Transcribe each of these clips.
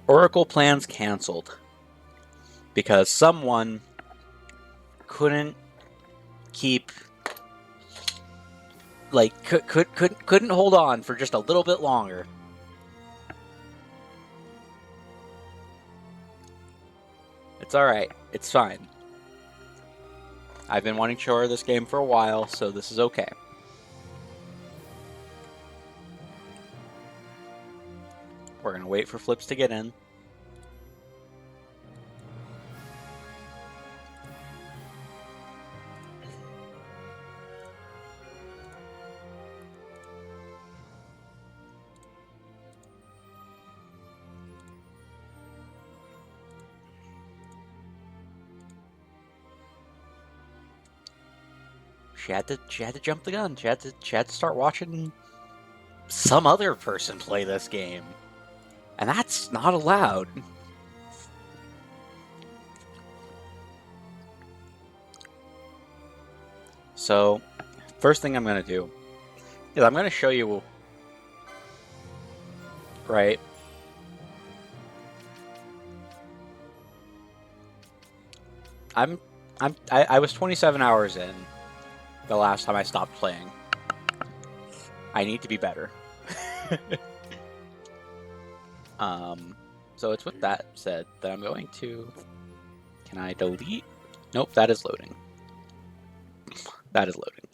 Oracle plans canceled because someone couldn't keep couldn't hold on for just a little bit longer. It's all right. It's fine. I've been wanting to show her this game for a while, so this is okay. We're gonna wait for Flips to get in. She had to jump the gun. She had to start watching some other person play this game. And that's not allowed. So, first thing I'm going to do is I'm going to show you, right? I was 27 hours in the last time I stopped playing. I need to be better. So it's with that said that I'm going to... Can I delete? Nope, that is loading. That is loading.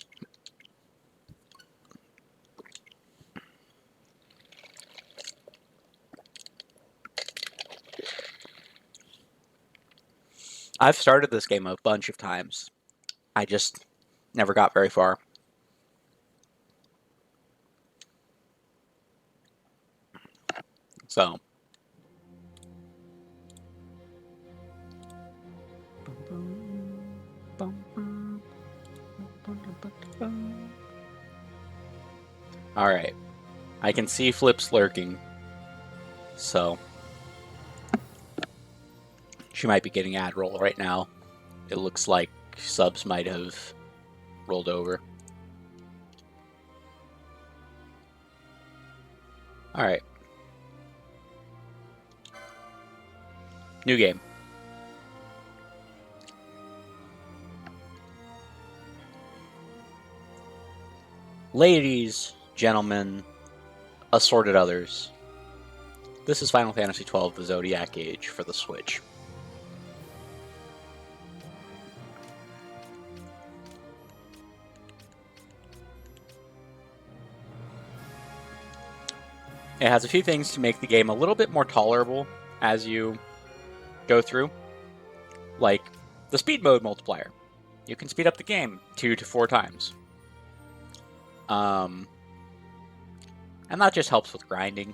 I've started this game a bunch of times. I just never got very far. So... Alright. I can see Flips lurking. So... She might be getting ad roll right now. It looks like subs might have rolled over. Alright. New game. Ladies, gentlemen, assorted others. This is Final Fantasy XII, the Zodiac Age for the Switch. It has a few things to make the game a little bit more tolerable as you go through, like the speed mode multiplier. You can speed up the game 2 to 4 times. And that just helps with grinding.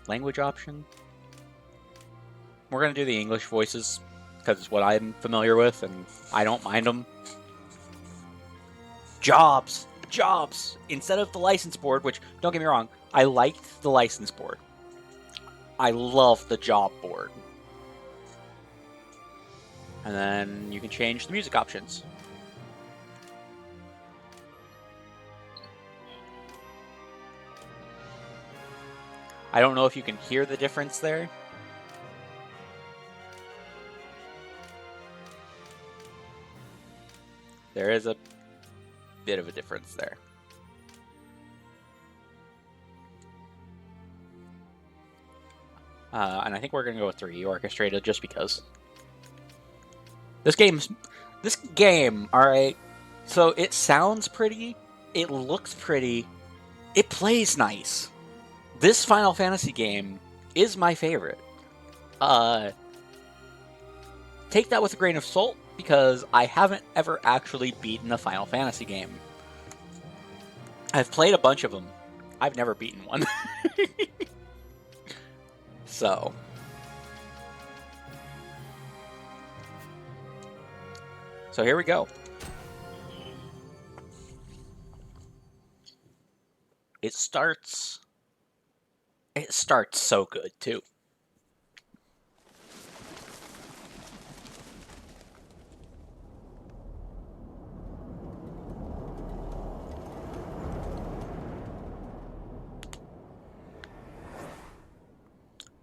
Language option. We're going to do the English voices because it's what I'm familiar with and I don't mind them. Jobs! Jobs! Instead of the license board, which, don't get me wrong, I liked the license board. I love the job board. And then you can change the music options. I don't know if you can hear the difference there. There is a bit of a difference there. And I think we're going to go with 3 orchestrated just because. This game, alright, so it sounds pretty, it looks pretty, it plays nice. This Final Fantasy game is my favorite. Take that with a grain of salt, because I haven't ever actually beaten a Final Fantasy game. I've played a bunch of them. I've never beaten one. So... So here we go. It starts so good too.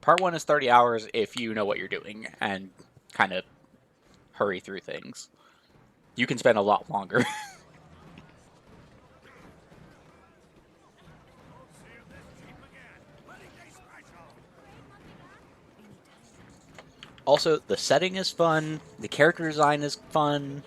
Part 1 is 30 hours if you know what you're doing and kind of hurry through things. You can spend a lot longer. Also, the setting is fun, the character design is fun.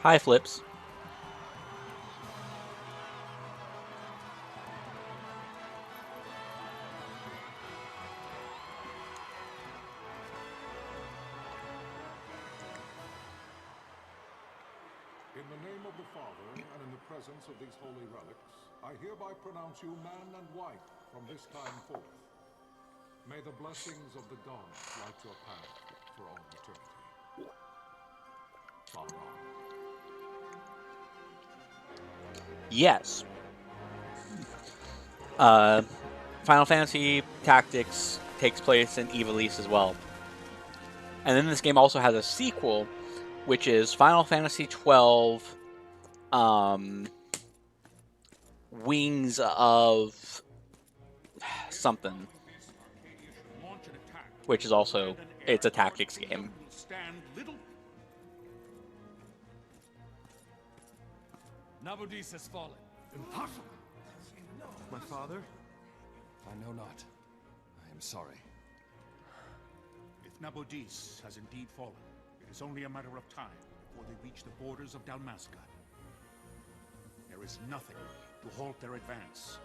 Hi, Flips. In the name of the Father, and in the presence of these holy relics, I hereby pronounce you man and wife from this time forth. May the blessings of the gods light your path for all eternity. Father on. Yes. Final Fantasy Tactics takes place in Ivalice as well. And then this game also has a sequel, which is Final Fantasy XII, Wings of something, which is also, it's a tactics game. Nabudis has fallen. Impossible! My father? I know not. I am sorry. If Nabudis has indeed fallen, it is only a matter of time before they reach the borders of Dalmasca. There is nothing to halt their advance.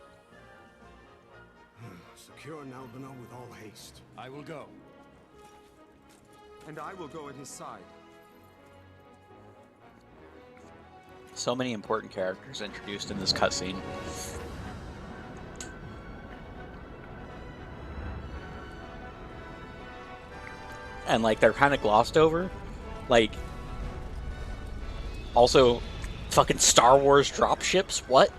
Secure Nalbina with all haste. I will go. And I will go at his side. So many important characters introduced in this cutscene. And like they're kind of glossed over. Like, also, fucking Star Wars dropships. What?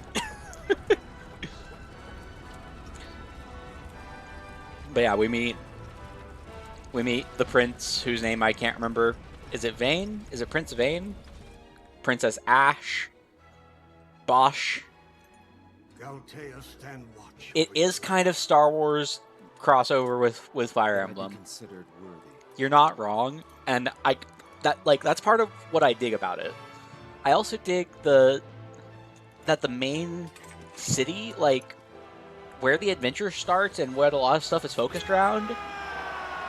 But yeah, we meet the prince, whose name I can't remember. Is it Vane? Is it Prince Vane? Princess Ash, Bosch. Galtea, stand watch. It is kind of Star Wars crossover with Fire Emblem. Considered worthy. You're not wrong, and that's part of what I dig about it. I also dig that the main city, like where the adventure starts and where a lot of stuff is focused around,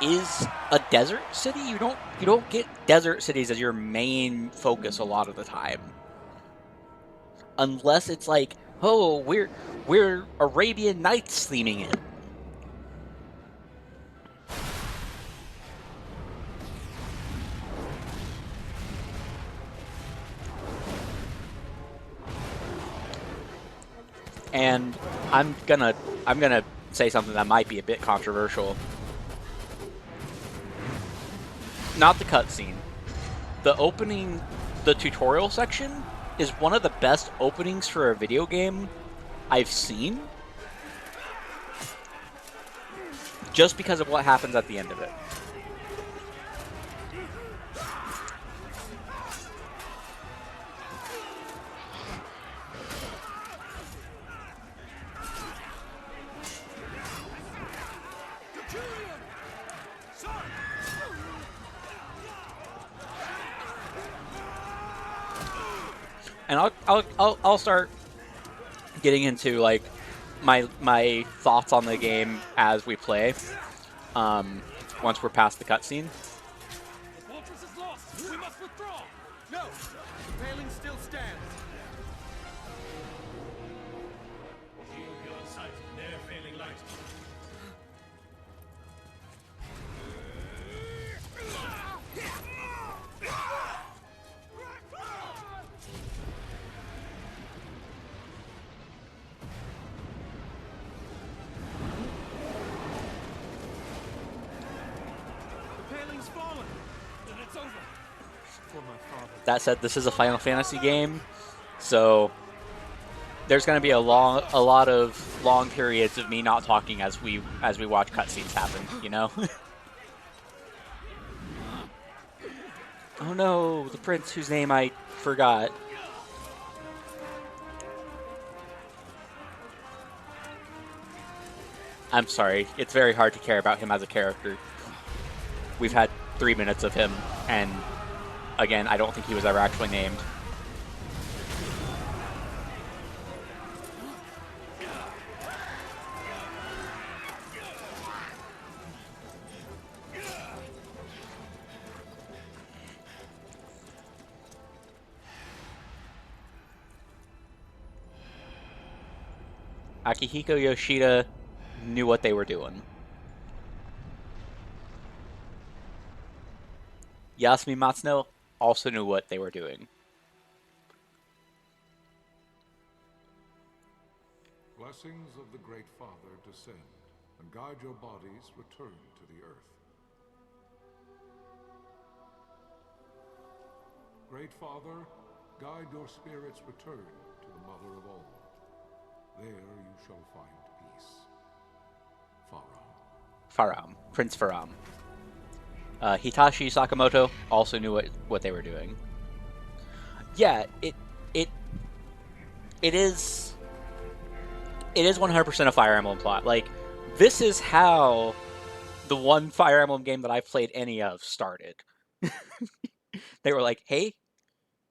is a desert city. You don't get desert cities as your main focus a lot of the time, unless it's like, oh, we're Arabian Nights theming it. And I'm gonna say something that might be a bit controversial. Not the cutscene. The opening, the tutorial section, is one of the best openings for a video game I've seen. Just because of what happens at the end of it. And I'll start getting into like my thoughts on the game as we play. Once we're past the cutscene. The fortress is lost! We must withdraw! No! The railing still stands! Shield your sight, their failing light. has fallen. Then it's over. For my father. That said, this is a Final Fantasy game, so there's going to be a lot of long periods of me not talking as we watch cutscenes happen. You know. Oh no, the prince whose name I forgot. I'm sorry, it's very hard to care about him as a character. We've had 3 minutes of him, and again, I don't think he was ever actually named. Akihiko Yoshida knew what they were doing. Yasumi Matsuno also knew what they were doing. Blessings of the Great Father descend, and guide your bodies return to the earth. Great Father, guide your spirits return to the Mother of all. There you shall find peace. Faram. Prince Faram. Hitachi Sakamoto also knew what they were doing. Yeah, it is 100% a Fire Emblem plot. Like, this is how the one Fire Emblem game that I've played any of started. They were like, hey,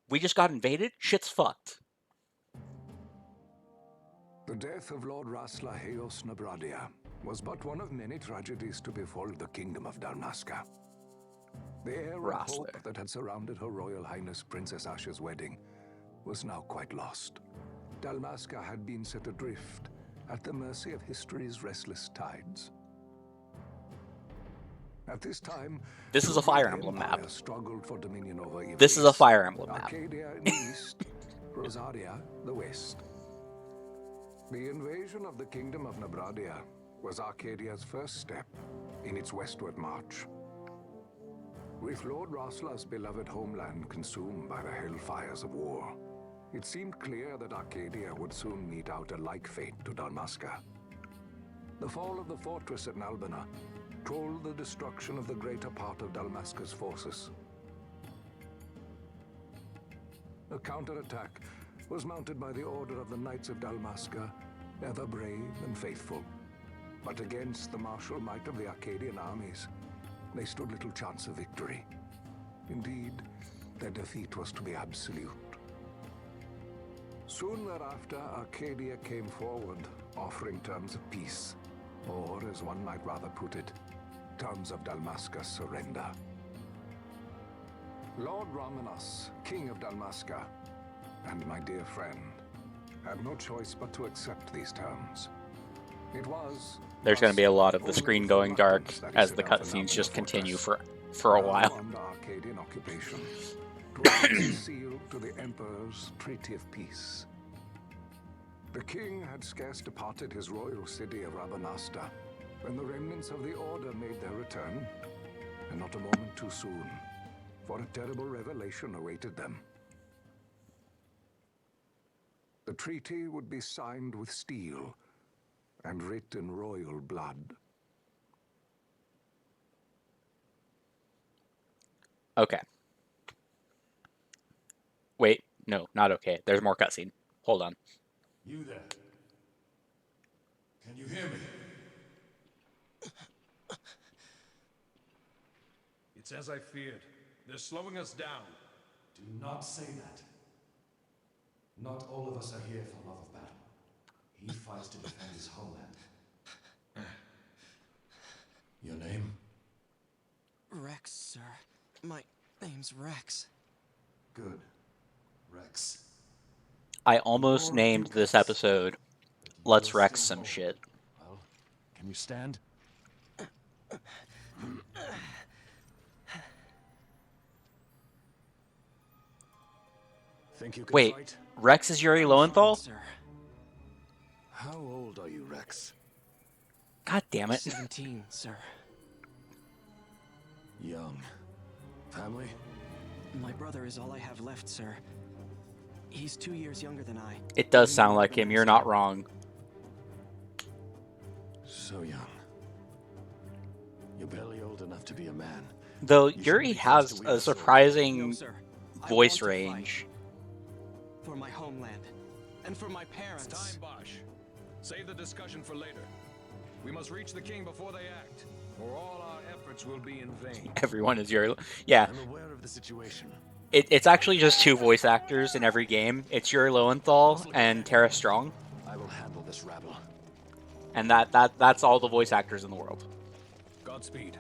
we just got invaded? Shit's fucked. The death of Lord Rasla Heos Nabradia was but one of many tragedies to befall the kingdom of Dalmasca. The air of hope that had surrounded Her Royal Highness Princess Asha's wedding was now quite lost. Dalmasca had been set adrift at the mercy of history's restless tides. At this time, this is a Fire Emblem map. Struggled for dominion over this is a Fire Emblem map. Arcadia in the east, Rosaria the west. The invasion of the Kingdom of Nabradia was Arcadia's first step in its westward march. With Lord Rasla's beloved homeland consumed by the hellfires of war, it seemed clear that Arcadia would soon mete out a like fate to Dalmasca. The fall of the fortress at Nalbina told the destruction of the greater part of Dalmasca's forces. A counterattack was mounted by the order of the Knights of Dalmasca, ever brave and faithful. But against the martial might of the Arcadian armies, they stood little chance of victory. Indeed, their defeat was to be absolute. Soon thereafter, Arcadia came forward, offering terms of peace, or, as one might rather put it, terms of Dalmasca's surrender. Lord Ramanas, King of Dalmasca, and my dear friend, had no choice but to accept these terms. It was... There's going to be a lot of the screen going dark as the cutscenes just continue for a while. Under Arcadian occupation, to seal to the Emperor's Treaty of Peace. The king had scarce departed his royal city of Rabanasta when the remnants of the Order made their return, and not a moment too soon, for a terrible revelation awaited them. The treaty would be signed with steel and writ in royal blood. Okay. Wait, no, not okay. There's more cutscene. Hold on. You there? Can you hear me? It's as I feared. They're slowing us down. Do not say that. Not all of us are here for love of battle. He fights to defend his homeland. Your name? Rex, sir. My name's Rex. Good. Rex. I almost named this episode Let's Rex Some Shit. Well, can you stand? Think you can Wait, fight? Rex is Yuri Lowenthal? Sir. How old are you, Rex? God damn it. 17, sir. Young. Family? My brother is all I have left, sir. He's 2 years younger than I. It does He sound wore like the him. You're mask. not wrong. So young. You're barely old enough to be a man. Though You shouldn't Yuri be forced has to wield a a sword. No, surprising sir. I voice want to fight. range. For my homeland. And for my parents. It's time, Bosch. Save the discussion for later. We must reach the king before they act, or all our efforts will be in vain. Everyone is Yuri. Yeah, I'm aware of the situation. it's actually just 2 voice actors in every game. It's Yuri Lowenthal and Tara Strong, I will handle this rabble. and that's all the voice actors in the world. Godspeed.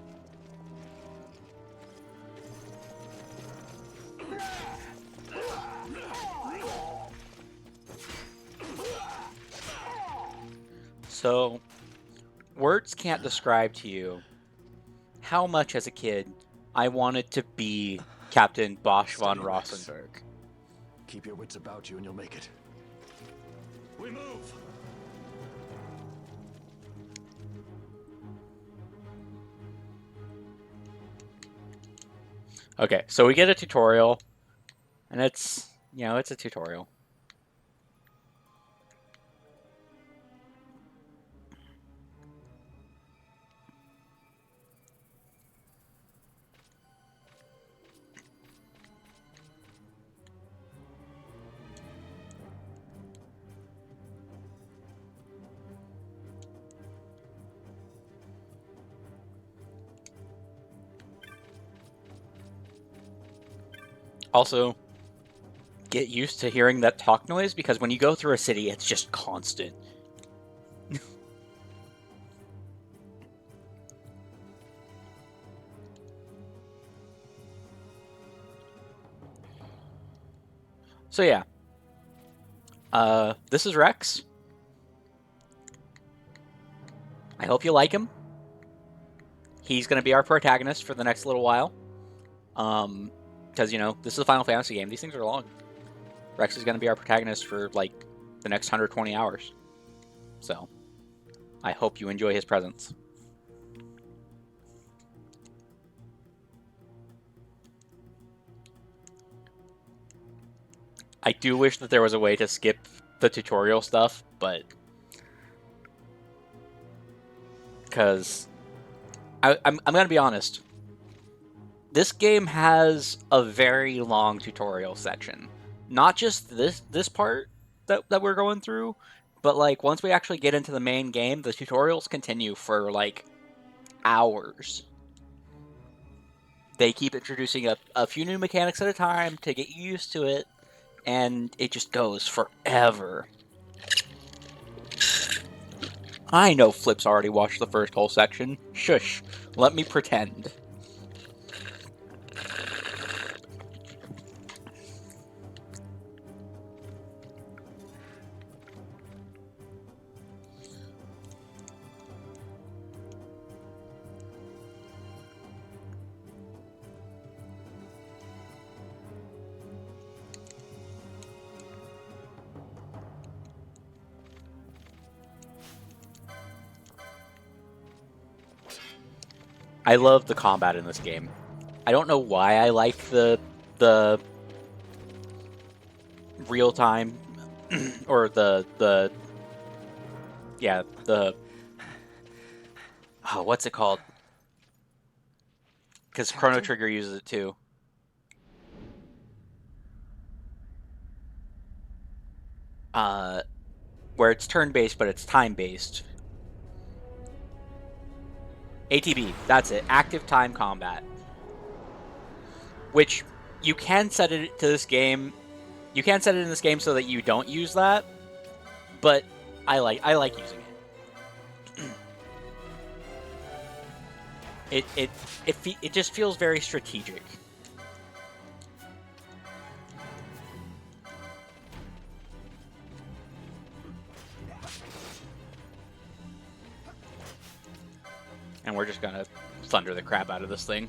So, words can't describe to you how much as a kid I wanted to be Captain Bosch von Steady, Rex. Rossenberg. Keep your wits about you and you'll make it. We move. Okay, so we get a tutorial, and it's, it's a tutorial. Also, get used to hearing that talk noise, because when you go through a city, it's just constant. So yeah. This is Rex. I hope you like him. He's going to be our protagonist for the next little while. Because, this is a Final Fantasy game. These things are long. Rex is going to be our protagonist for, like, the next 120 hours. So, I hope you enjoy his presence. I do wish that there was a way to skip the tutorial stuff, but... Because... I'm going to be honest. This game has a very long tutorial section. Not just this part that we're going through, but like once we actually get into the main game, the tutorials continue for like hours. They keep introducing a few new mechanics at a time to get you used to it, and it just goes forever. I know Flip's already watched the first whole section. Shush. Let me pretend. I love the combat in this game. I don't know why I like the real time or the what's it called? Because Chrono Trigger uses it too. Where it's turn-based, but it's time-based. ATB, that's it. Active Time Combat. Which, you can set it to this game. You can set it in this game so that you don't use that. But I like using it. It just feels very strategic. And we're just gonna thunder the crap out of this thing.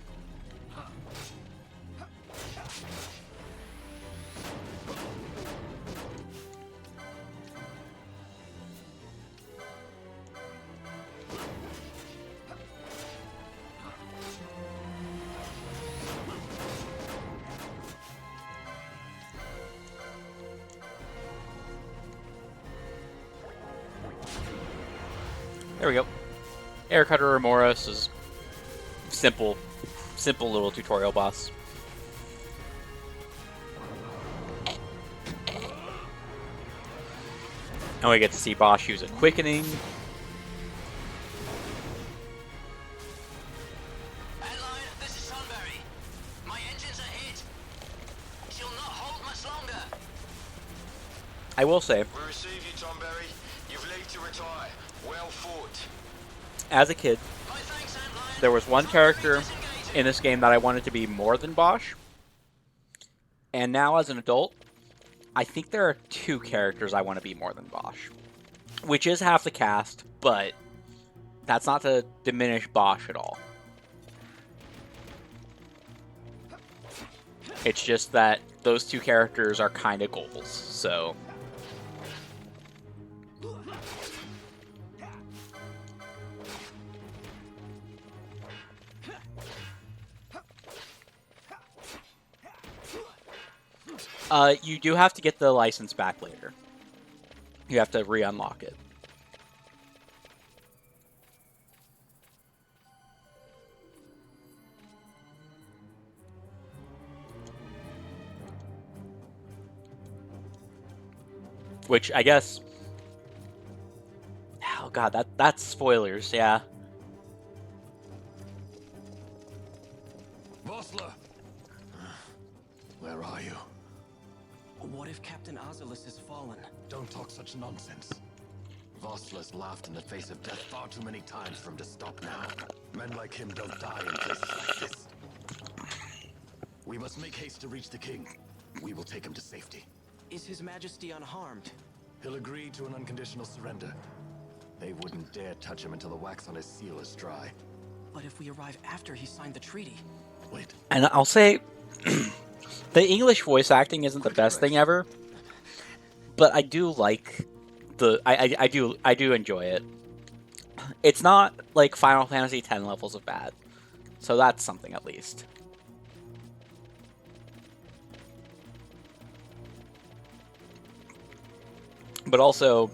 There we go. Aircutter Remoras is simple little tutorial boss. And we get to see Bosch use a quickening. Headline, this is Sunbury. My engines are hit. She'll not hold much longer. I will say, We receive you, Tomberry. You've leave to retire. Well fought. as a kid, there was one character in this game that I wanted to be more than Bosch. And now as an adult, I think there are 2 characters I want to be more than Bosch. Which is half the cast, but that's not to diminish Bosch at all. It's just that those 2 characters are kind of goals, so... you do have to get the license back later. You have to re-unlock it. Which, I guess... Oh god, that's spoilers, yeah. Vossler! Where are you? What if Captain Oculus has fallen? Don't talk such nonsense. Vossler's laughed in the face of death far too many times for him to stop now. Men like him don't die in places like this. We must make haste to reach the king. We will take him to safety. Is His Majesty unharmed? He'll agree to an unconditional surrender. They wouldn't dare touch him until the wax on his seal is dry. But if we arrive after he signed the treaty... Wait. And I'll say... the English voice acting isn't the best thing ever. But I do like the... I do enjoy it. It's not like Final Fantasy X levels of bad. So that's something at least. But also,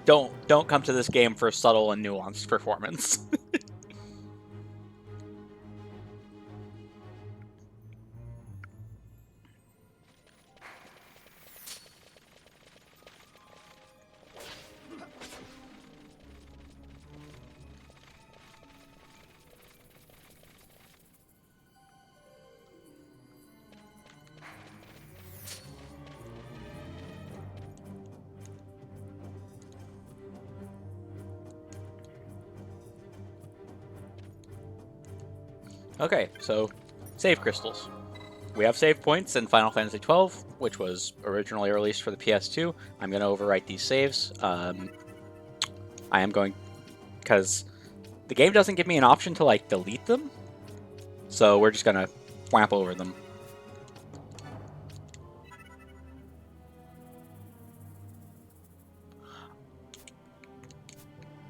don't come to this game for subtle and nuanced performance. Okay, so save crystals. We have save points in Final Fantasy XII, which was originally released for the PS2. I'm going to overwrite these saves. I am going... because the game doesn't give me an option to, like, delete them. So we're just going to whap over them.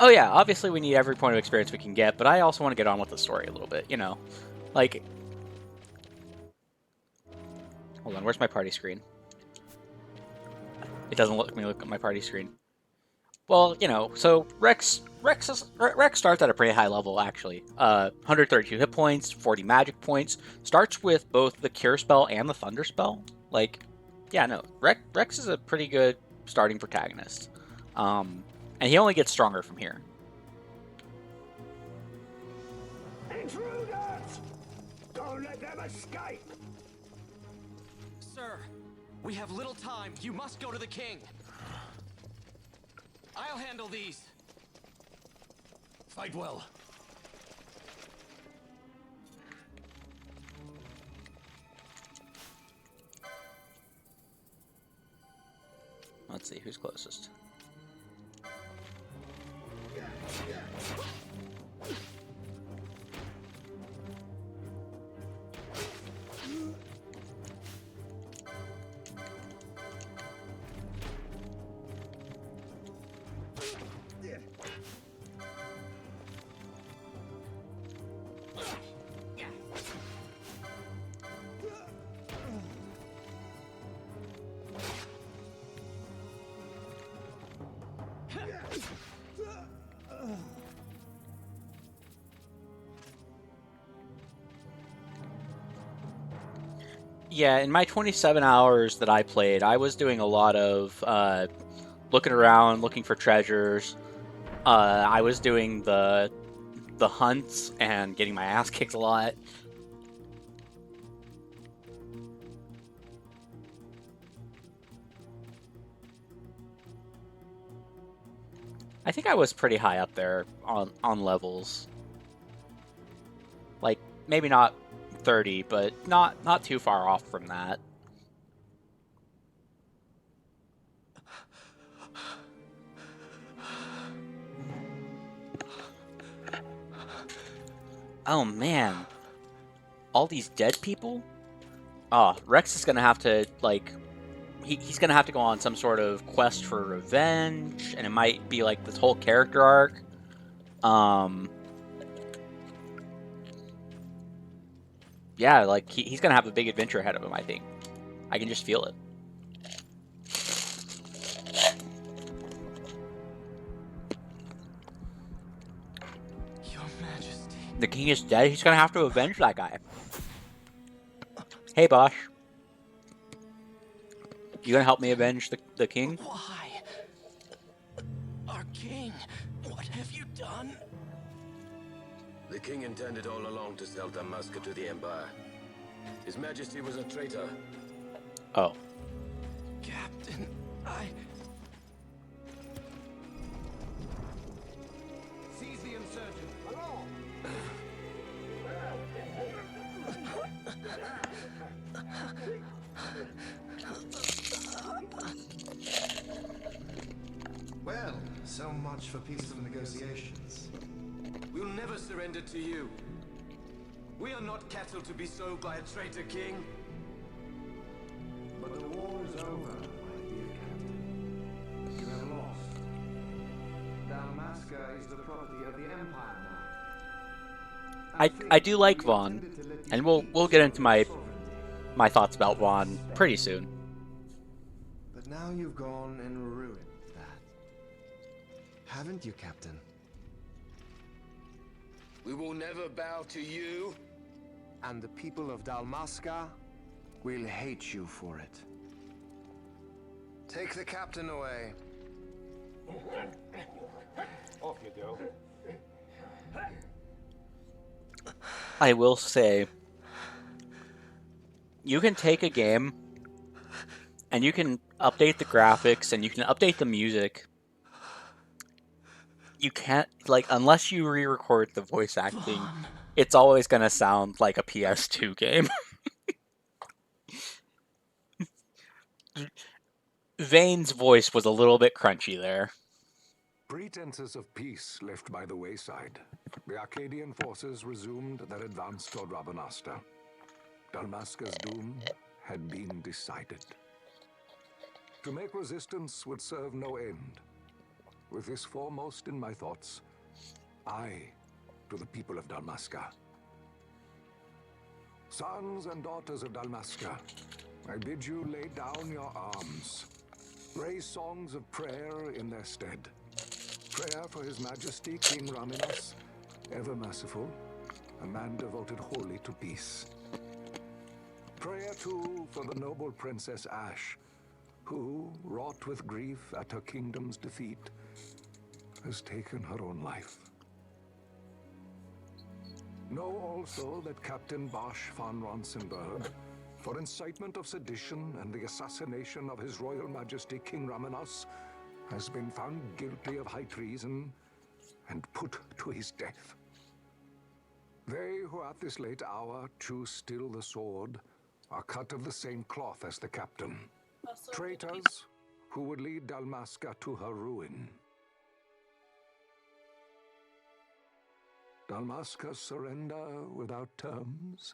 Oh yeah, obviously we need every point of experience we can get, but I also want to get on with the story a little bit, you know? Like... Hold on, where's my party screen? It doesn't let me look at my party screen. Well, you know, so Rex starts at a pretty high level, actually. 132 hit points, 40 magic points. Starts with both the Cure Spell and the Thunder Spell. Like, yeah, no, Rex is a pretty good starting protagonist. And he only gets stronger from here. Intruders! Don't let them escape! Sir, we have little time. You must go to the king. I'll handle these. Fight well. Let's see, who's closest? Yeah, in my 27 hours that I played, I was doing a lot of looking around, looking for treasures. I was doing the hunts and getting my ass kicked a lot. I think I was pretty high up there on levels. Like maybe not 30, but not too far off from that. Oh man. All these dead people? Oh, Rex is gonna have to, like, he's gonna have to go on some sort of quest for revenge, and it might be like this whole character arc. Yeah, like, he's gonna have a big adventure ahead of him, I think. I can just feel it. Your Majesty. The king is dead, he's gonna have to avenge that guy. Hey, Bosch. You gonna help me avenge the king? Why? Our king, what have you done? The king intended all along to sell Damascus to the Empire. His Majesty was a traitor. Oh. Captain, Seize the insurgent. Well, so much for peaceful negotiations. We'll never surrender to you. We are not cattle to be sold by a traitor king. But the war is over, my dear captain. You have lost. Dalmasca is the property of the Empire now. I do like Vaughn, and we'll get into my thoughts about Vaughn pretty soon. But now you've gone and ruined that. Haven't you, Captain? We will never bow to you. And the people of Dalmasca will hate you for it. Take the captain away. Off you go. I will say, you can take a game, and you can update the graphics, and you can update the music. You can't, like, unless you re-record the voice acting, it's always going to sound like a PS2 game. Vane's voice was a little bit crunchy there. Pretenses of peace left by the wayside, the Arcadian forces resumed their advance toward Rabanasta. Dalmasca's doom had been decided. To make resistance would serve no end. With this foremost in my thoughts, I to the people of Dalmasca. Sons and daughters of Dalmasca, I bid you lay down your arms. Raise songs of prayer in their stead. Prayer for His Majesty King Raminos, ever merciful, a man devoted wholly to peace. Prayer too for the noble Princess Ash, who, wrought with grief at her kingdom's defeat, has taken her own life. Know also that Captain Bosch von Ronsenberg, for incitement of sedition and the assassination of His Royal Majesty King Raminos, has been found guilty of high treason and put to his death. They who at this late hour choose still the sword are cut of the same cloth as the captain. Traitors who would lead Dalmasca to her ruin. Dalmasca's surrender without terms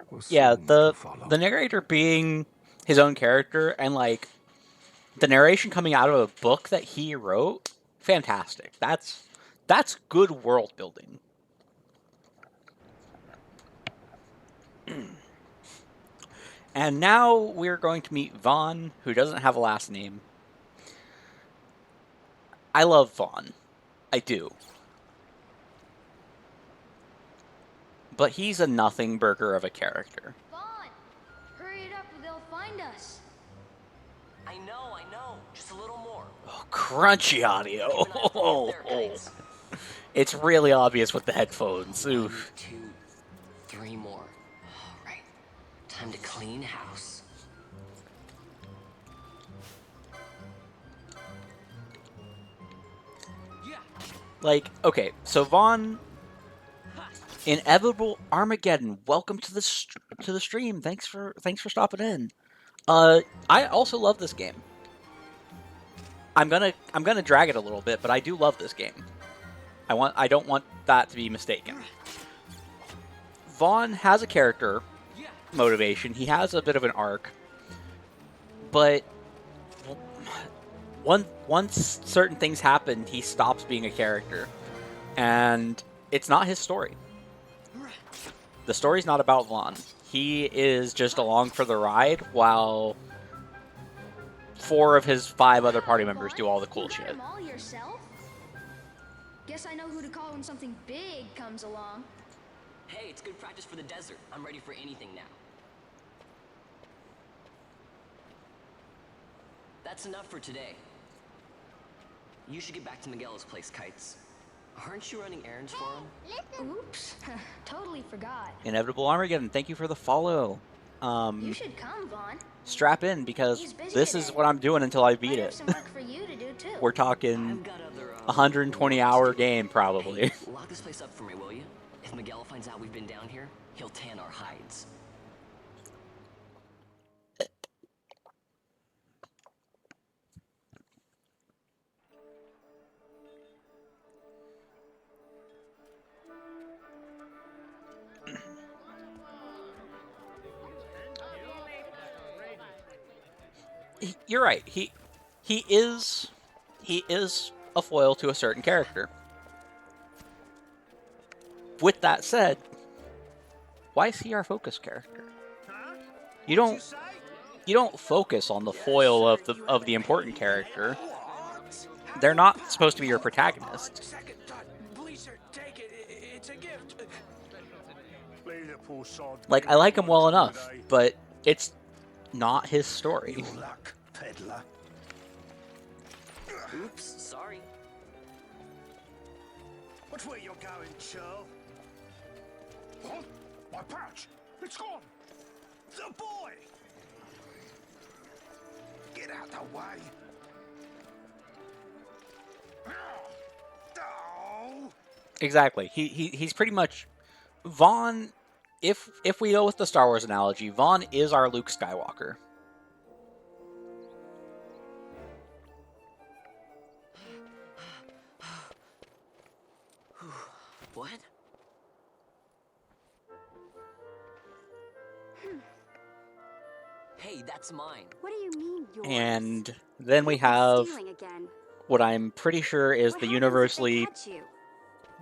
was Yeah, soon to follow. the narrator being his own character and like the narration coming out of a book that he wrote, fantastic. That's good world building. And now we're going to meet Vaughn, who doesn't have a last name. I love Vaughn. I do. But he's a nothing burger of a character. Vaughn! us. I know. Just a little more. Oh, crunchy audio. It's really obvious with the headphones. Oof. 1, 2, 3 more. All right. Time to clean house. Like, okay, so Vaughn, Inevitable Armageddon. Welcome to the stream. Thanks for stopping in. I also love this game. I'm gonna drag it a little bit, but I do love this game. I don't want that to be mistaken. Vaughn has a character motivation. He has a bit of an arc, but once certain things happen, he stops being a character, and it's not his story. The story's not about Vaughn. He is just along for the ride while 4 of his 5 other party members do all the cool shit. Them all yourself? Guess I know who to call when something big comes along. Hey, it's good practice for the desert. I'm ready for anything now. That's enough for today. You should get back to Miguel's place, Kites. Aren't you running errands for him? Oops. Totally forgot. Inevitable Armageddon, thank you for the follow. You should come, Vaughn. Strap in, because this is what I'm doing until I beat it. Some work for you to do too. We're talking 120-hour game, probably. Hey, lock this place up for me, will you? If Miguel finds out we've been down here, he'll tan our hides. You're right. He is a foil to a certain character. With that said, why is he our focus character? You don't focus on the foil of the important character. They're not supposed to be your protagonist. Like, I like him well enough, but it's not his story. Peddler. Oops, sorry. Which way you're going, Churl? What? My pouch! It's gone! The boy! Get out the way! Oh. Exactly. He's pretty much Vaughn. If we go with the Star Wars analogy, Vaughn is our Luke Skywalker. What? Hey, that's mine. What do you mean yours? And then we have what I'm pretty sure is the universally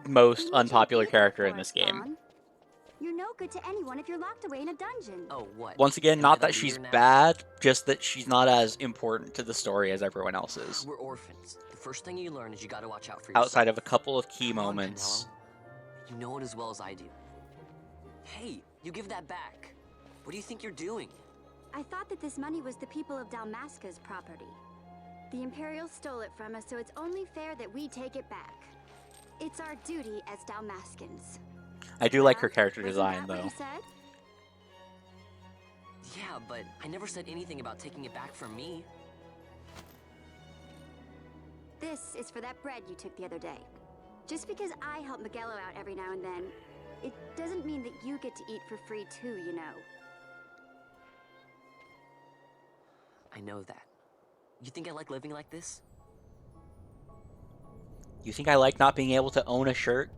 most unpopular character in this game. You're no good to anyone if you're locked away in a dungeon. Oh, what? Once again, not that she's bad, just that she's not as important to the story as everyone else is. We're orphans. The first thing you learn is you gotta watch out for yourself. Outside of a couple of key moments. You know it as well as I do. Hey, you give that back. What do you think you're doing? I thought that this money was the people of Dalmasca's property. The Imperials stole it from us, so it's only fair that we take it back. It's our duty as Dalmascans. I do like her character design, though. Yeah, but I never said anything about taking it back from me. This is for that bread you took the other day. Just because I help Miguelo out every now and then, it doesn't mean that you get to eat for free too, you know. I know that. You think I like living like this? You think I like not being able to own a shirt?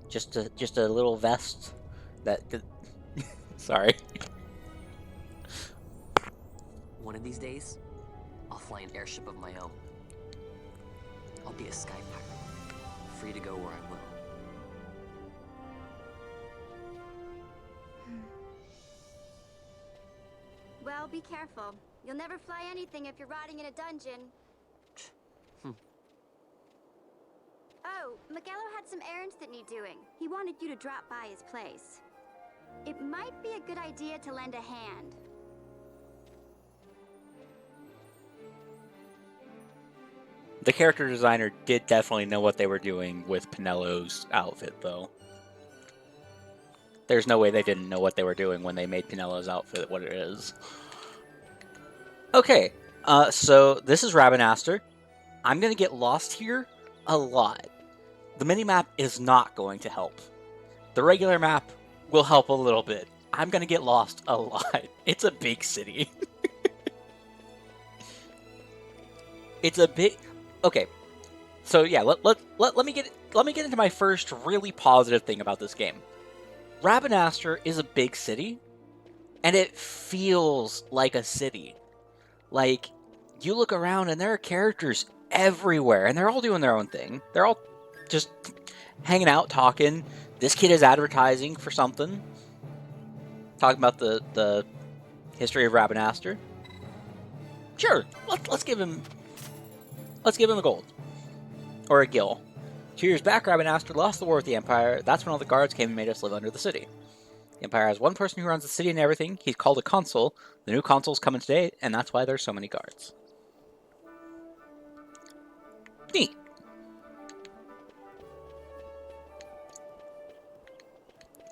Just a little vest that sorry. One of these days, I'll fly an airship of my own. I'll be a sky pirate, free to go where I will. Well, be careful. You'll never fly anything if you're rotting in a dungeon. Oh, Miguelo had some errands that need doing. He wanted you to drop by his place. it might be a good idea to lend a hand. The character designer did definitely know what they were doing with Pinello's outfit, though. There's no way they didn't know what they were doing when they made Pinello's outfit what it is. Okay, so this is Rabanastre. I'm going to get lost here a lot. The minimap is not going to help. The regular map will help a little bit. I'm going to get lost a lot. It's a big city. It's a big... Okay, so yeah, let me get into my first really positive thing about this game. Rabanastre is a big city, and it feels like a city. Like, you look around and there are characters everywhere, and they're all doing their own thing. They're all just hanging out, talking. This kid is advertising for something. Talking about the history of Rabanastre. Sure, let's give him a gold. Or a gil. 2 years back, Rabanastre lost the war with the Empire. That's when all the guards came and made us live under the city. The Empire has one person who runs the city and everything. He's called a consul. The new consul's coming today, and that's why there's so many guards. Neat.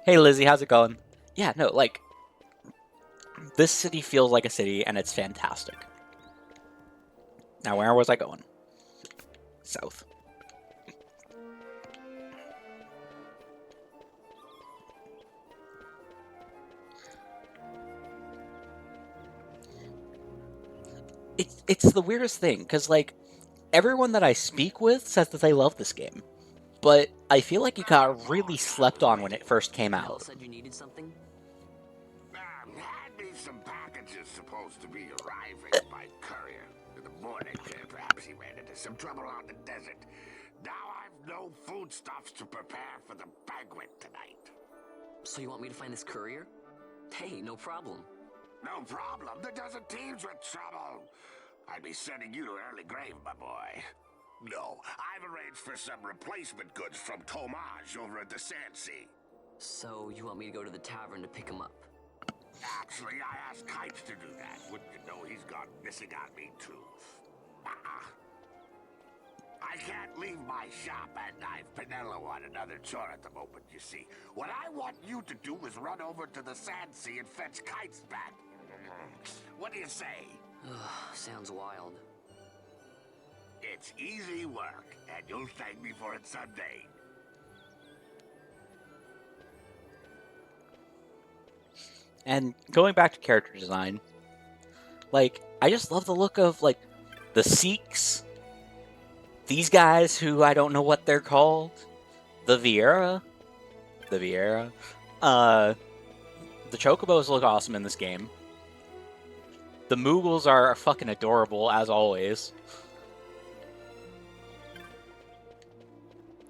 Hey Lizzie, how's it going? Yeah, no, like, this city feels like a city, and it's fantastic. Now, where was I going? South. It's the weirdest thing, because, like, everyone that I speak with says that they love this game. But I feel like it got really slept on when it first came out. Said you needed something? Had me some packages supposed to be arriving by courier. In the morning, perhaps he ran into some trouble on the desert. Now I've no foodstuffs to prepare for the banquet tonight. So you want me to find this courier? Hey, no problem. No problem. The desert teems with trouble. I'd be sending you to early grave, my boy. No, I've arranged for some replacement goods from Tomage over at the Sandsea. So you want me to go to the tavern to pick him up? Actually, I asked Kites to do that. Wouldn't you know he's gone missing on me, too? I can't leave my shop, and I've Pinello on another chore at the moment, you see. What I want you to do is run over to the Sandsea and fetch Kites back. What do you say? Sounds wild. It's easy work, and you'll thank me for it someday. And going back to character design, like, I just love the look of, like, the Sikhs, these guys who I don't know what they're called, the Vieira, the Chocobos look awesome in this game. The Mughals are fucking adorable, as always.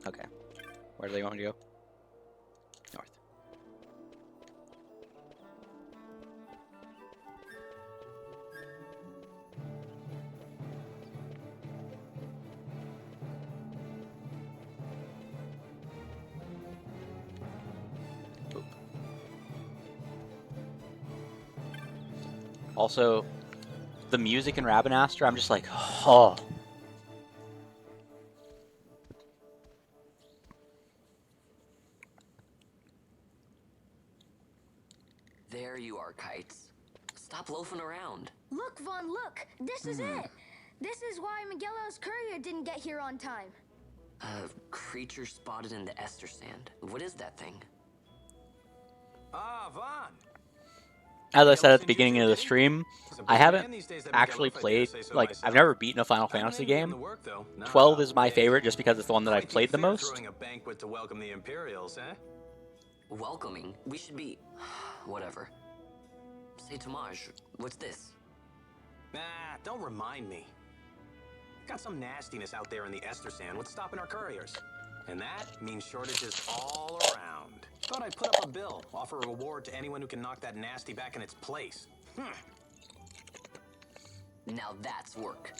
Okay. Where do they want me to go? North. Oop. Also, the music in Rabanastre, I'm just like, oh. There you are, Kites. Stop loafing around. Look, Vaughn, look! This is it! This is why Miguelo's courier didn't get here on time. Creature spotted in the Ester sand. What is that thing? Ah, Vaughn. As I said at the beginning of the stream, I haven't actually played, like, I've never beaten a Final Fantasy game. 12 is my favorite just because it's the one that I've played the most. A banquet to welcome the Imperials, eh? Welcoming? We should be... whatever. Say, Tomage, what's this? Nah, don't remind me. Got some nastiness out there in the Ester sand. What's stopping our couriers? And that means shortages all around. Thought I'd put up a bill, offer a reward to anyone who can knock that nasty back in its place. Now that's work.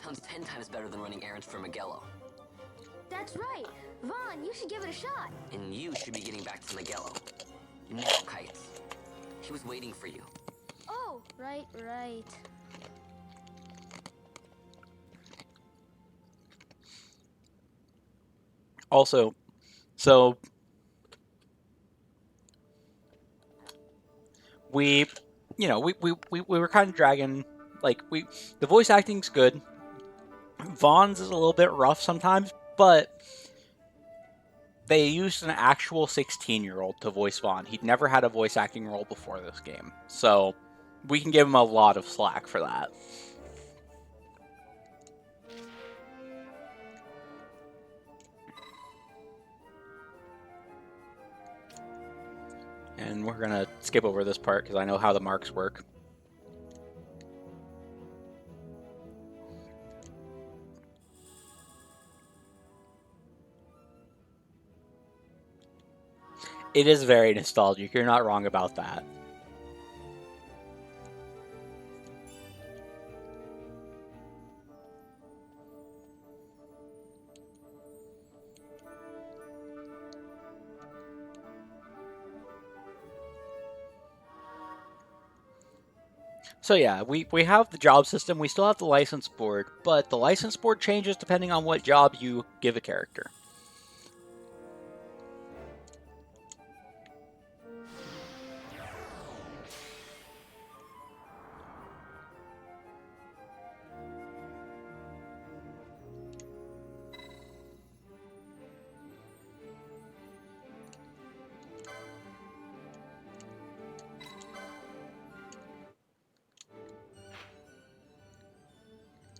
Sounds 10 times better than running errands for Miguelo. That's right. Vaughn, you should give it a shot. And you should be getting back to Miguelo. Now, Kites. He was waiting for you. Oh, right. Also, so we, we were kind of dragging, the voice acting's good. Vaughn's is a little bit rough sometimes, but they used an actual 16-year-old to voice Vaughn. He'd never had a voice acting role before this game, so we can give him a lot of slack for that. And we're gonna skip over this part because I know how the marks work. It is very nostalgic, you're not wrong about that. So yeah, we have the job system, we still have the license board, but the license board changes depending on what job you give a character.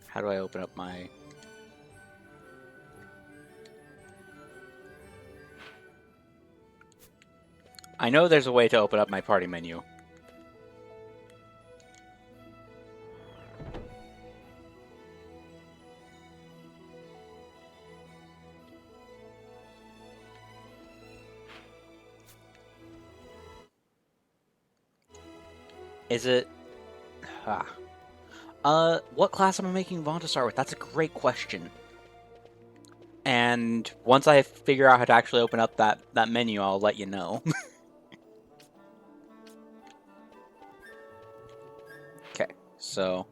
How do I open up my... I know there's a way to open up my party menu. Is it... what class am I making Vaughn to start with? That's a great question. And once I figure out how to actually open up that menu, I'll let you know. Okay, so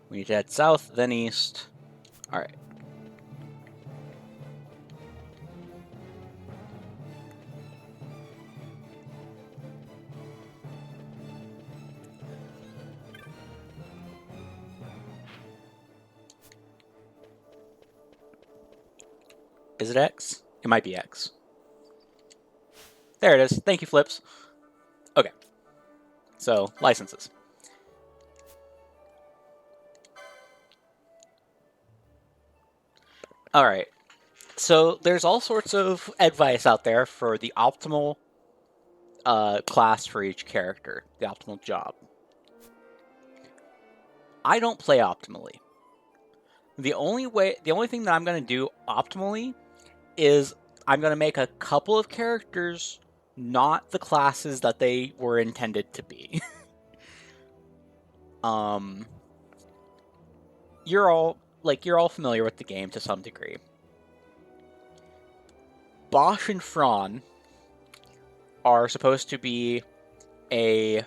we need to head south, then east. Alright. Is it X? It might be X. There it is. Thank you, Flips. Okay. So, licenses. Alright. So, there's all sorts of advice out there for the optimal class for each character. The optimal job. I don't play optimally. The only thing that I'm going to do optimally is I'm going to make a couple of characters not the classes that they were intended to be. You're all familiar with the game to some degree. Bosch and Fran are supposed to be a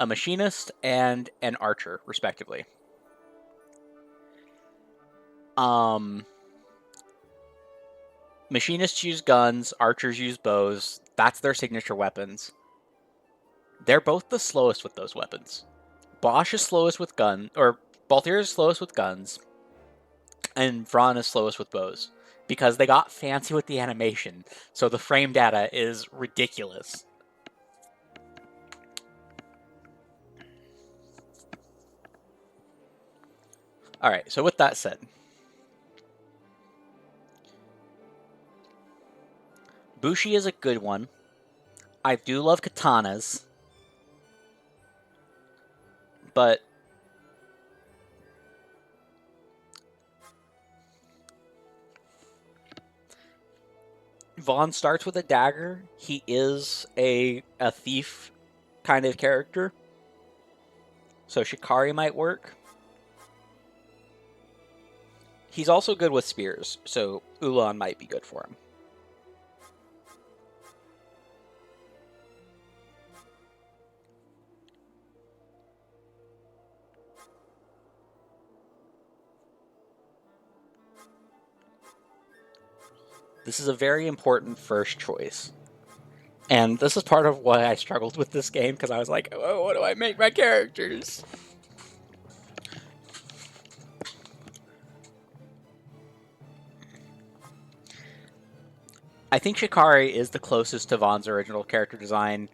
machinist and an archer, respectively. Machinists use guns, archers use bows. That's their signature weapons. They're both the slowest with those weapons. Bosch is slowest with Balthier is slowest with guns, and Vran is slowest with bows. Because they got fancy with the animation, so the frame data is ridiculous. Alright, so with that said, Bushi is a good one. I do love katanas, but Vaughn starts with a dagger. He is a thief kind of character, so Shikari might work. He's also good with spears, so Ulan might be good for him. This is a very important first choice. And this is part of why I struggled with this game, because I was like, oh, what do I make my characters? I think Shikari is the closest to Vaughn's original character design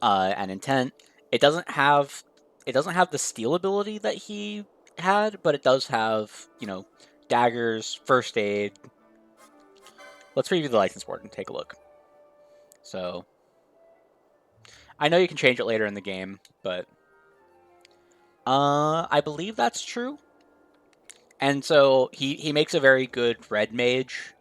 and intent. It doesn't have the steal ability that he had, but it does have, daggers, first aid. Let's review the license board and take a look. So, I know you can change it later in the game, but I believe that's true. And so he makes a very good red mage.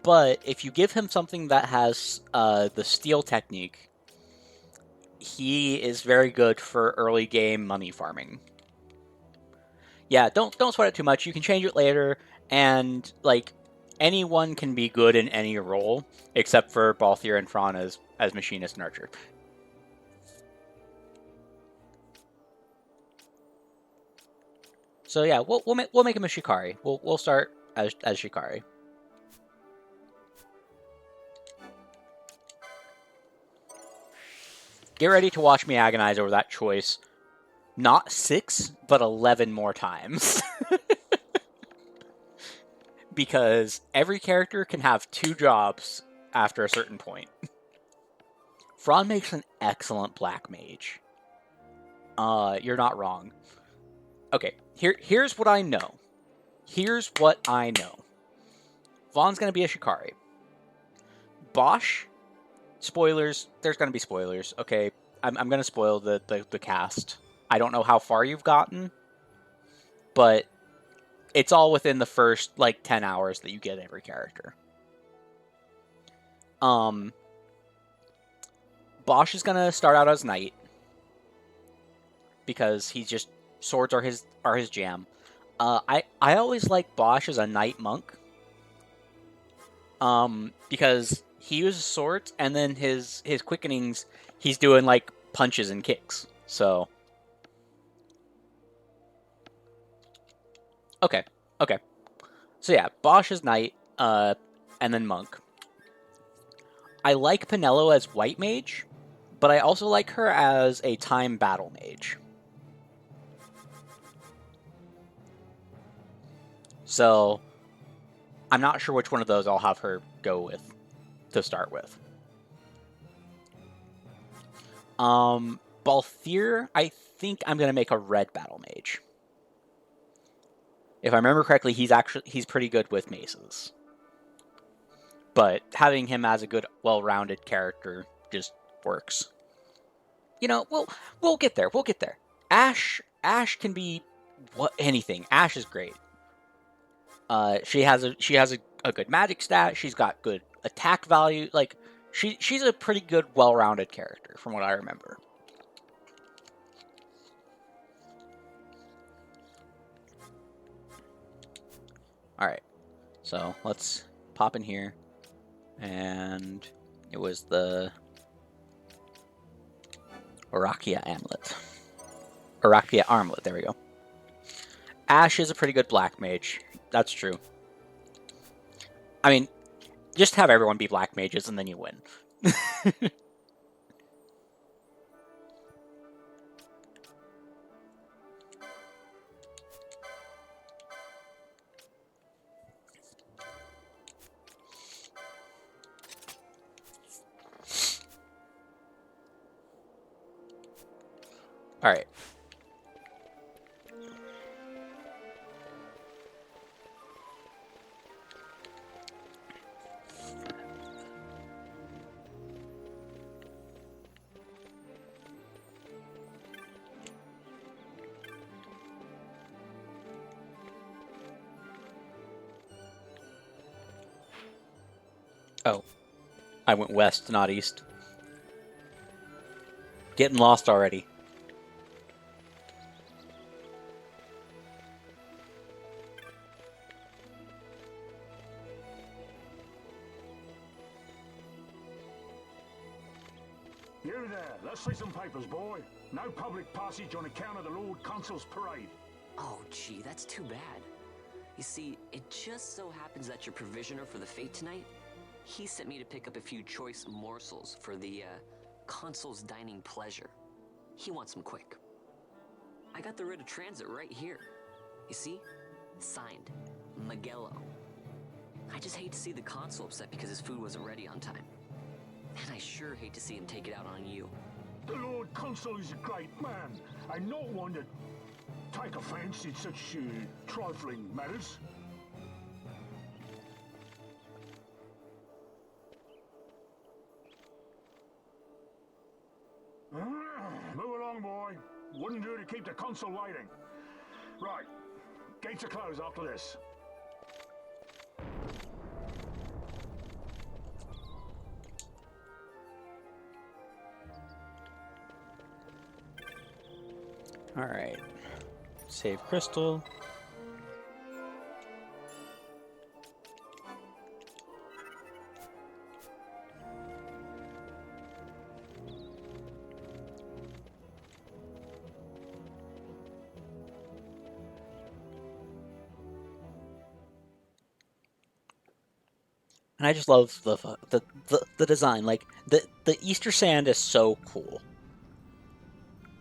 But if you give him something that has the steal technique, he is very good for early game money farming. Yeah, don't sweat it too much. You can change it later, and like anyone can be good in any role except for Balthier and Fran as machinist and archer. So yeah, we'll make him a Shikari. We'll start as Shikari. Get ready to watch me agonize over that choice. Not 6, but 11 more times. Because every character can have 2 jobs after a certain point. Fran makes an excellent black mage. You're not wrong. Okay, here's what I know. Here's what I know. Vaughn's gonna be a Shikari. Bosch, spoilers. There's gonna be spoilers. Okay, I'm gonna spoil the cast. I don't know how far you've gotten, but it's all within the first 10 hours that you get every character. Bosch is gonna start out as knight because he's just swords are his jam. I always like Bosch as a knight monk. Because he uses swords and then his quickenings he's doing punches and kicks. So okay. So yeah, Bosch is knight, and then monk. I like Pinello as white mage, but I also like her as a time battle mage. So I'm not sure which one of those I'll have her go with to start with. Balthier, I think I'm gonna make a red battle mage. If I remember correctly, he's pretty good with maces. But having him as a good, well-rounded character just works. We'll get there. We'll get there. Ash can be anything. Ash is great. She has a good magic stat. She's got good attack value. She's a pretty good, well-rounded character from what I remember. All right, so let's pop in here, and it was the Orakia Amulet. Orakia Armlet. There we go. Ash is a pretty good black mage. That's true. I mean, just have everyone be black mages and then you win. All right. Oh, I went west, not east. Getting lost already. Yeah, You there, let's see some papers, boy. No public passage on account of the Lord Consul's parade. Oh, gee, that's too bad. You see, it just so happens that your provisioner for the fete tonight, he sent me to pick up a few choice morsels for the, consul's dining pleasure. He wants them quick. I got the writ of transit right here. You see? Signed, Magello. I just hate to see the consul upset because his food wasn't ready on time. And I sure hate to see him take it out on you. The Lord Consul is a great man, and not one to take offense in such trifling matters. Move along, boy. Wouldn't do to keep the consul waiting. Right. Gates are closed after this. Alright. Save crystal. And I just love the design. Like the Easter sand is so cool.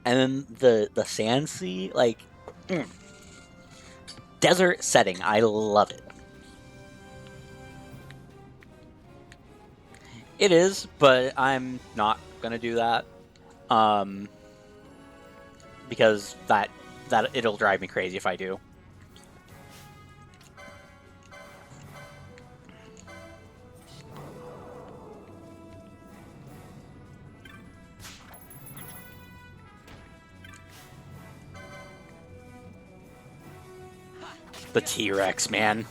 And then the sand sea, like desert setting, I love it. It is, but I'm not gonna do that. Because that it'll drive me crazy if I do. The T-Rex, man.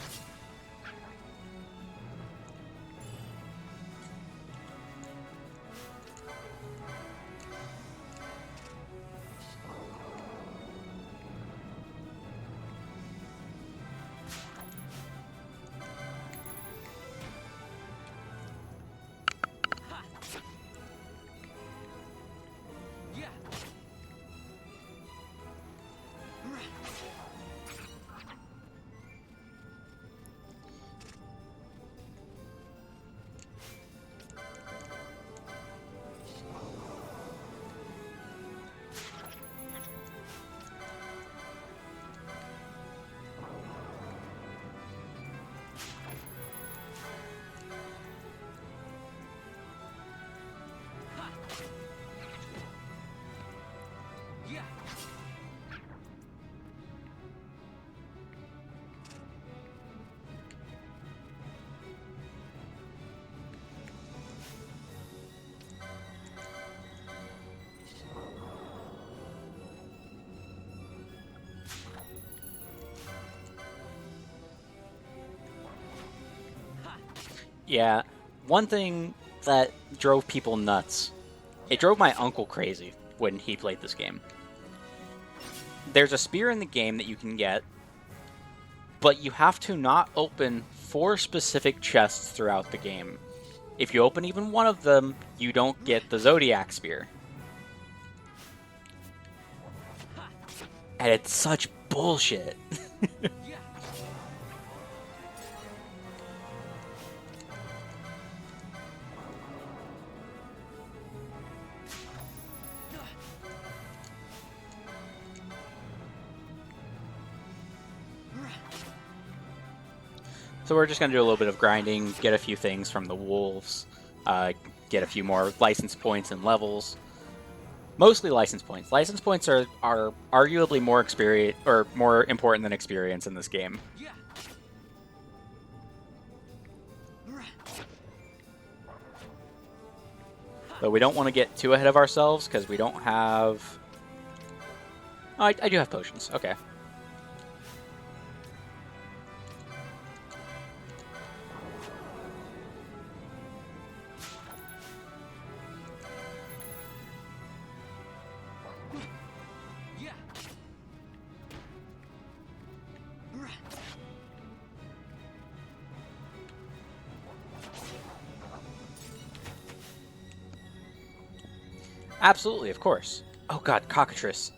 Yeah, one thing that drove people nuts, it drove my uncle crazy when he played this game. There's a spear in the game that you can get, but you have to not open 4 specific chests throughout the game. If you open even one of them, you don't get the Zodiac spear. And it's such bullshit. So we're just going to do a little bit of grinding, get a few things from the wolves, get a few more license points and levels. Mostly license points. License points are arguably more experience or more important than experience in this game. But we don't want to get too ahead of ourselves because we don't have... Oh, I do have potions. Okay. Absolutely, of course. Oh god, cockatrice.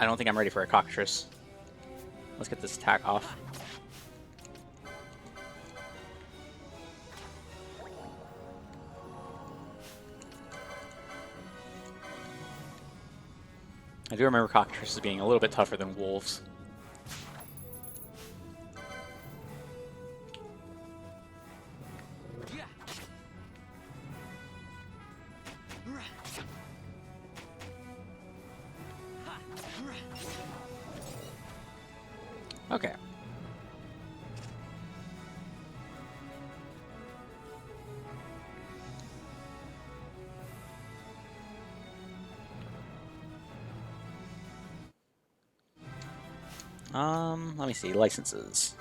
I don't think I'm ready for a cockatrice. Let's get this attack off. I do remember cockatrices being a little bit tougher than wolves. Okay. Let me see. Licenses.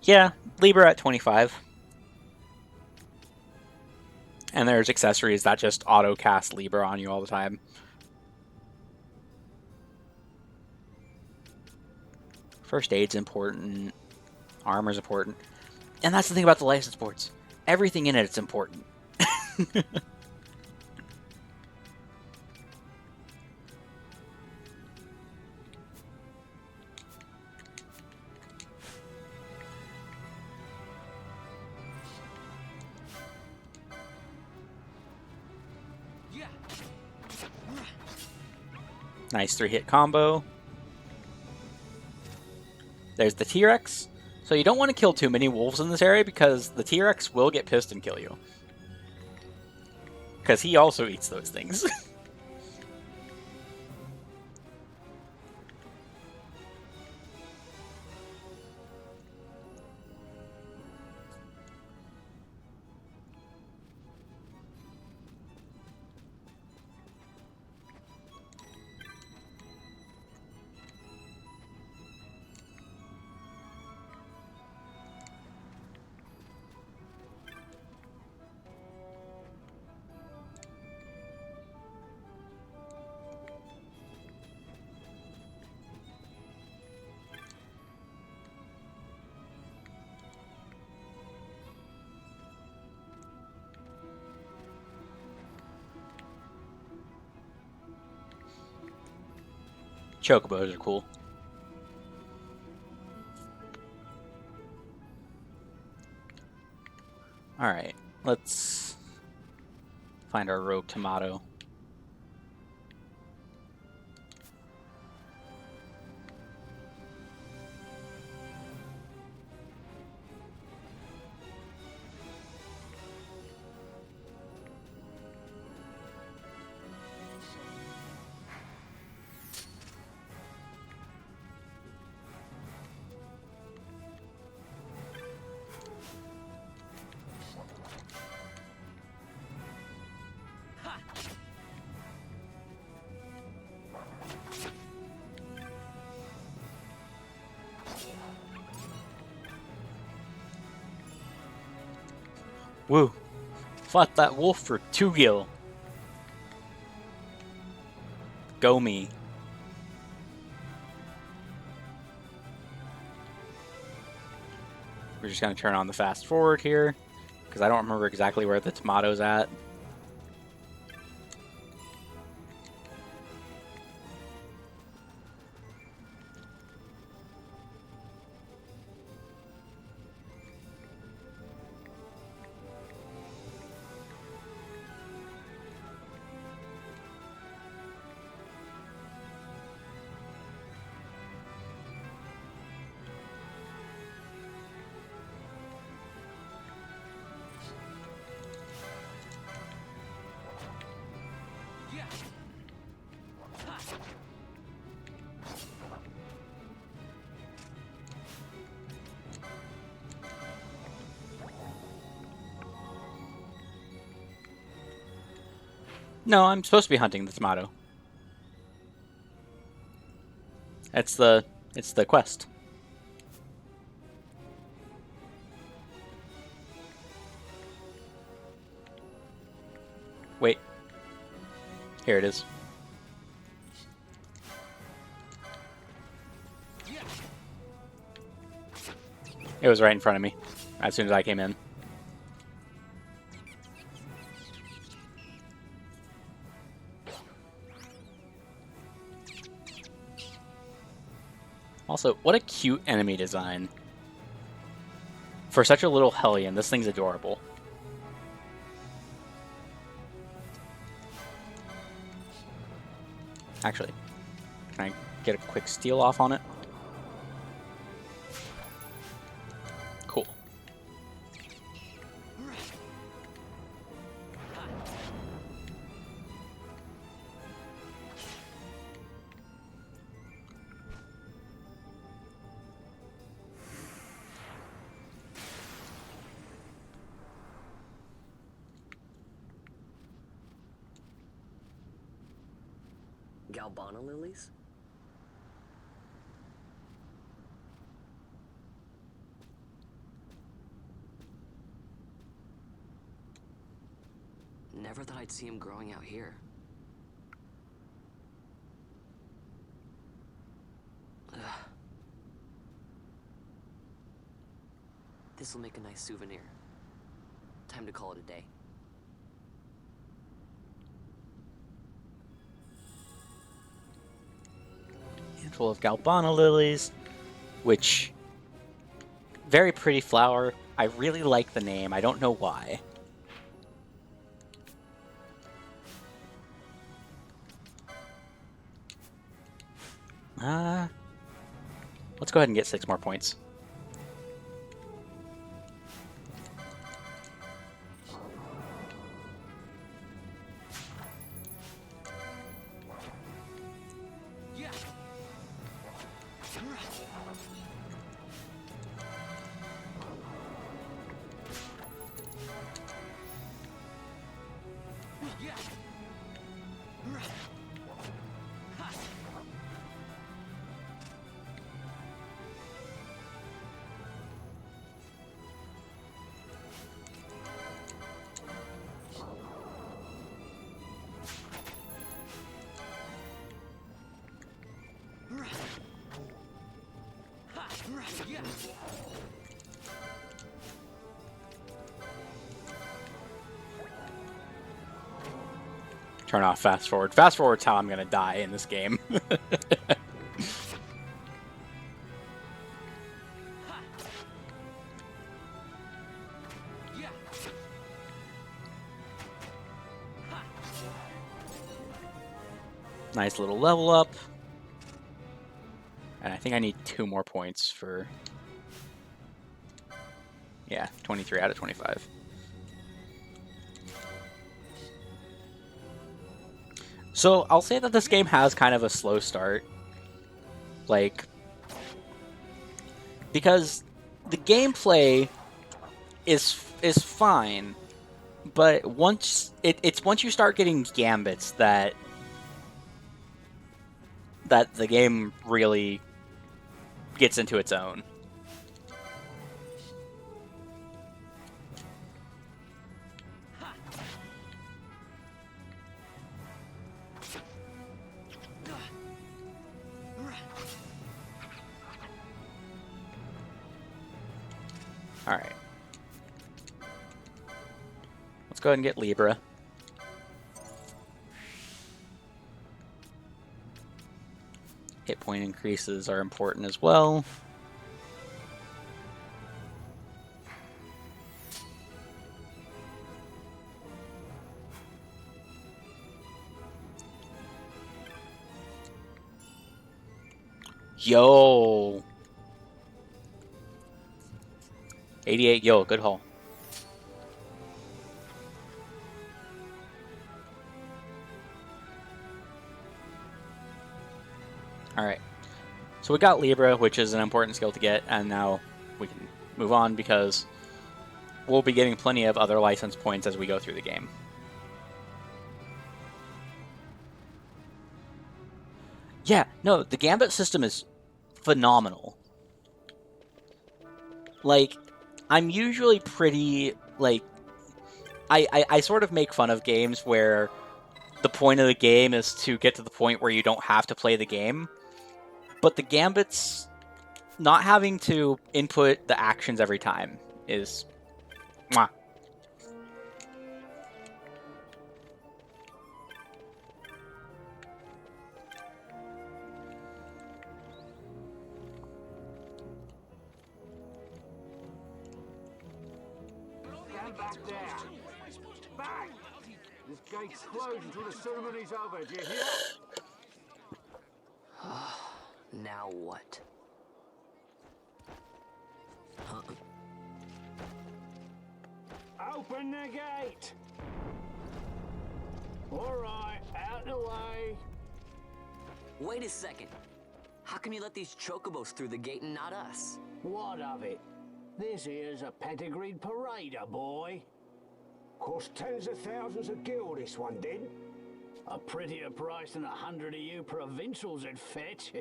Yeah, Libra at 25. And there's accessories that just auto-cast Libra on you all the time. First aid's important. Armor's important. And that's the thing about the license boards. Everything in it's important. Nice 3-hit combo. There's the T-Rex. So you don't want to kill too many wolves in this area because the T-Rex will get pissed and kill you. Because he also eats those things. Chocobos are cool. Alright, let's find our rogue tomato. Woo. Fought that wolf for 2 gil. Go me. We're just going to turn on the fast forward here, because I don't remember exactly where the tomato's at. No, I'm supposed to be hunting the tomato. It's the quest. Wait. Here it is. It was right in front of me as soon as I came in. Also, what a cute enemy design. For such a little hellion, this thing's adorable. Actually, can I get a quick steal off on it? Cool. Galbana lilies? Never thought I'd see him growing out here. This'll make a nice souvenir. Time to call it a day. Handful of Galbana lilies, which very pretty flower. I really like the name. I don't know why. Let's go ahead and get 6 more points. Turn off fast forward. Fast forward's how I'm gonna die in this game. Nice little level up. And I think I need 2 more points for... Yeah, 23 out of 25. So, I'll say that this game has kind of a slow start. Like... Because the gameplay is fine, but once... It's once you start getting gambits that the game really gets into its own. Alright. Let's go ahead and get Libra. Hit point increases are important as well. Yo! 88, yo, good haul. Alright. So we got Libra, which is an important skill to get, and now we can move on because we'll be getting plenty of other license points as we go through the game. Yeah, no, the Gambit system is phenomenal. Like, I'm usually pretty, like... I sort of make fun of games where the point of the game is to get to the point where you don't have to play the game. But the Gambits not having to input the actions every time is mwah. Stand back there. Back! This gate's closed until the ceremony's over, do you hear? Now what? Huh? Open the gate! Alright, out the way. Wait a second. How come you let these chocobos through the gate and not us? What of it? This here's a pedigreed parader, boy. Cost tens of thousands of gil, this one did. A prettier price than 100 of you provincials would fetch.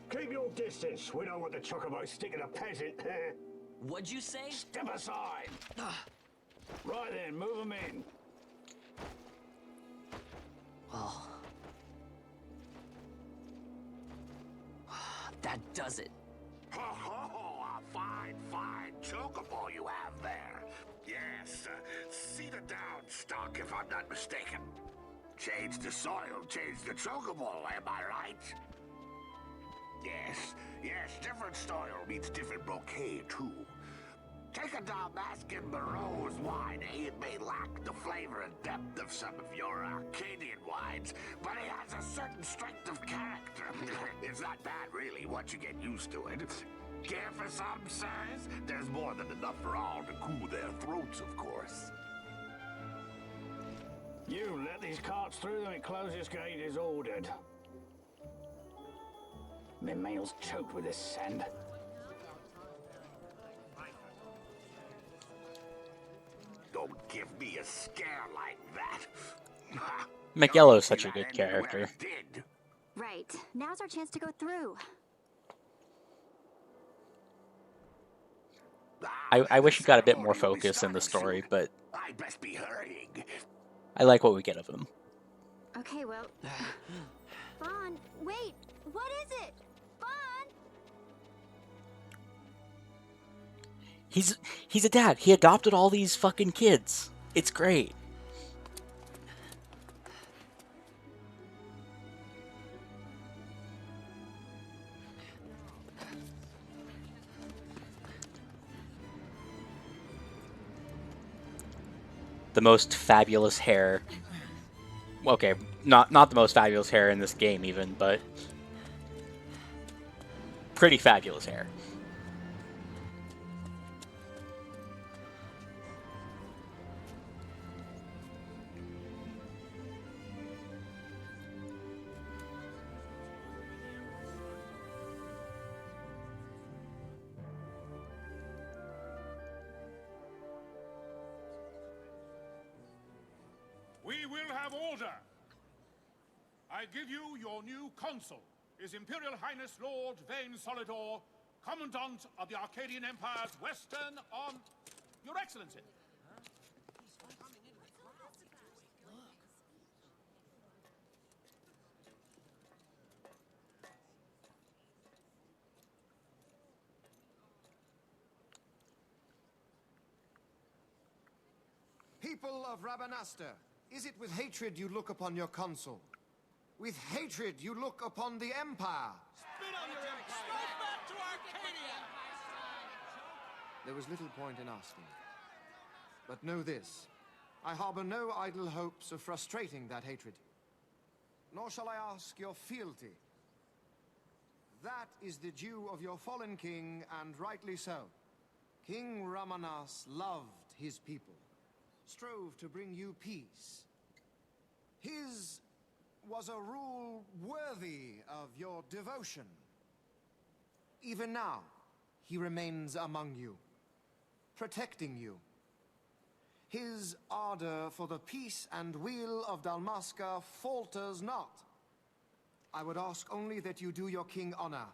Keep your distance. We don't want the chocobo sticking a peasant. What'd you say? Step aside. Right then, move them in. Well, that does it. Oh, a fine chocobo you have there. Yes, cedar down stock if I'm not mistaken. Change the soil, change the chocobo, am I right? Yes, different soil means different bouquet too. Take a Dalmascan Moreau's wine, eh? It may lack the flavor and depth of some of your Arcadian wines, but it has a certain strength of character. It's not bad, really, once you get used to it. Care for some, sirs? There's more than enough for all to cool their throats, of course. You let these carts through and closest gate is ordered. My mail's choked with this sand. Don't give me a scare like that. McYellow's such a good character. Right. Now's our chance to go through. I wish he got a bit more focus in the story, but I best be hurrying. I like what we get of him. Okay, well... Vaughn, wait! What is it? Vaughn! He's a dad. He adopted all these fucking kids. It's great. The most fabulous hair. Okay, not the most fabulous hair in this game even, but pretty fabulous hair. We will have order. I give you your new consul, His Imperial Highness Lord Vane Solidor, Commandant of the Arcadian Empire's Western Arm... Your Excellency. People of Rabanastre, is it with hatred you look upon your consul? With hatred you look upon the Empire? Spit on your empire! Straight back to Arcadia! There was little point in asking. But know this, I harbor no idle hopes of frustrating that hatred. Nor shall I ask your fealty. That is the due of your fallen king, and rightly so. King Ramanas loved his people, strove to bring you peace. His was a rule worthy of your devotion. Even now, he remains among you, protecting you. His ardor for the peace and weal of Dalmasca falters not. I would ask only that you do your king honor.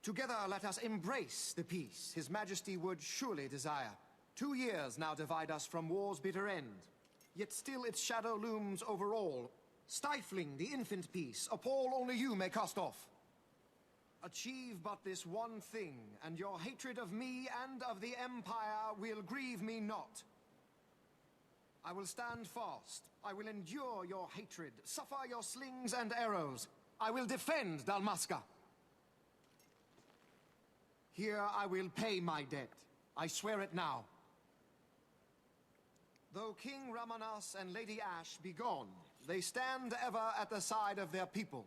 Together let us embrace the peace His Majesty would surely desire. 2 years now divide us from war's bitter end, yet still its shadow looms over all, stifling the infant peace, a pall only you may cast off. Achieve but this one thing, and your hatred of me and of the Empire will grieve me not. I will stand fast. I will endure your hatred, suffer your slings and arrows. I will defend Dalmasca. Here I will pay my debt. I swear it now. Though King Ramanas and Lady Ash be gone, they stand ever at the side of their people.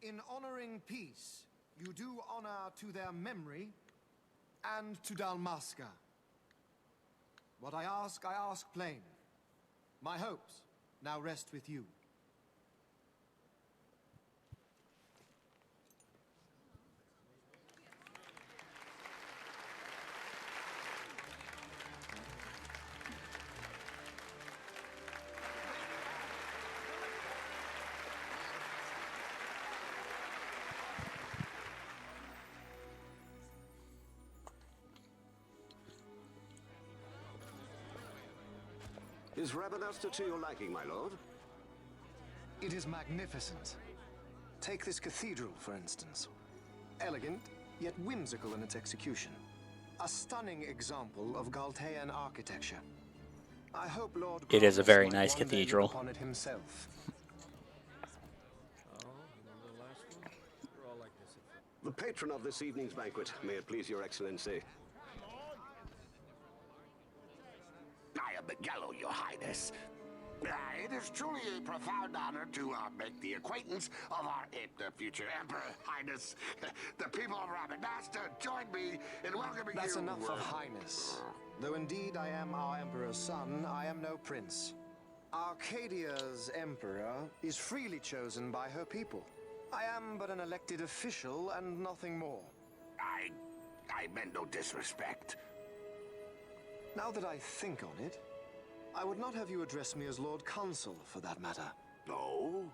In honoring peace, you do honor to their memory and to Dalmasca. What I ask plain. My hopes now rest with you. Is Rabanasta to your liking, my lord? It is magnificent. Take this cathedral, for instance. Elegant, yet whimsical in its execution. A stunning example of Galtean architecture. I hope Lord It is a Gravis very might nice one day look cathedral. upon it himself. The patron of this evening's banquet, may it please your excellency. I am Miguelo, your highness. It is truly a profound honor to make the acquaintance of our future emperor, highness. The people of Rabanasta join me in welcoming you. That's enough of highness. Though indeed I am our emperor's son, I am no prince. Arcadia's emperor is freely chosen by her people. I am but an elected official and nothing more. I meant no disrespect. Now that I think on it, I would not have you address me as Lord Consul, for that matter. No?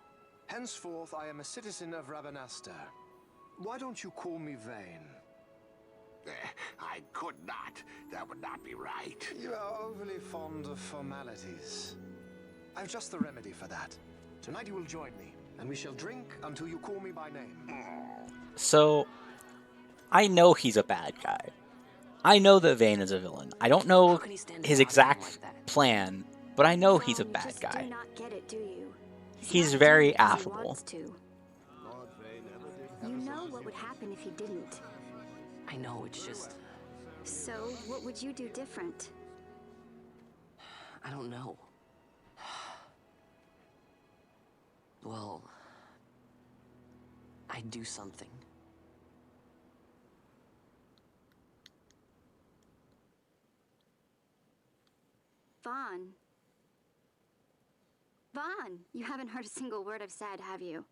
Henceforth, I am a citizen of Rabanasta. Why don't you call me Vane? I could not. That would not be right. You are overly fond of formalities. I've just the remedy for that. Tonight you will join me, and we shall drink until you call me by name. So, I know he's a bad guy. I know that Vane is a villain. I don't know his exact plan, but I know he's a bad guy. Do not get it, do you? He's very affable. You know what would happen if he didn't. I know, it's just... So, what would you do different? I don't know. Well... I'd do something. Vaughn. Vaughn, you haven't heard a single word I've said, have you?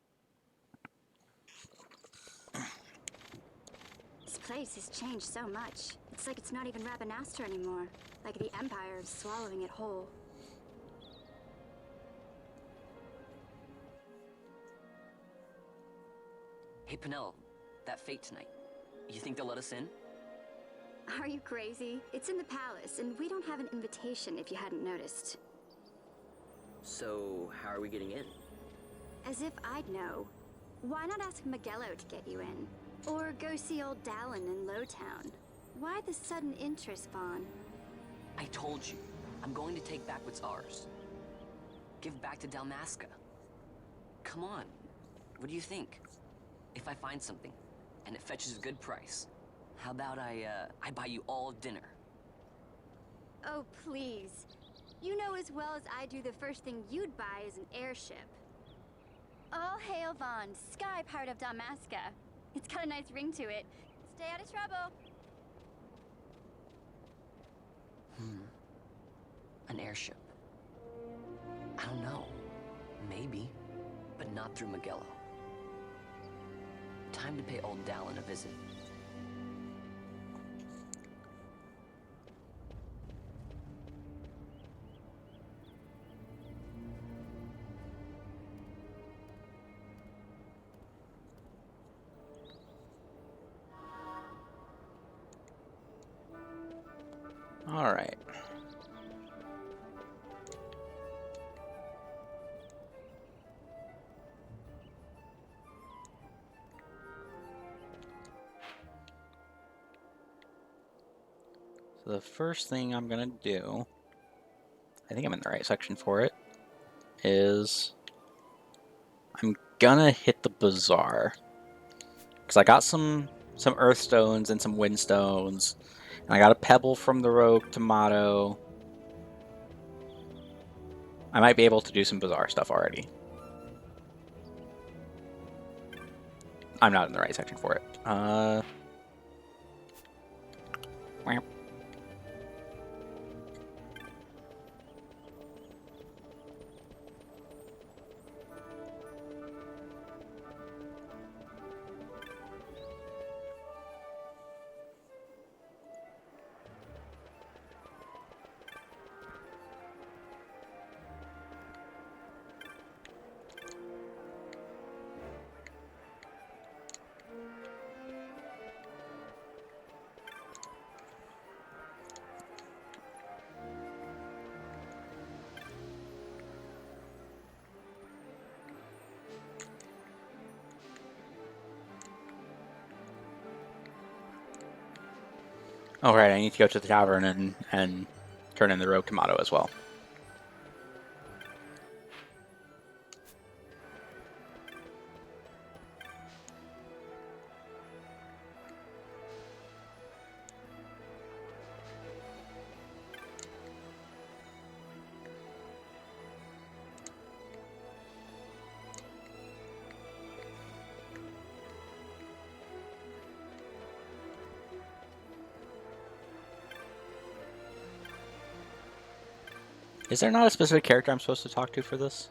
This place has changed so much. It's like it's not even Rabanasta anymore. Like the Empire is swallowing it whole. Hey, Penel, that fate tonight. You think they'll let us in? Are you crazy? It's in the palace, and we don't have an invitation if you hadn't noticed. So, how are we getting in? As if I'd know. Why not ask Miguelo to get you in? Or go see old Dallin in Lowtown? Why the sudden interest, Vaughn? I told you, I'm going to take back what's ours. Give back to Dalmasca. Come on, what do you think? If I find something, and it fetches a good price, how about I buy you all dinner? Oh, please. You know as well as I do the first thing you'd buy is an airship. All hail Vaughn, sky part of Dalmasca. It's got a nice ring to it. Stay out of trouble. An airship. I don't know. Maybe, but not through Miguelo. Time to pay old Dallin a visit. All right. So the first thing I'm gonna do, I think I'm in the right section for it, is I'm gonna hit the bazaar. Because I got some earth stones and some wind stones, and I got a pebble from the rogue tomato. I might be able to do some bazaar stuff already. I'm not in the right section for it. Wham. Oh, right, I need to go to the tavern and turn in the rogue tomato as well. Is there not a specific character I'm supposed to talk to for this?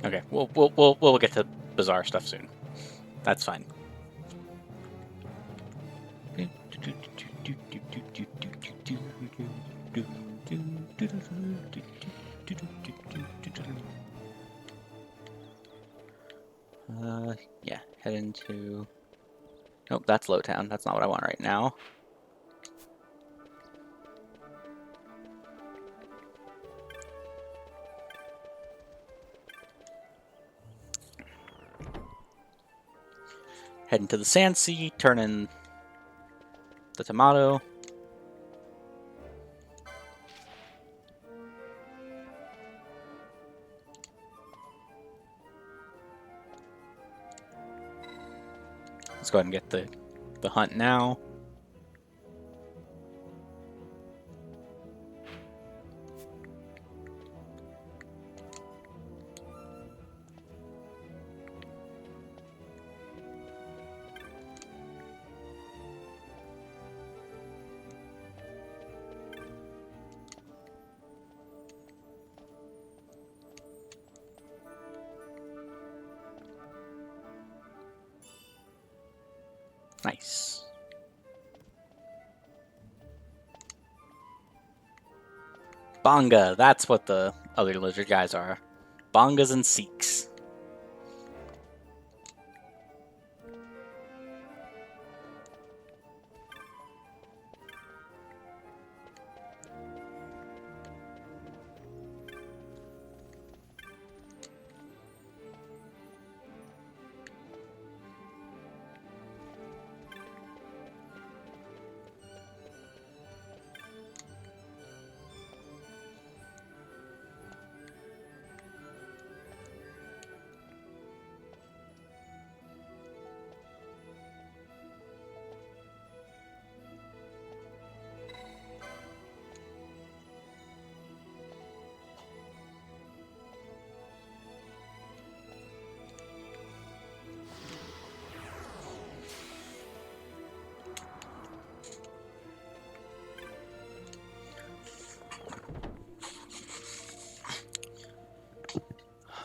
Okay, we'll get to bizarre stuff soon. That's fine. Yeah, head into... Nope, that's Lowtown. That's not what I want right now. Head into the Sand Sea, turn in the tomato. Let's go ahead and get the hunt now. Nice. Bonga, that's what the other lizard guys are. Bongas and Sikhs.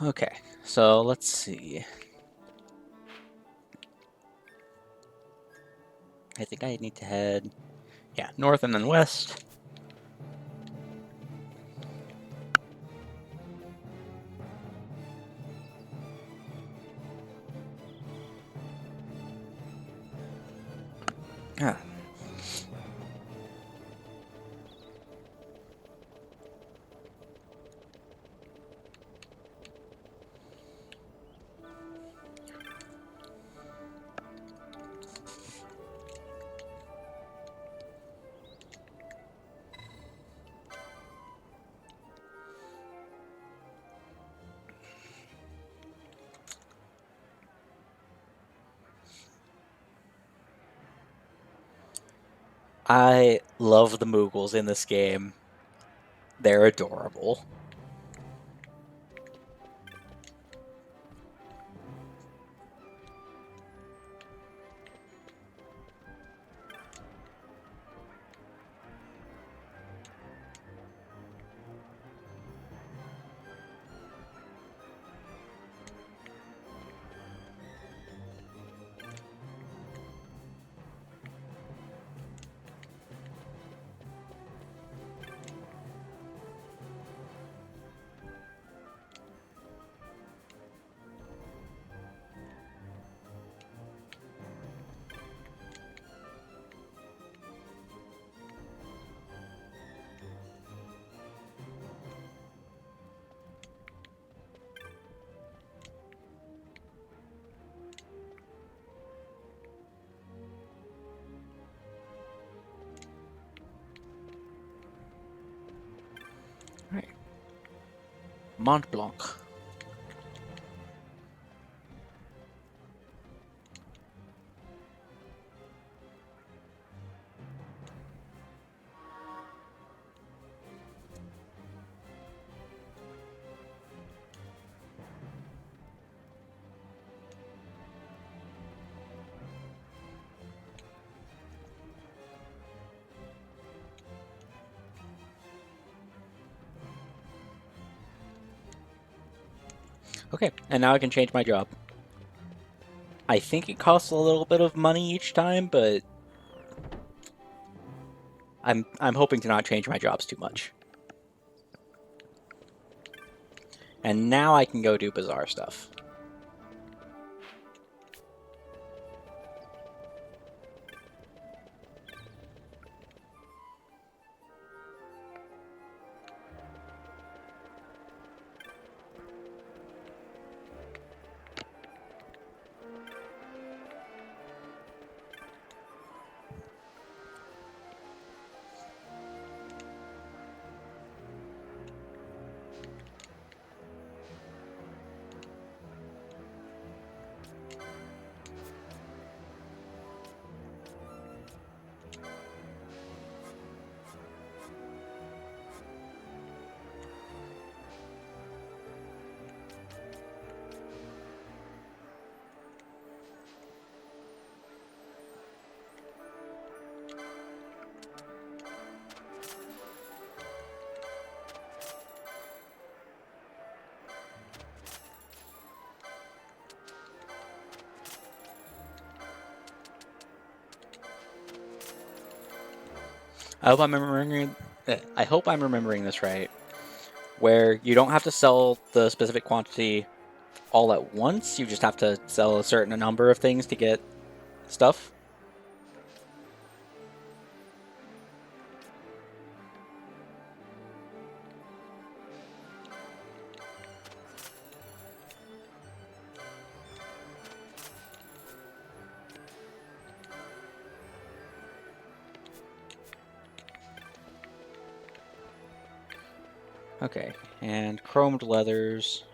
Okay, so let's see. I think I need to head, yeah, north and then west. Ah. I love the Moogles in this game. They're adorable. Right. Mont Blanc. Okay, and now I can change my job. I think it costs a little bit of money each time, but I'm hoping to not change my jobs too much. And now I can go do bizarre stuff. I hope I'm remembering this right. Where you don't have to sell the specific quantity all at once. You just have to sell a certain number of things to get stuff. Okay, and chromed leathers.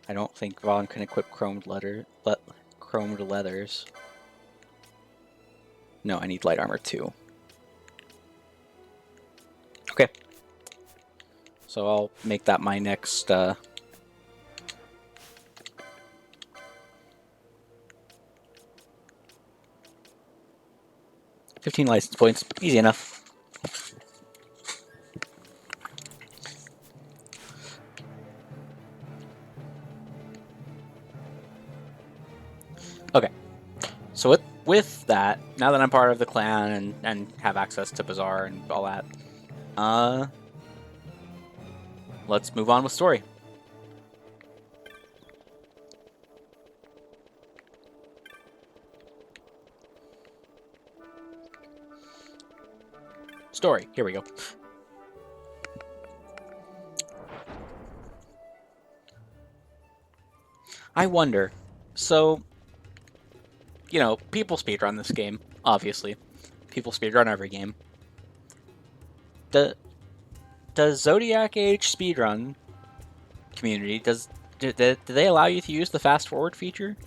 I don't think Vaughn can equip chromed leathers. No, I need light armor too. Okay. So I'll make that my next 15 license points. Easy enough. Okay. So with that, now that I'm part of the clan and have access to Bazaar and all that, let's move on with story. Story. Here we go. I wonder. So, you know, people speedrun this game, obviously. People speedrun every game. Does Zodiac Age speedrun community, do they allow you to use the fast forward feature?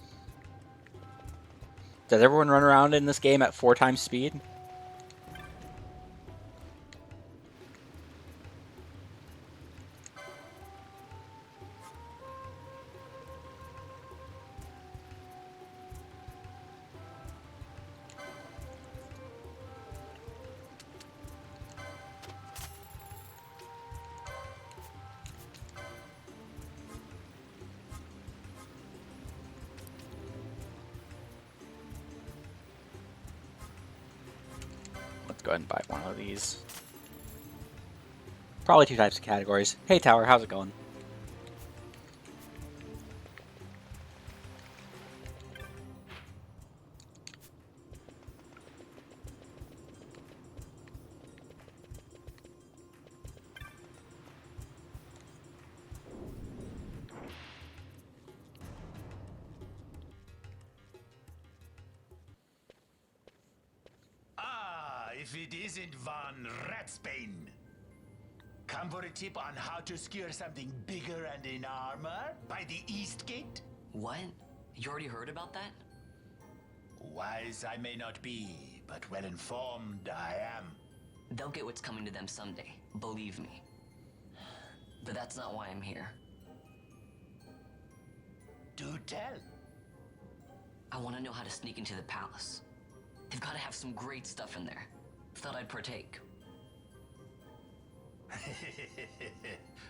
Does everyone run around in this game at 4 times speed? Let's go ahead and buy one of these. Probably 2 types of categories. Hey Tower, how's it going? If it isn't Von Ratsbane. Come for a tip on how to secure something bigger and in armor by the East Gate? What? You already heard about that? Wise I may not be, but well informed I am. They'll get what's coming to them someday, believe me. But that's not why I'm here. Do tell. I want to know how to sneak into the palace. They've got to have some great stuff in there. Thought I'd partake.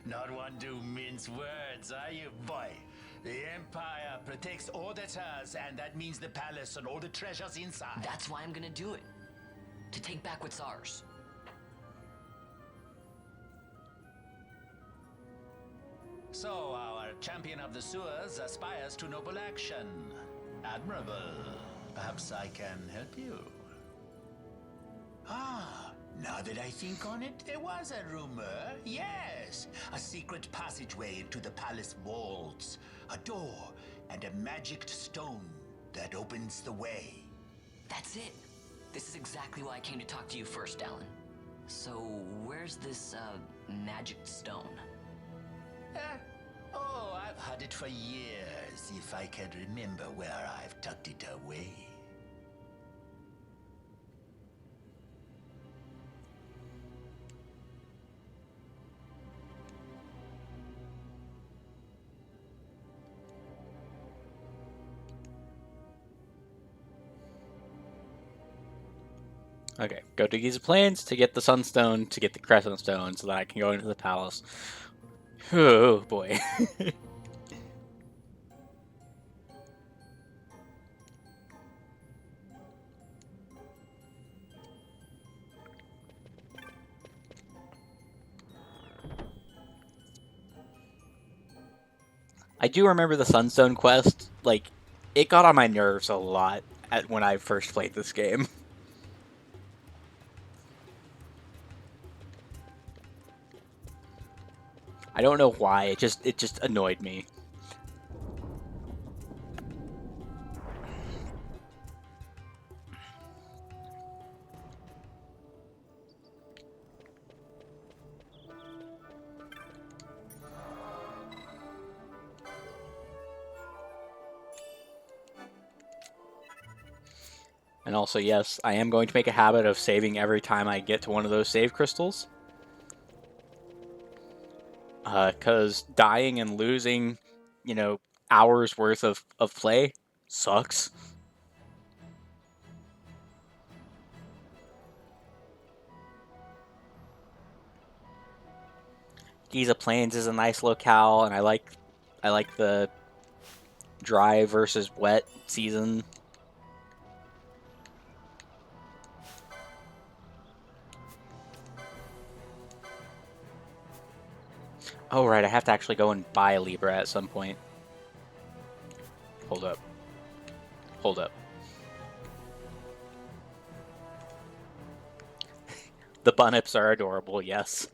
Not one to mince words, are you, boy? The Empire protects all that's hers, and that means the palace and all the treasures inside. That's why I'm gonna do it. To take back what's ours. So, our champion of the sewers aspires to noble action. Admirable. Perhaps I can help you. Ah, now that I think on it, there was a rumor. Yes, a secret passageway into the palace vaults. A door and a magic stone that opens the way. That's it. This is exactly why I came to talk to you first, Alan. So, where's this, magic stone? Oh, I've had it for years, if I can remember where I've tucked it away. Okay, go to Giza Plains to get the Sunstone, to get the Crescent Stone, so that I can go into the palace. Oh, boy. I do remember the Sunstone quest. Like, it got on my nerves a lot when I first played this game. I don't know why, it just annoyed me. And also, yes, I am going to make a habit of saving every time I get to one of those save crystals. Because dying and losing, you know, hours worth of play sucks. Giza Plains is a nice locale, and I like the dry versus wet season. Oh, right, I have to actually go and buy a Libra at some point. Hold up. Hold up. The bunnips are adorable, yes.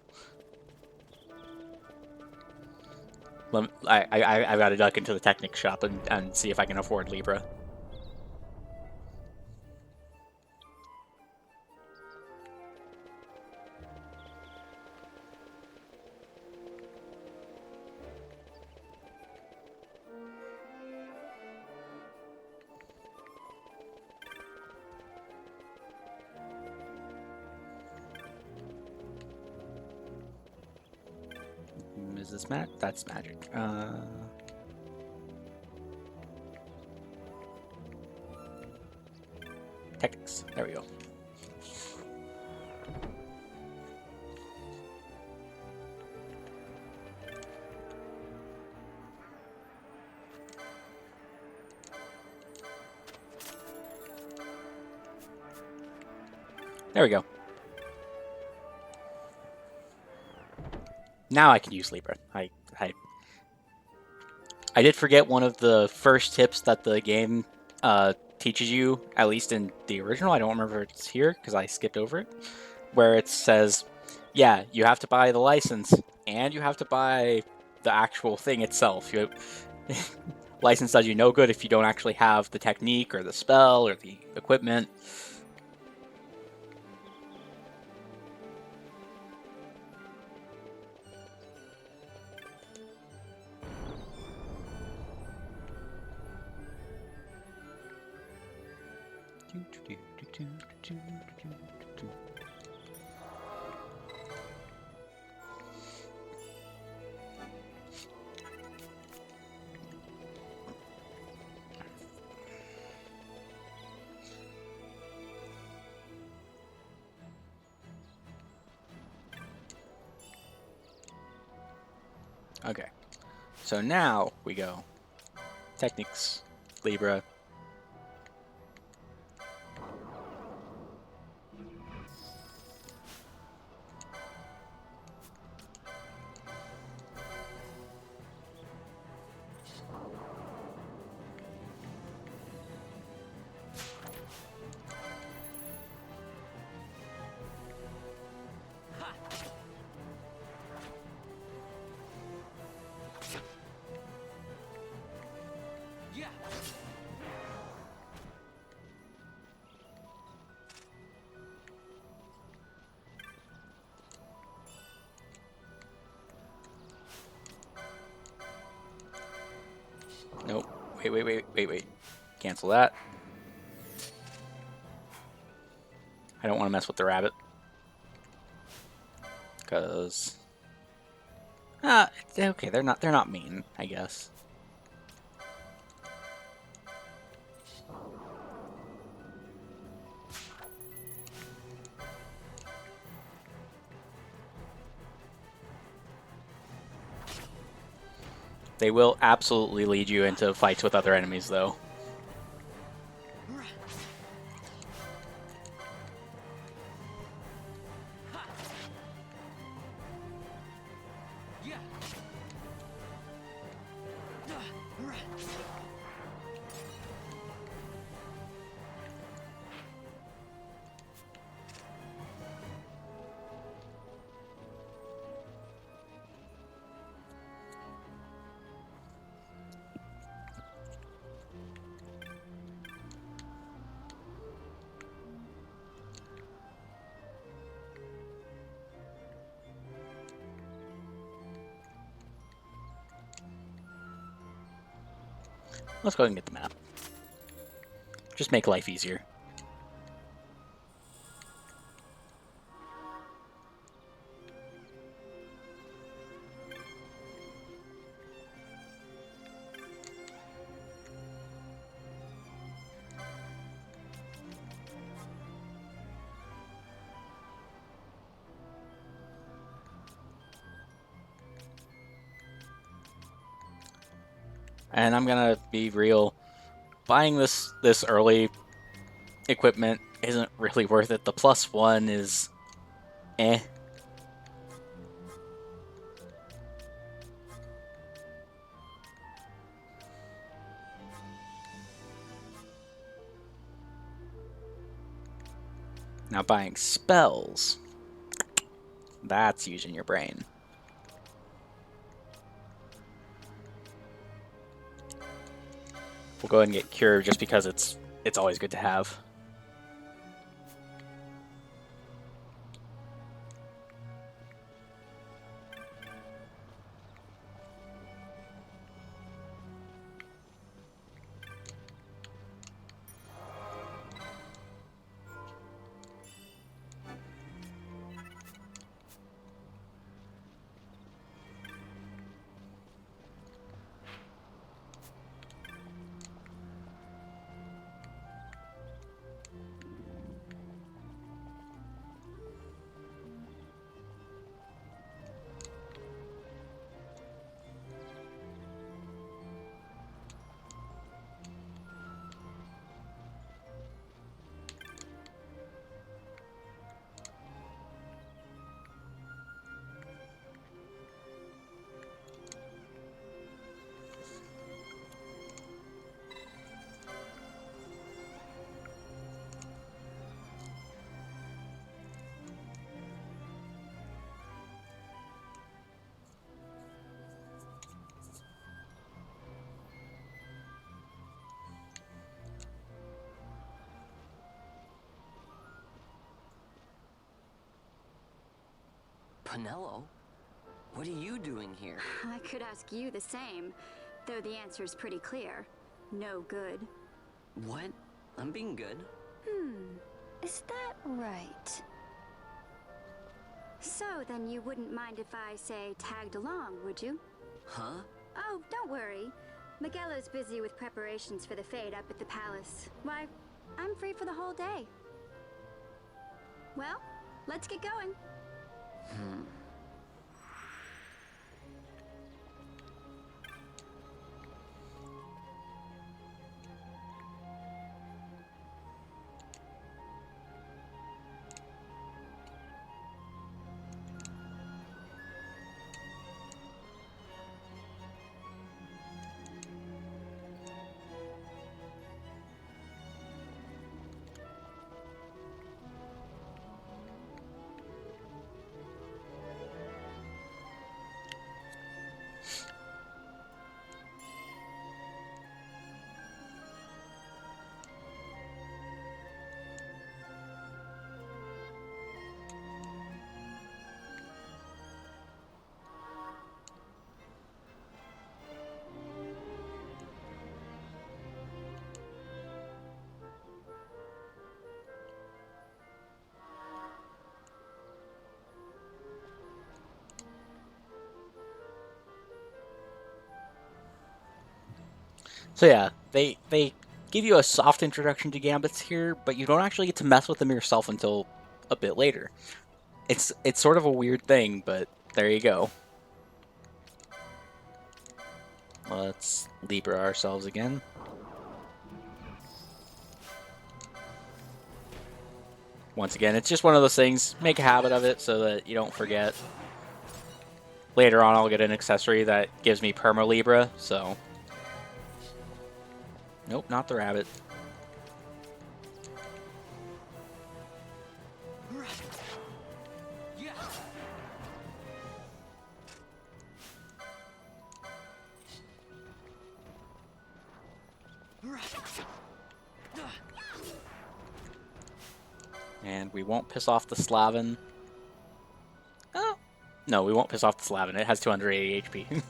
I've got to duck into the Technic shop and see if I can afford Libra. Is this that's magic. Technics. There we go. There we go. Now I can use Libra. I did forget one of the first tips that the game teaches you, at least in the original. I don't remember if it's here because I skipped over it, where it says, yeah, you have to buy the license and you have to buy the actual thing itself. License does you no good if you don't actually have the technique or the spell or the equipment. Okay, so now we go Techniques, Libra. Nope. Wait. Cancel that. I don't want to mess with the rabbit. Because... okay, they're not mean, I guess. They will absolutely lead you into fights with other enemies, though. Let's go ahead and get the map. Just make life easier. And I'm gonna be real. Buying this early equipment isn't really worth it. The +1 is eh. Now buying spells, that's using your brain. We'll go ahead and get Cure just because it's always good to have. Pinello? What are you doing here? I could ask you the same, though the answer's pretty clear. No good. What? I'm being good. Is that right? So then you wouldn't mind if I, say, tagged along, would you? Huh? Oh, don't worry. Miguelo's busy with preparations for the fete up at the palace. Why, I'm free for the whole day. Well, let's get going. So yeah, they give you a soft introduction to gambits here, but you don't actually get to mess with them yourself until a bit later. It's sort of a weird thing, but there you go. Let's Libra ourselves again. Once again, it's just one of those things. Make a habit of it so that you don't forget. Later on, I'll get an accessory that gives me Perma Libra, so... Nope, not the rabbit. And we won't piss off the Slavin. Oh. No, we won't piss off the Slavin. It has 280 HP.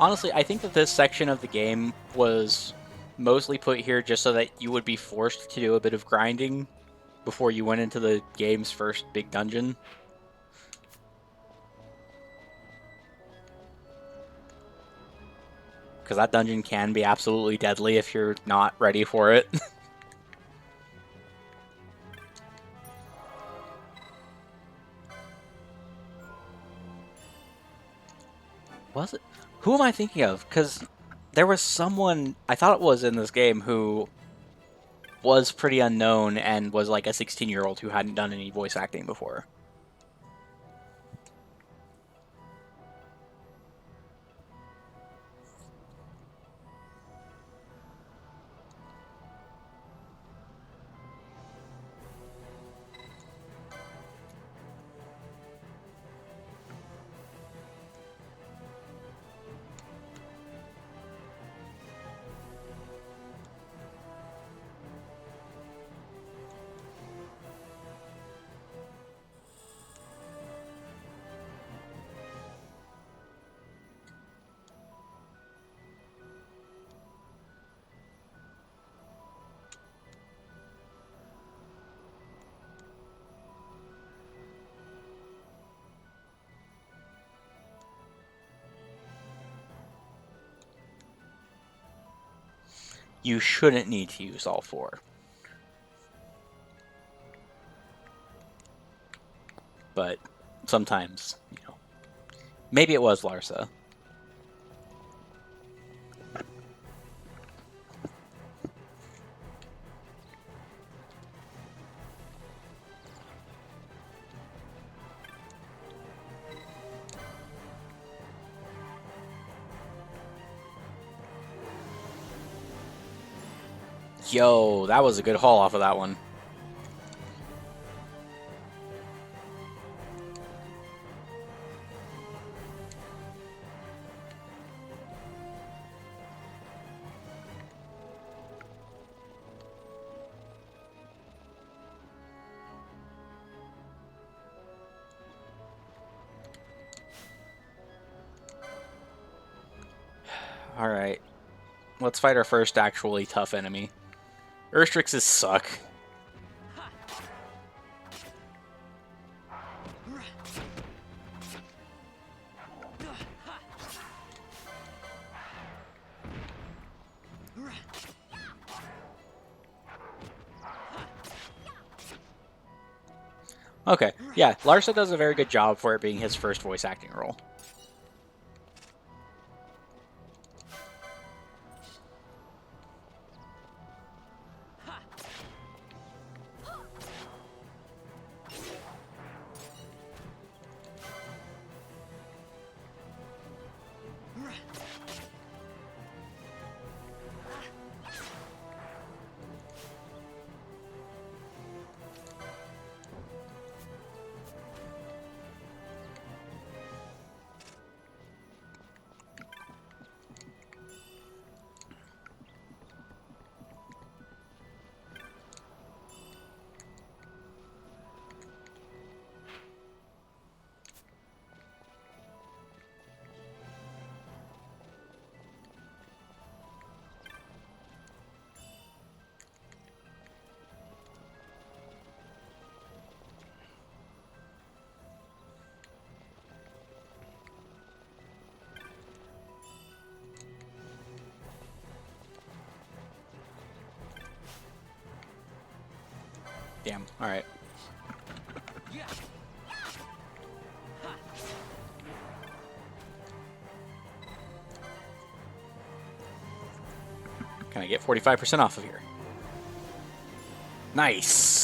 Honestly, I think that this section of the game was mostly put here just so that you would be forced to do a bit of grinding before you went into the game's first big dungeon. Because that dungeon can be absolutely deadly if you're not ready for it. Was it? Who am I thinking of? Because there was someone, I thought it was in this game, who was pretty unknown and was like a 16-year-old who hadn't done any voice acting before. You shouldn't need to use all four. But sometimes, you know, Maybe it was Larsa. Yo, that was a good haul off of that one. Alright. Let's fight our first actually tough enemy. Urstrixes suck. Okay, yeah, Larsa does a very good job for it being his first voice acting role. Damn, alright. Can I get 45% off of here? Nice!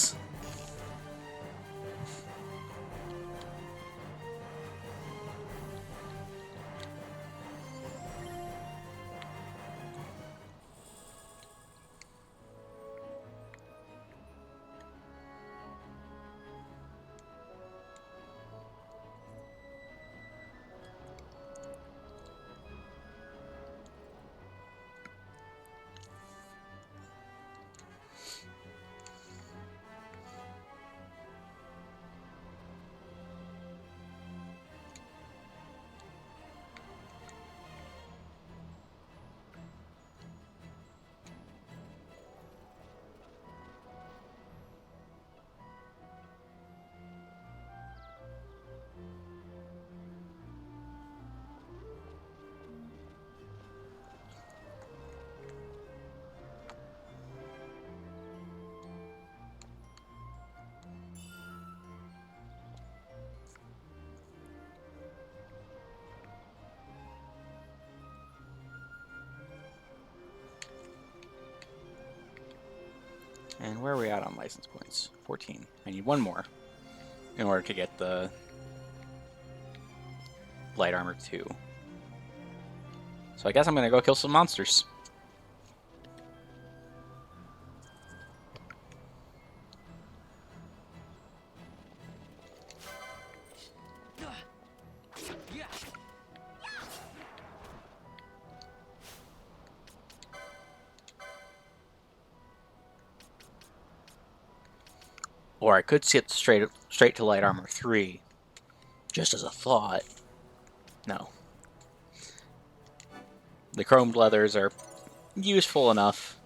And where are we at on license points? 14. I need one more in order to get the light armor 2. So I guess I'm gonna go kill some monsters. Or I could sit straight to light armor 3, just as a thought. No. The chromed leathers are useful enough,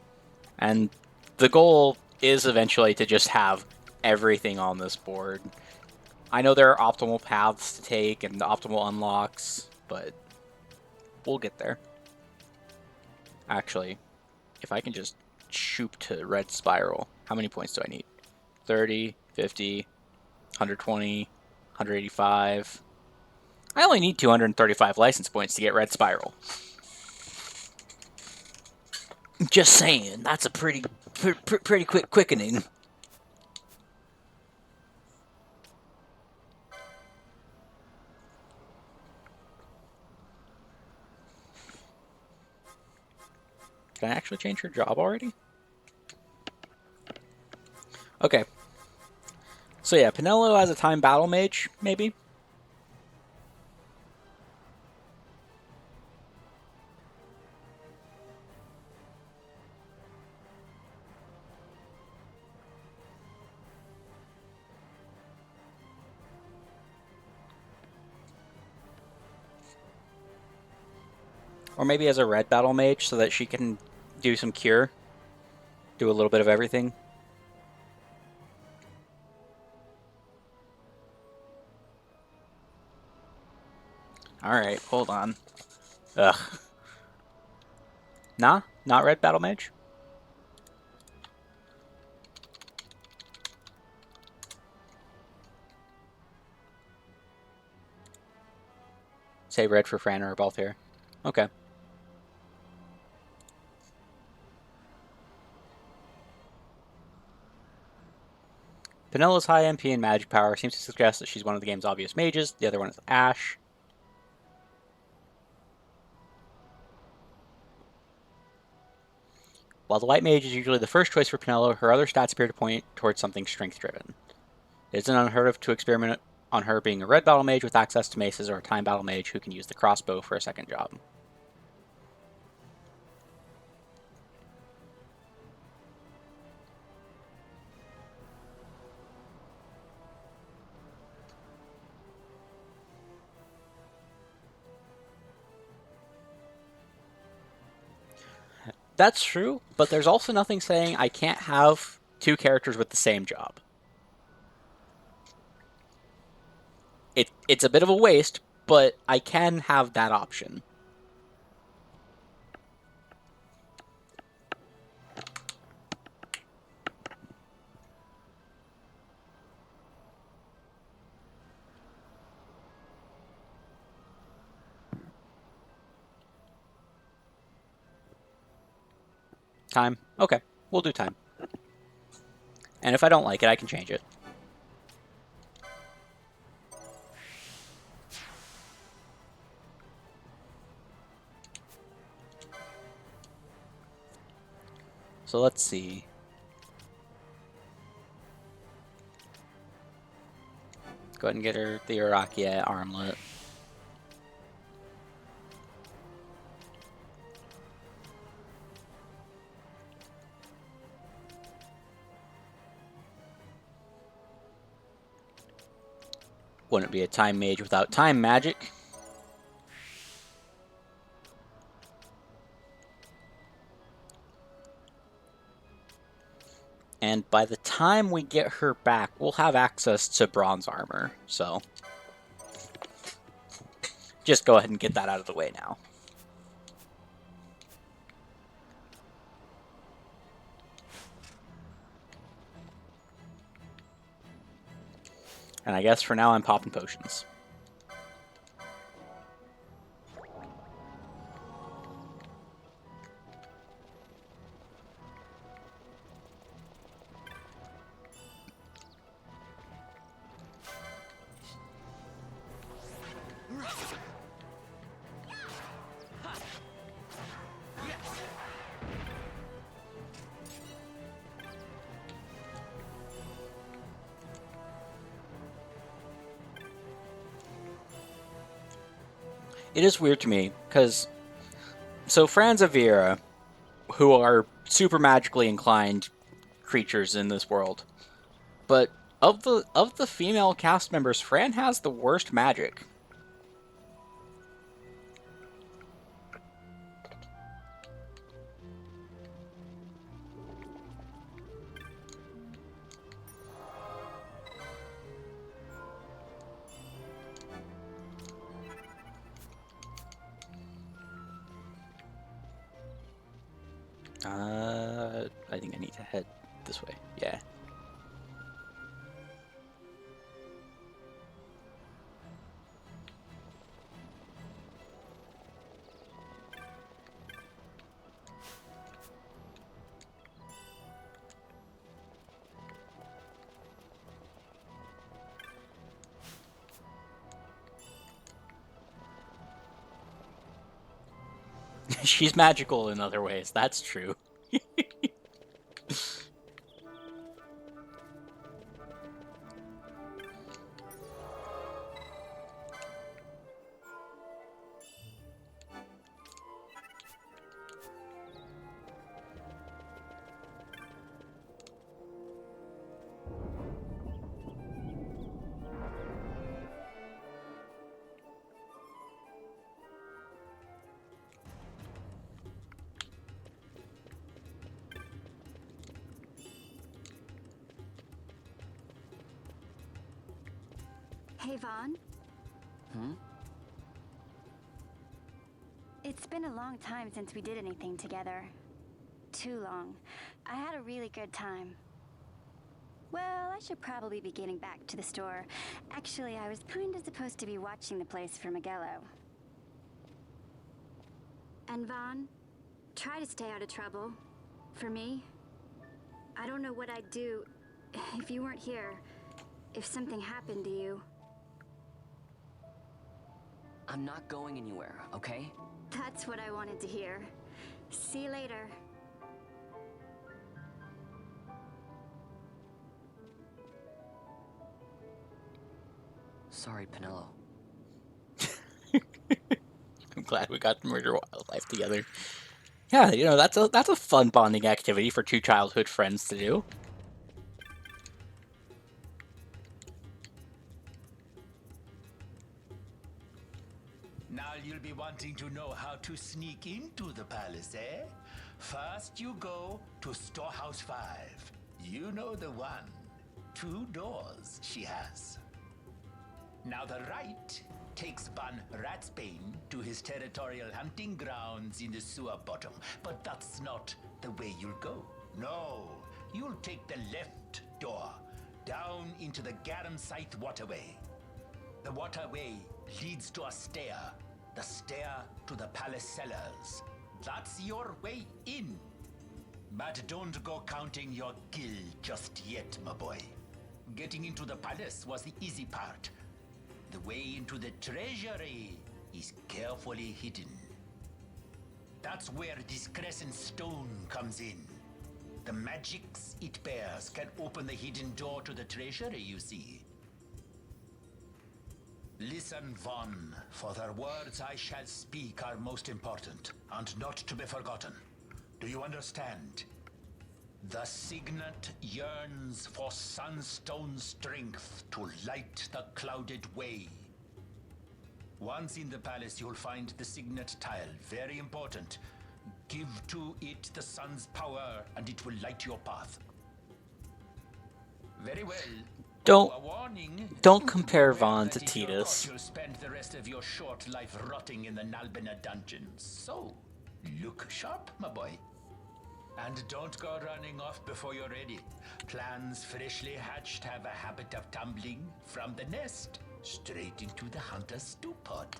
and the goal is eventually to just have everything on this board. I know there are optimal paths to take and optimal unlocks, but we'll get there. Actually, if I can just shoot to red spiral, how many points do I need? 30, 50, 120, 185. I only need 235 license points to get Red Spiral. Just saying, that's a pretty quick quickening. Can I actually change her job already? Okay. So yeah, Pinello as a time battle mage, maybe? Or maybe as a red battle mage so that she can do some cure. Do a little bit of everything. Alright, hold on. Ugh. Nah, not red battle mage? Say red for Fran or Balthier. Okay. Pinella's high MP and magic power seems to suggest that she's one of the game's obvious mages. The other one is Ash. While the white mage is usually the first choice for Pinello, her other stats appear to point towards something strength-driven. It isn't unheard of to experiment on her being a red battle mage with access to maces or a time battle mage who can use the crossbow for a second job. That's true, but there's also nothing saying I can't have two characters with the same job. It's a bit of a waste, but I can have that option. Time? Okay, we'll do time. And if I don't like it, I can change it. So let's see. Go ahead and get her the Irakia armlet. Wouldn't be a time mage without time magic. And by the time we get her back, we'll have access to bronze armor, so just go ahead and get that out of the way now. And I guess for now I'm popping potions. It is weird to me, because so Franz and Vera, who are super magically inclined creatures in this world, but of the female cast members, Fran has the worst magic. I think I need to head this way. Yeah. She's magical in other ways, that's true. Hey, Vaughn. Hmm? It's been a long time since we did anything together. Too long. I had a really good time. Well, I should probably be getting back to the store. Actually, I was kinda supposed to be watching the place for Miguelo. And Vaughn, try to stay out of trouble. For me. I don't know what I'd do if you weren't here. If something happened to you. I'm not going anywhere, okay? That's what I wanted to hear. See you later. Sorry, Penelo. I'm glad we got to murder wildlife together. Yeah, you know, that's a fun bonding activity for two childhood friends to do. Now you'll be wanting to know how to sneak into the palace, eh? First you go to Storehouse 5. You know the one. 2 doors she has. Now the right takes Ban Ratsbane to his territorial hunting grounds in the sewer bottom. But that's not the way you'll go. No, you'll take the left door, down into the Garum Scythe waterway. The waterway leads to a stair. The stair to the palace cellars. That's your way in. But don't go counting your gil just yet, my boy. Getting into the palace was the easy part. The way into the treasury is carefully hidden. That's where this crescent stone comes in. The magics it bears can open the hidden door to the treasury, you see. Listen, Vaughn, for the words I shall speak are most important, and not to be forgotten. Do you understand? The signet yearns for sunstone strength to light the clouded way. Once in the palace, you'll find the signet tile, very important. Give to it the sun's power, and it will light your path. Very well. Don't compare Vaughn to Tidus. You'll spend the rest of your short life rotting in the Nalbina dungeons. So, look sharp, my boy. And don't go running off before you're ready. Plans freshly hatched have a habit of tumbling from the nest straight into the hunter's stew pot.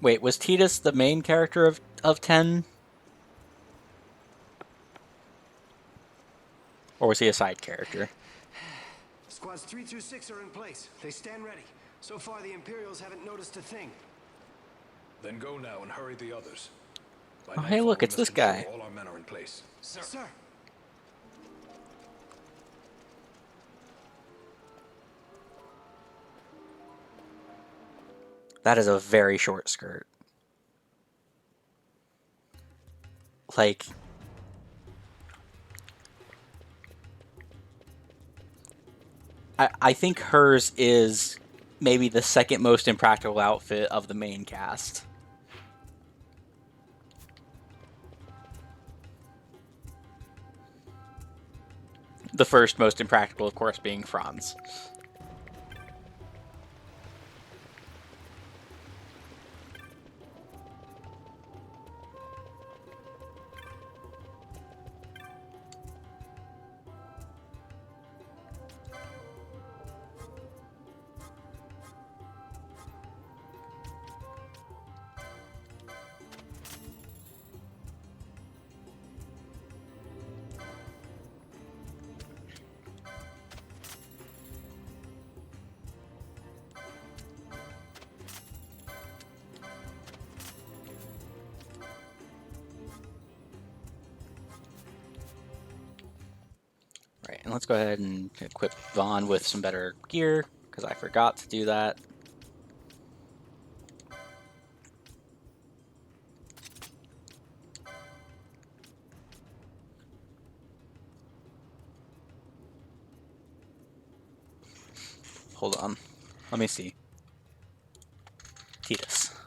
Wait, was Tidus the main character of 10? Or was he a side character? Squads 3 through 6 are in place. They stand ready. So far, the Imperials haven't noticed a thing. Then go now and hurry the others. By Oh, hey, look, nightfall, it's we this must guy. ensure all our men are in place. Sir. That is a very short skirt. Like, I think hers is maybe the second most impractical outfit of the main cast. The first most impractical, of course, being Franz. Alright, and let's go ahead and equip Vaughn with some better gear, because I forgot to do that. Hold on. Let me see. Titus.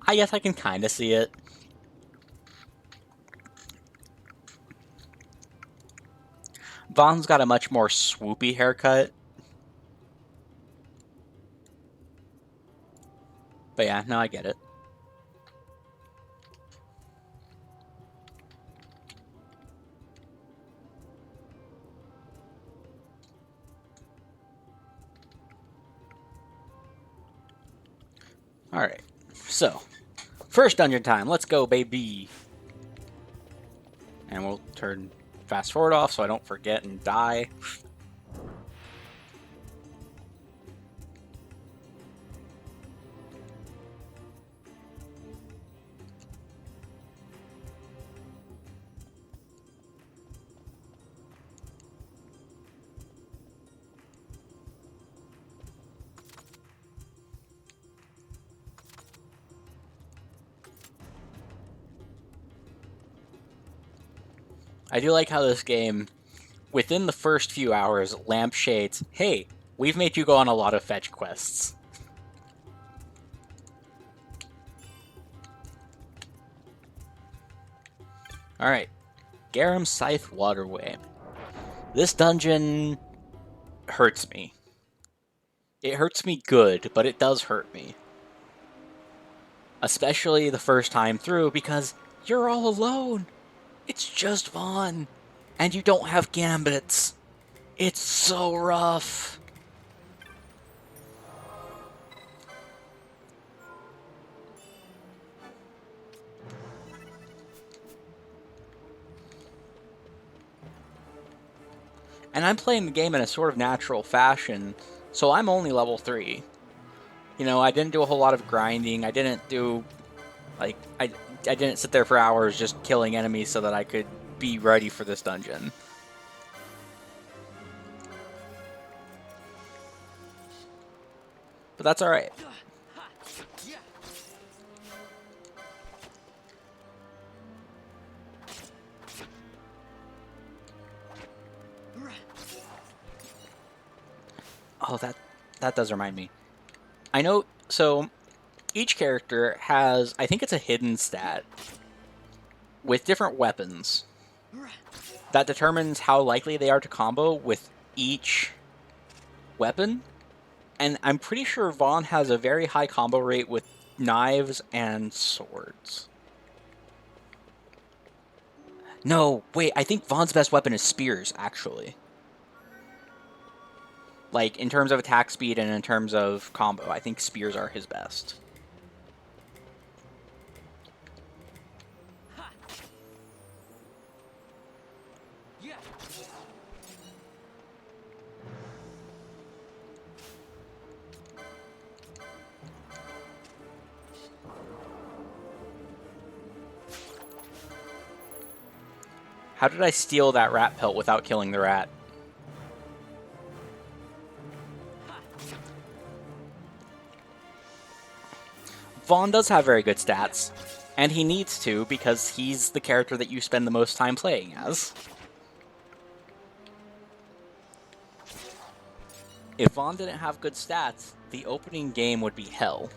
I guess I can kind of see it. Vaughn's got a much more swoopy haircut. But yeah, no, I get it. Alright, so, first dungeon time, let's go, baby! And we'll turn fast forward off so I don't forget and die. I do like how this game, within the first few hours, lampshades, hey, we've made you go on a lot of fetch quests. Alright, Garum Scythe Waterway. This dungeon hurts me. It hurts me good, but it does hurt me. Especially the first time through, because you're all alone. It's just Vaughn. And you don't have gambits. It's so rough. And I'm playing the game in a sort of natural fashion, so I'm only level 3. You know, I didn't do a whole lot of grinding. I didn't do, like, I didn't sit there for hours just killing enemies so that I could be ready for this dungeon. But that's alright. Oh, that does remind me. I know, so each character has, I think it's a hidden stat with different weapons that determines how likely they are to combo with each weapon. And I'm pretty sure Vaughn has a very high combo rate with knives and swords. No, wait, I think Vaughn's best weapon is spears, actually. Like, in terms of attack speed and in terms of combo, I think spears are his best. How did I steal that rat pelt without killing the rat? Vaughn does have very good stats, and he needs to because he's the character that you spend the most time playing as. If Vaughn didn't have good stats, the opening game would be hell.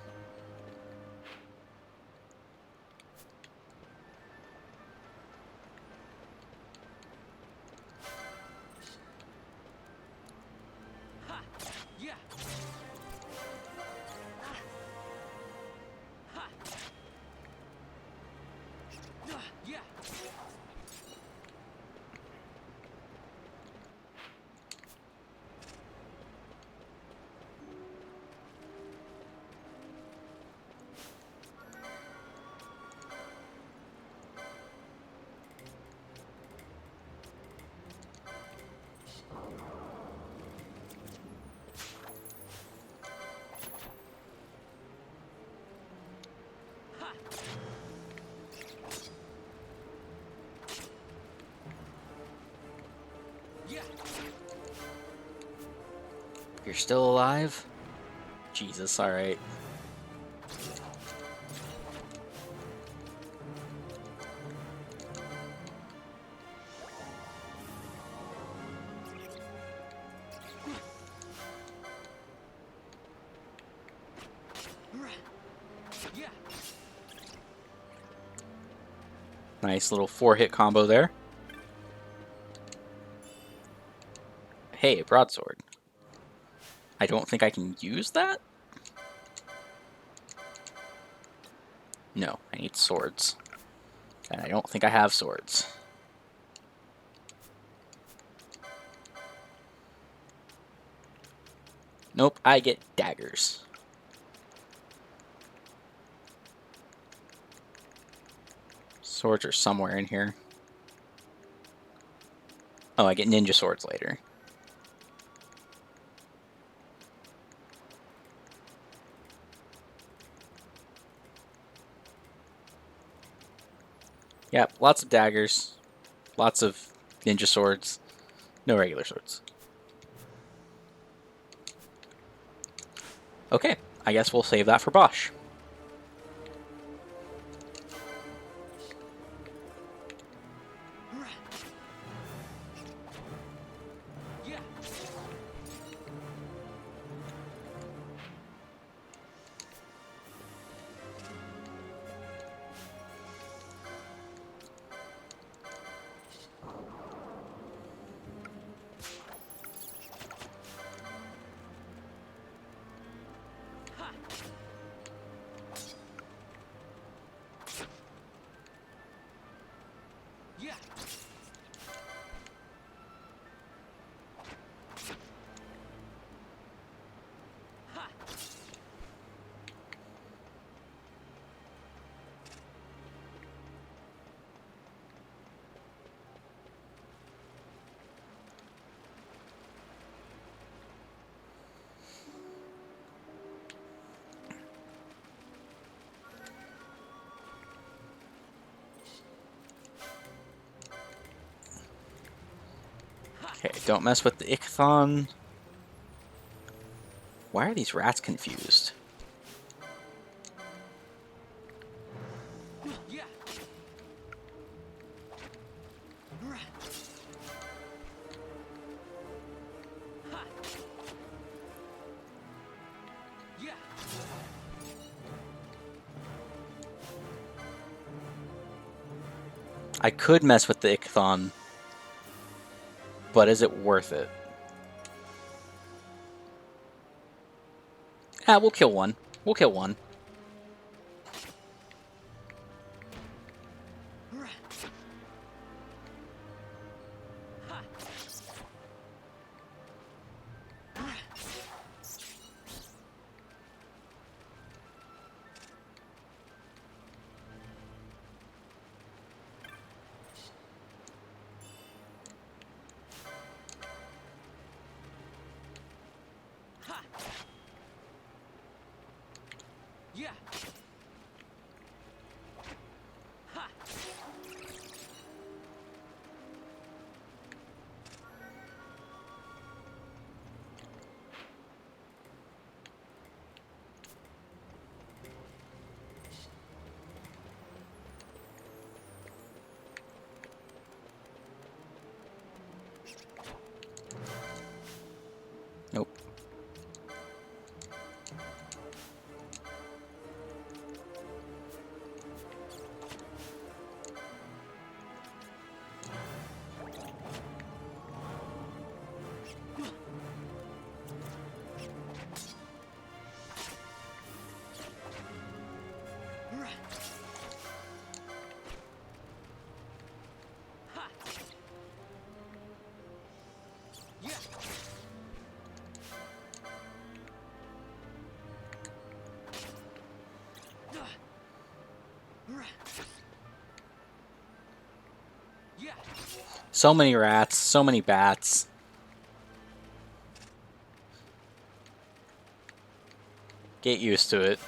You're still alive? Jesus, alright. Nice little 4-hit combo there. Hey, broadsword. I don't think I can use that? No, I need swords. And I don't think I have swords. Nope, I get daggers. Swords are somewhere in here. Oh, I get ninja swords later. Yep, lots of daggers. Lots of ninja swords. No regular swords. Okay, I guess we'll save that for Bosch. Okay, don't mess with the Ichthon. Why are these rats confused? I could mess with the Ichthon, but is it worth it? Ah, we'll kill one. We'll kill one. Nope. So many rats, so many bats. Get used to it.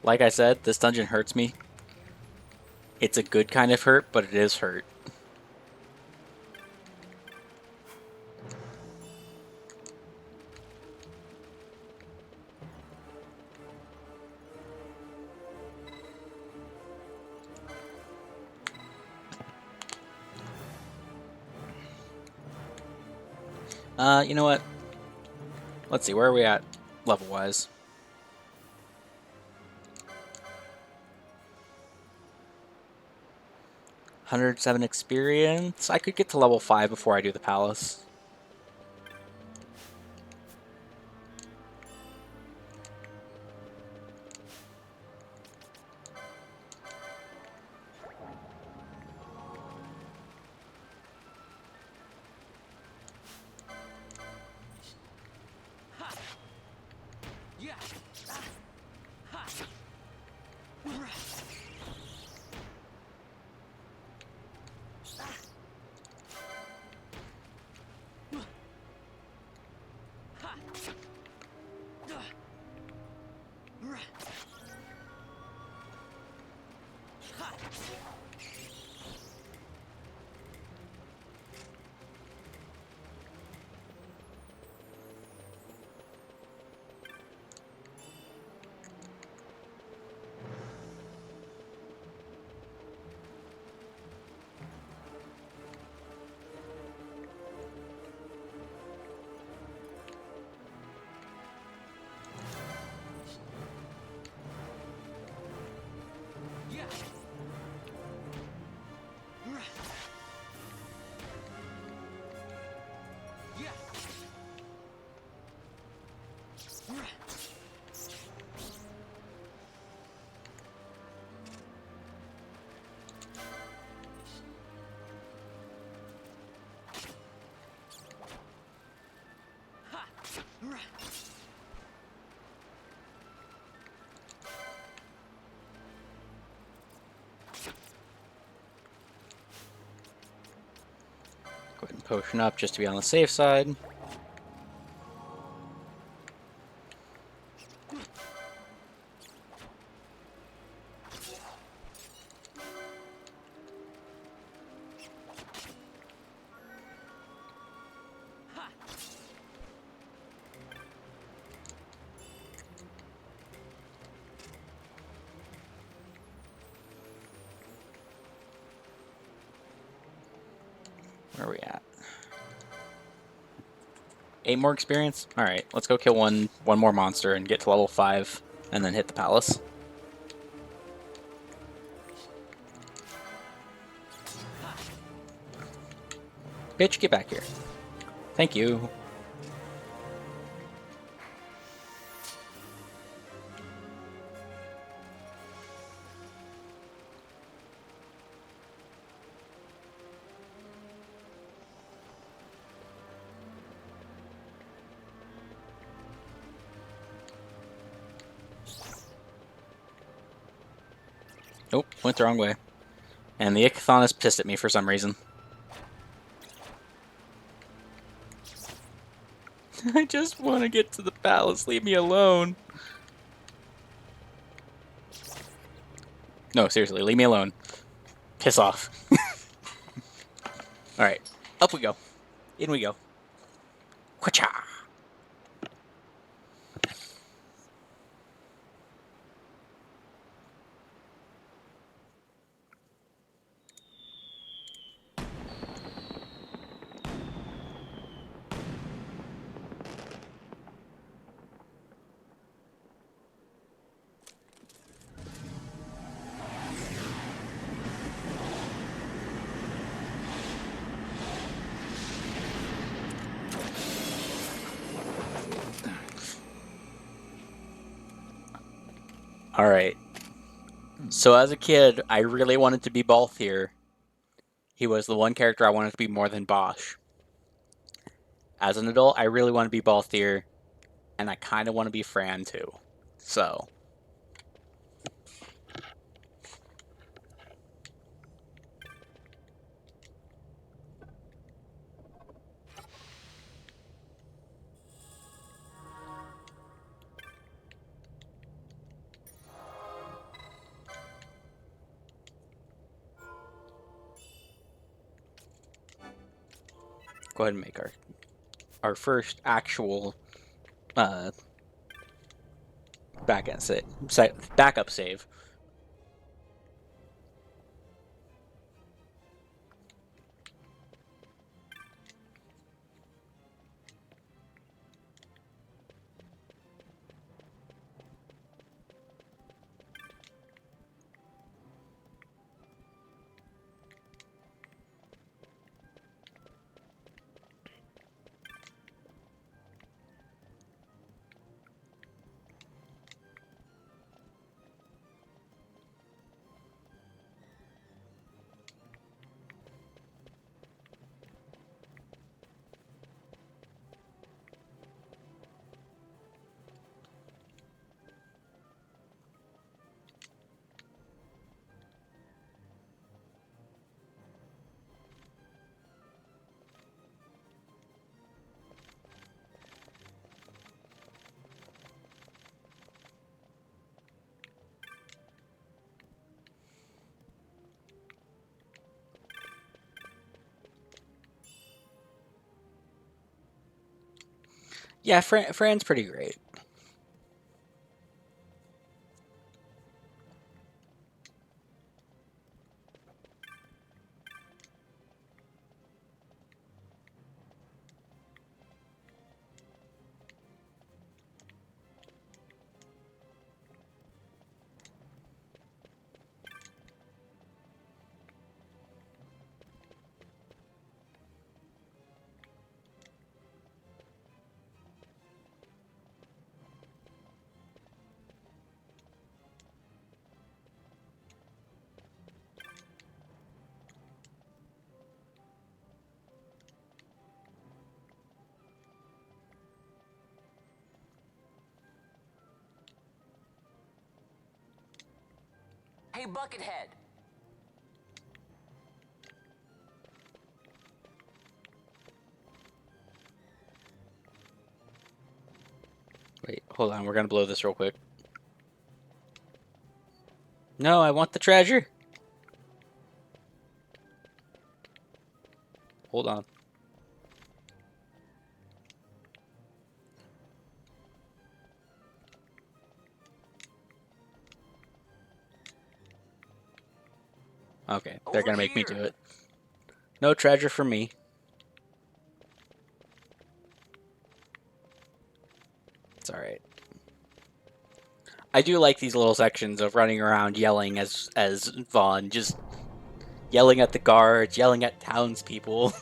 Like I said, this dungeon hurts me. It's a good kind of hurt, but it is hurt. You know what? Let's see, where are we at level-wise? 107 experience. I could get to level 5 before I do the palace. Go ahead and potion up just to be on the safe side. Where are we at? 8 more experience? Alright, let's go kill one more monster and get to level 5, and then hit the palace. Bitch, get back here. Thank you. Nope, went the wrong way. And the Ichthon is pissed at me for some reason. I just want to get to the palace. Leave me alone. No, seriously, leave me alone. Piss off. Alright, up we go. In we go. Whacha! Alright. So as a kid, I really wanted to be Balthier. He was the one character I wanted to be more than Bosch. As an adult, I really want to be Balthier, and I kind of want to be Fran too. So. go ahead and make our first actual backup save. Yeah, Fran's pretty great. Hey, Buckethead! Wait, hold on. We're gonna blow this real quick. No, I want the treasure. Hold on. Okay, they're gonna make me do it. No treasure for me. It's alright. I do like these little sections of running around yelling as Vaughn, just yelling at the guards, yelling at townspeople.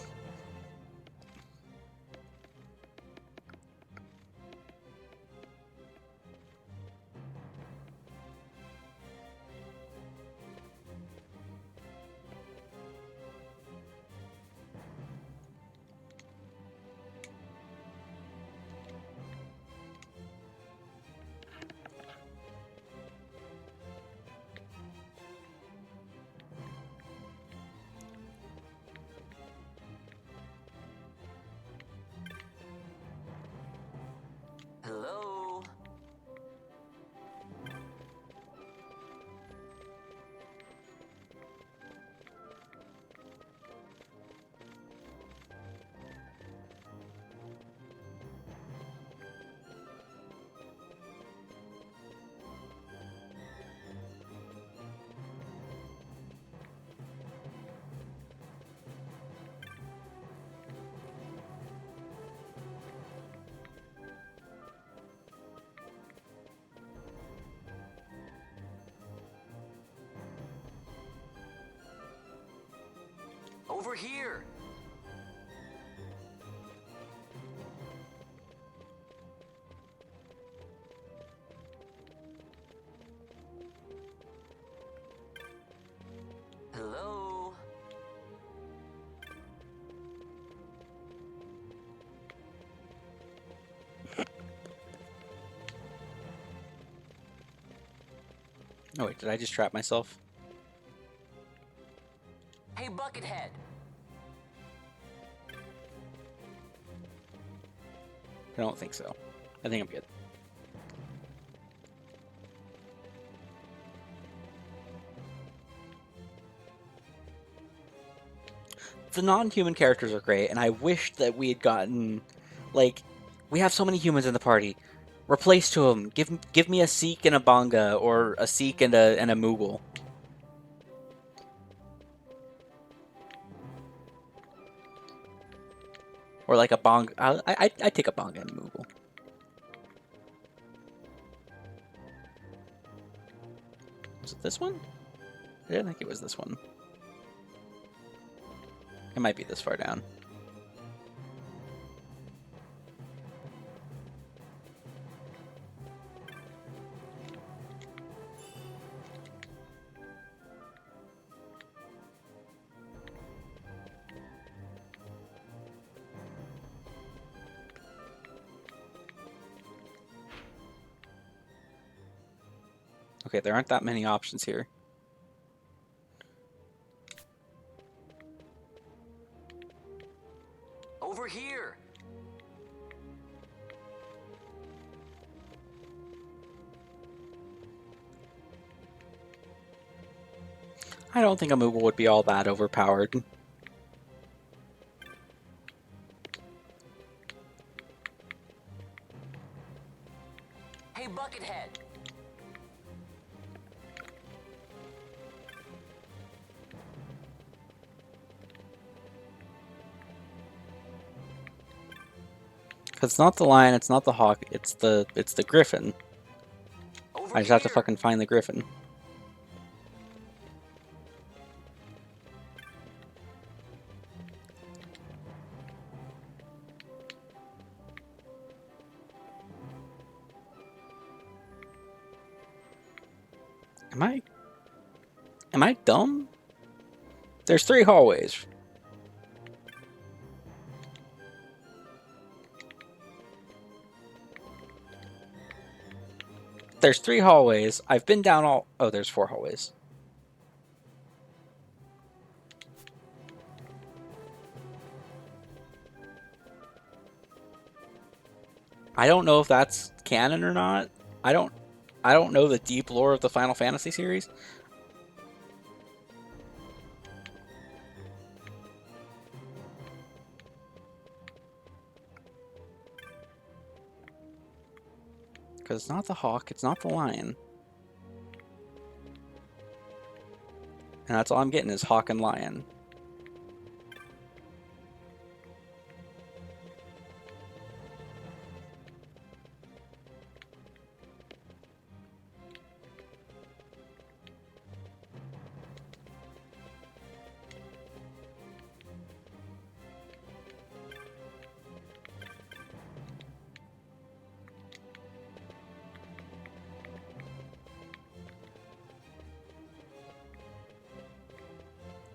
Hello? Over here! Hello? Oh wait, did I just trap myself? Hey, Buckethead! I don't think so. I think I'm good. the non-human characters are great, and I wish that we had gotten, like, we have so many humans in the party. Replace to them. Give me a Sikh and a Banga, or a Sikh and a Mughal. Or like a Banga. I take a Banga and a Mughal. Was it this one? I didn't think it was this one. It might be this far down. Okay, there aren't that many options here. Over here! I don't think a Mughal would be all that overpowered. Hey, Buckethead! It's not the lion, it's not the hawk, it's the griffin. I just have to fucking find the griffin. Am I dumb? There's 3 hallways. There's 3 hallways. I've been down all... Oh, there's 4 hallways. I don't know if that's canon or not. I don't know the deep lore of the Final Fantasy series. Because it's not the hawk, it's not the lion. And that's all I'm getting is hawk and lion.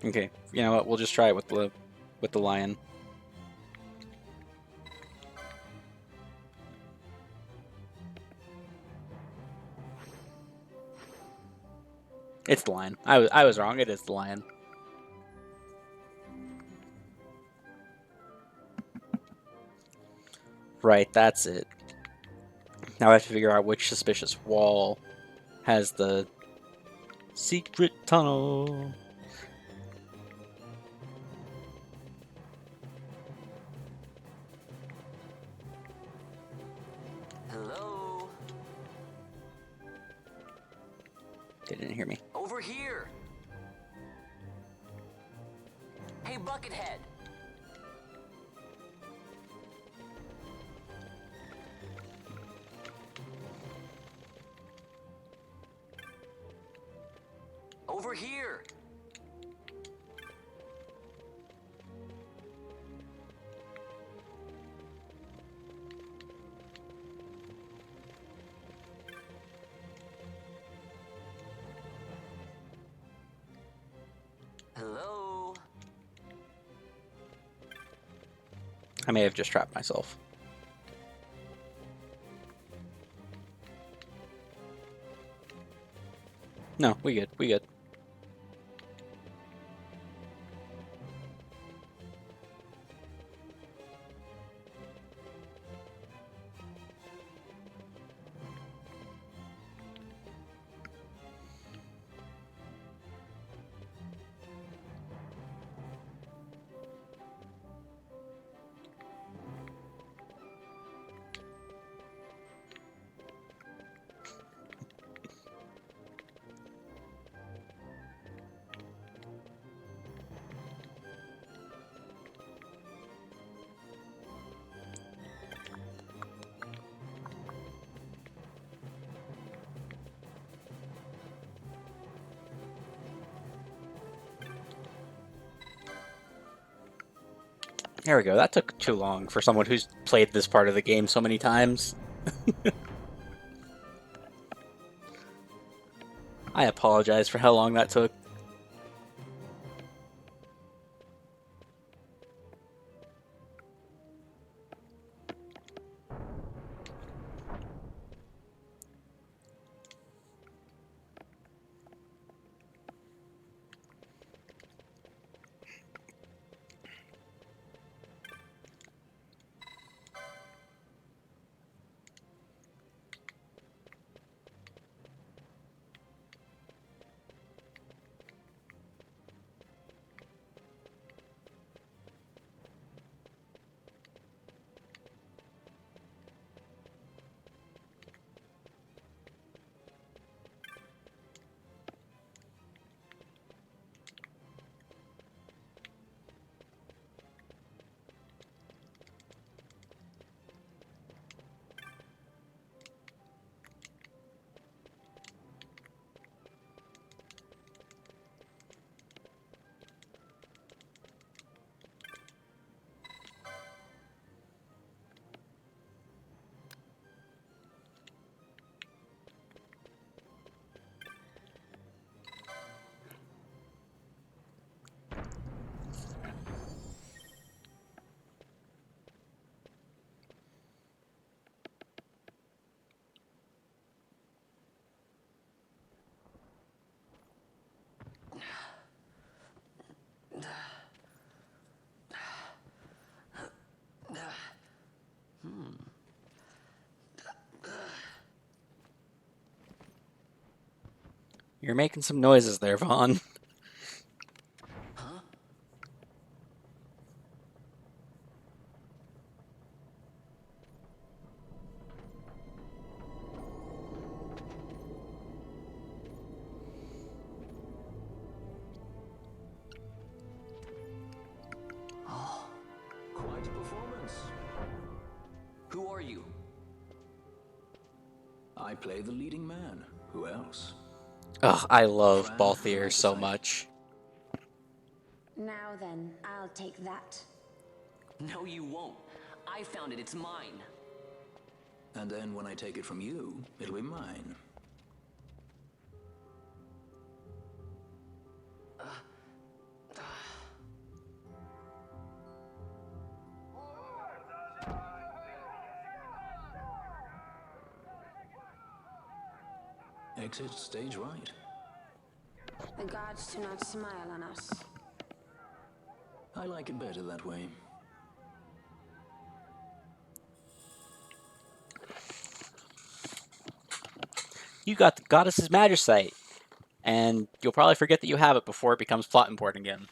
Okay, you know what? We'll just try it with the lion. It's the lion. I was wrong. It is the lion. Right, that's it. Now I have to figure out which suspicious wall has the secret tunnel. Hello? They didn't hear me. Over here! Hey, Buckethead! Over here! Hello? I may have just trapped myself. No, we good. We good. There we go. That took too long for someone who's played this part of the game so many times. I apologize for how long that took. You're making some noises there, Vaughn. Quite a performance. Who are you? I play the leading man. Who else? Ugh, I love Balthier so much. Now then, I'll take that. No, you won't. I found it. It's mine. And then when I take it from you, it'll be mine. Exit stage right. The gods do not smile on us. I like it better that way. You got the Goddess's Magicite, and you'll probably forget that you have it before it becomes plot important again.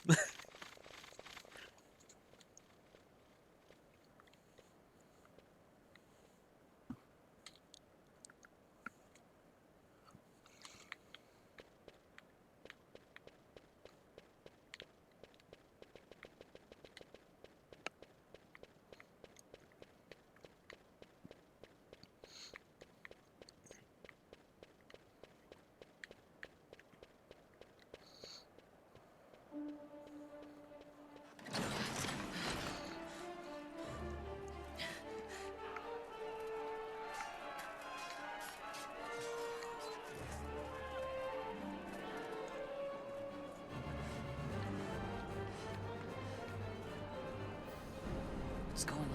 What's going on?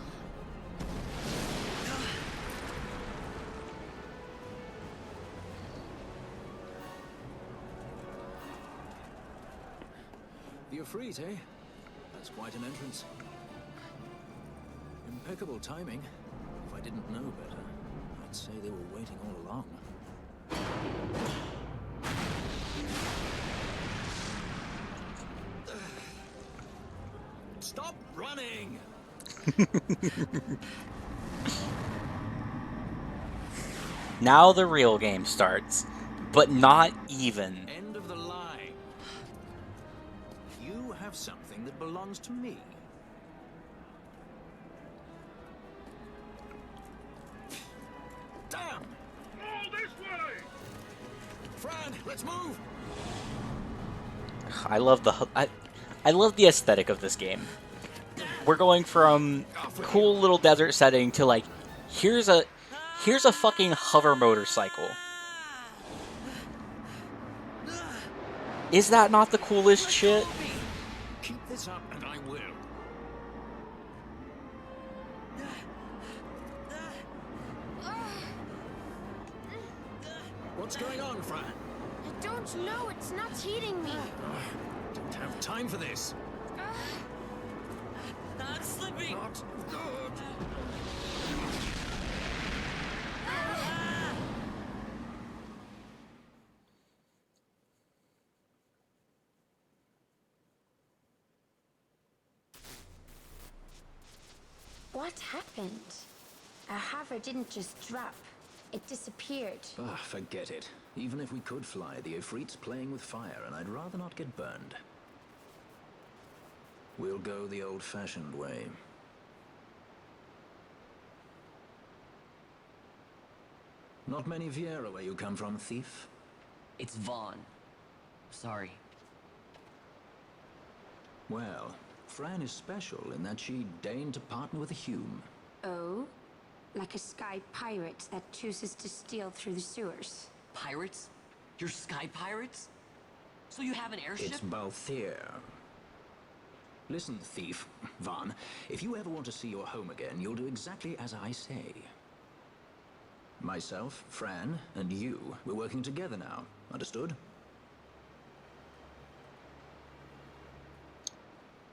The Efreet, eh? That's quite an entrance. Impeccable timing. If I didn't know better, I'd say they were waiting all along. Stop running! Now the real game starts, but not even. End of the line. You have something that belongs to me. Damn! All this way! Fran, let's move! I love the aesthetic of this game. we're going from cool little desert setting to like, here's a fucking hover motorcycle. Is that not the coolest shit? Keep this up and I will. What's going on, Fran? I don't know. It's not heating me. Don't have time for this. I'm slipping. Not good. What happened? Our hover didn't just drop. It disappeared. Ah, forget it. Even if we could fly, the Ifrit's playing with fire, and I'd rather not get burned. We'll go the old-fashioned way. Not many Viera where you come from, thief? It's Vaughn. Sorry. Well, Fran is special in that she deigned to partner with a Hume. Oh? Like a sky pirate that chooses to steal through the sewers. Pirates? You're sky pirates? So you have an airship? It's both here. Listen, thief, Vaughn, if you ever want to see your home again, you'll do exactly as I say. Myself, Fran, and you, we're working together now. Understood?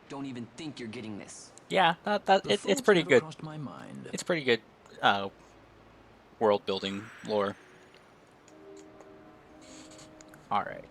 Don't even think you're getting this. Yeah, it's pretty good. Crossed my mind. It's pretty good world building lore. All right.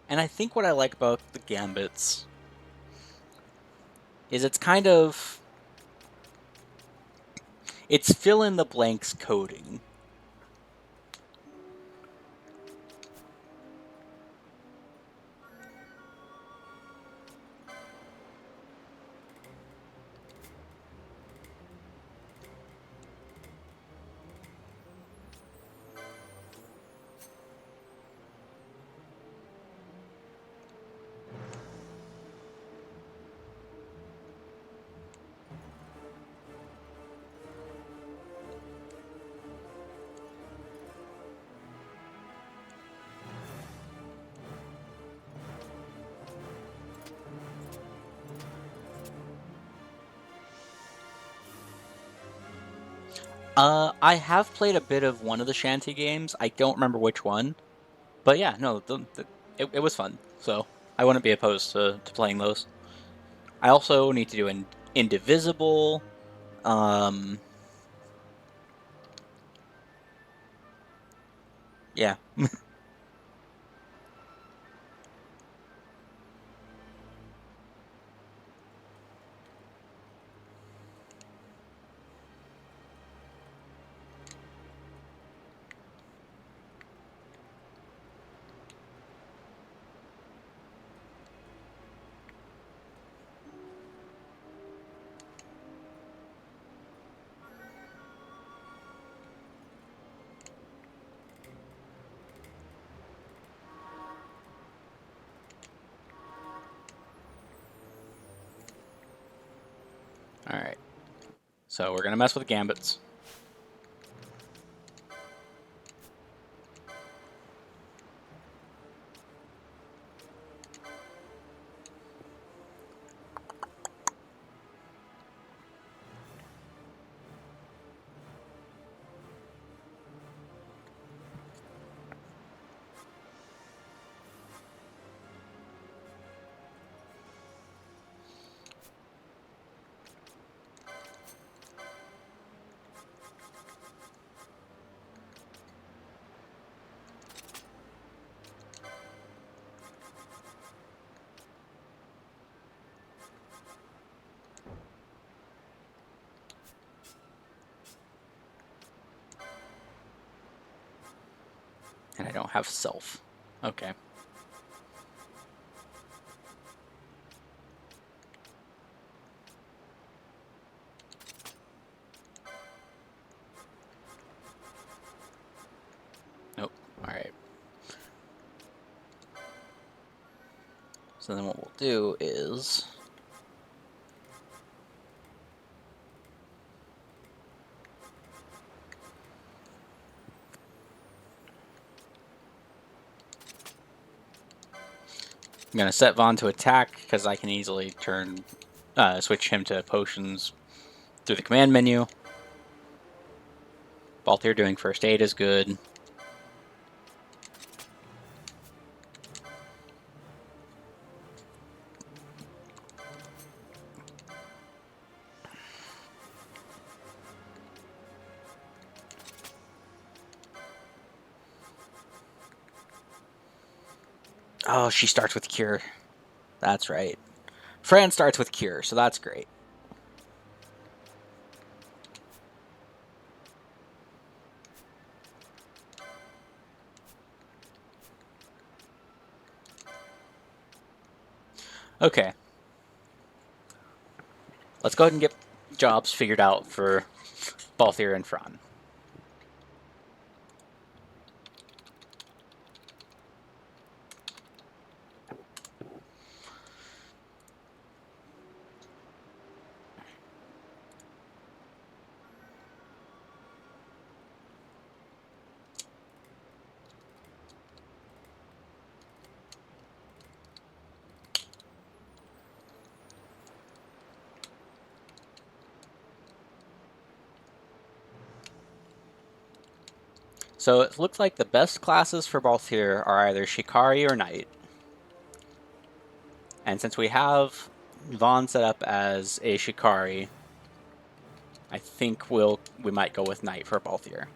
And I think what I like about the Gambits is it's kind of... it's fill-in-the-blanks coding. I have played a bit of one of the Shanty games. I don't remember which one. But yeah, no, it was fun. So I wouldn't be opposed to playing those. I also need to do Indivisible. Yeah. Alright. So we're gonna mess with the Gambits. And I don't have self. Okay. Nope. Alright. So then what we'll do is... I'm going to set Vaughn to attack, because I can easily switch him to potions through the command menu. Balthier doing first aid is good. Oh, she starts with Cure. That's right. Fran starts with Cure, so that's great. Okay. Let's go ahead and get jobs figured out for Balthier and Fran. So it looks like the best classes for Balthier are either Shikari or Knight. And since we have Vaughn set up as a Shikari, I think we might go with Knight for Balthier.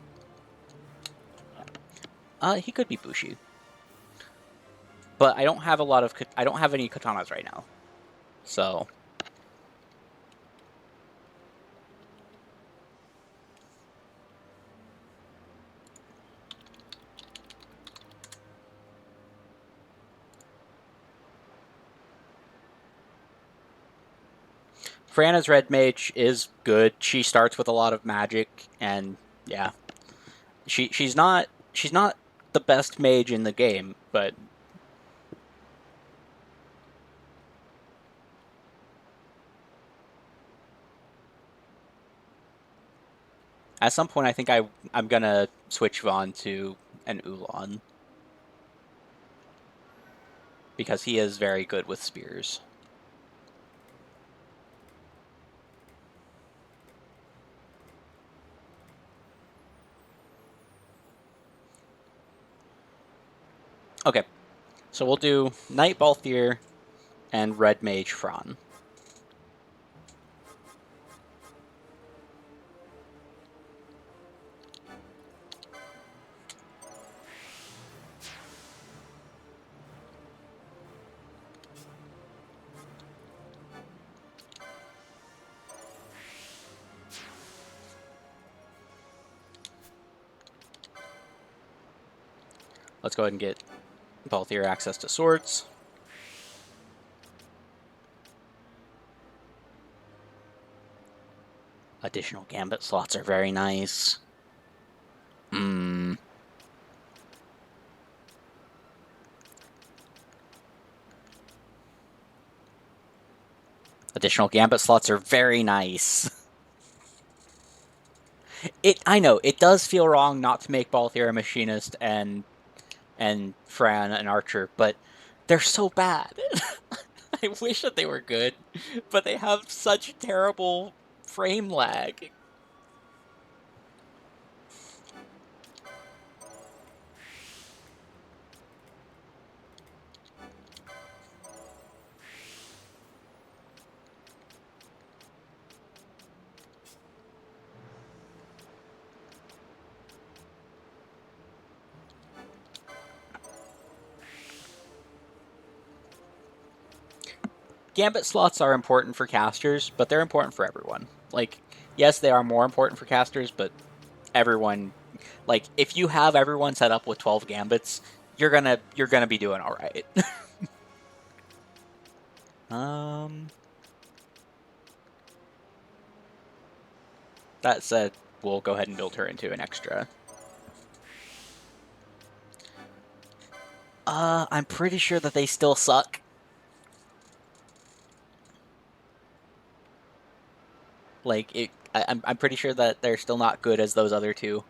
He could be Bushi. But I don't have I don't have any katanas right now. So Franna's red mage is good. She starts with a lot of magic, and yeah, she's not the best mage in the game, but at some point I think I'm gonna switch Vaughn to an Ulan because he is very good with spears. Okay, so we'll do Knight Balthier and Red Mage Fran. Let's go ahead and get Balthier access to swords. Additional gambit slots are very nice. Additional gambit slots are very nice. I know, it does feel wrong not to make Balthier a machinist and Fran an archer, but they're so bad. I wish that they were good, but they have such terrible frame lag. Gambit slots are important for casters, but they're important for everyone. Like, yes, they are more important for casters, but everyone Like, if you have everyone set up with 12 gambits, you're gonna be doing all right. That said, we'll go ahead and build her into an extra. I'm pretty sure that they still suck. Like, I'm pretty sure that they're still not good as those other two.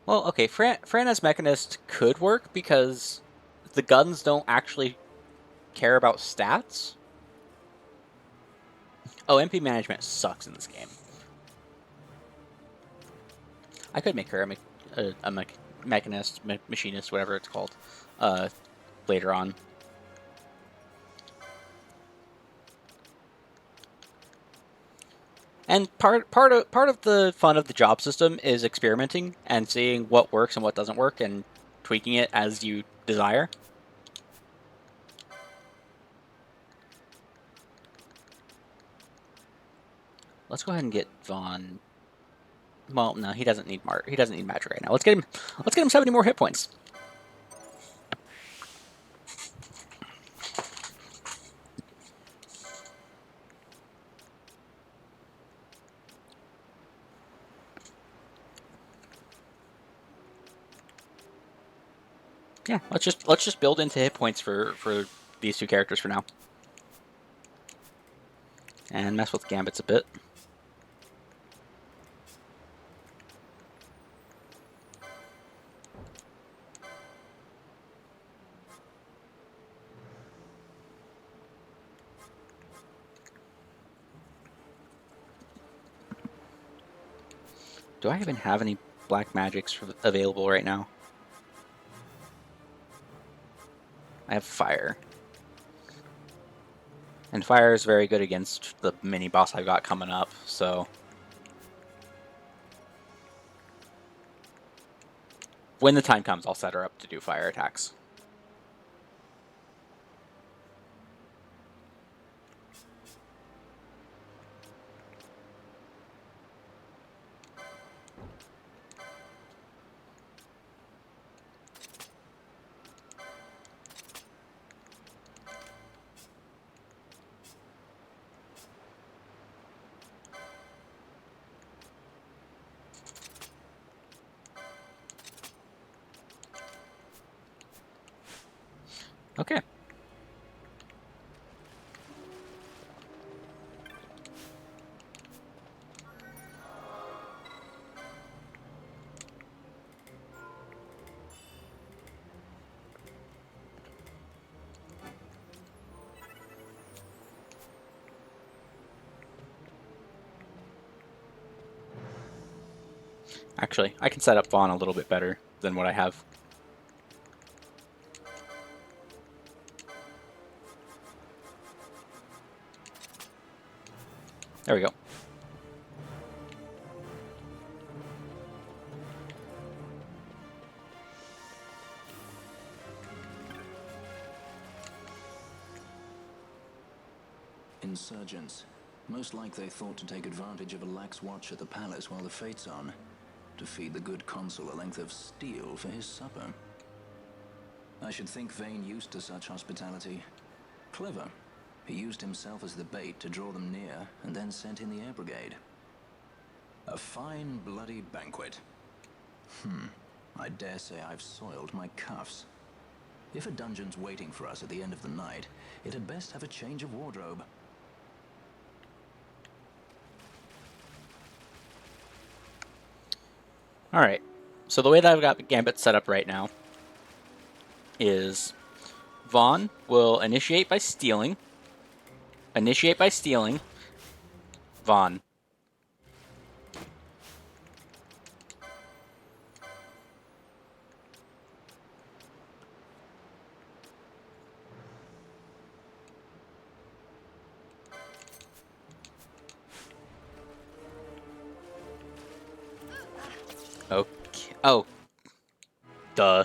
Well, okay, Fran as Mechanist could work because the guns don't actually care about stats. Oh, MP management sucks in this game. I could make her a mechanist, machinist, whatever it's called, later on. And part of the fun of the job system is experimenting and seeing what works and what doesn't work and tweaking it as you desire. Let's go ahead and get Vaughn. Well, no, he doesn't need He doesn't need magic right now. Let's get him 70 more hit points. Yeah, let's just build into hit points for these two characters for now. And mess with Gambits a bit. Do I even have any black magics available right now? I have fire. And fire is very good against the mini boss I've got coming up, so when the time comes, I'll set her up to do fire attacks. Okay. Actually, I can set up Vaughn a little bit better than what I have. There we go. Insurgents. Most like they thought to take advantage of a lax watch at the palace while the fate's on, to feed the good consul a length of steel for his supper. I should think Vane used to such hospitality. Clever. He used himself as the bait to draw them near, and then sent in the air brigade. A fine bloody banquet. I dare say I've soiled my cuffs. If a dungeon's waiting for us at the end of the night, it had best have a change of wardrobe. Alright, so the way that I've got Gambit set up right now is Vaughn will initiate by stealing, Initiate by stealing. Vaughn. Okay. Oh. Duh.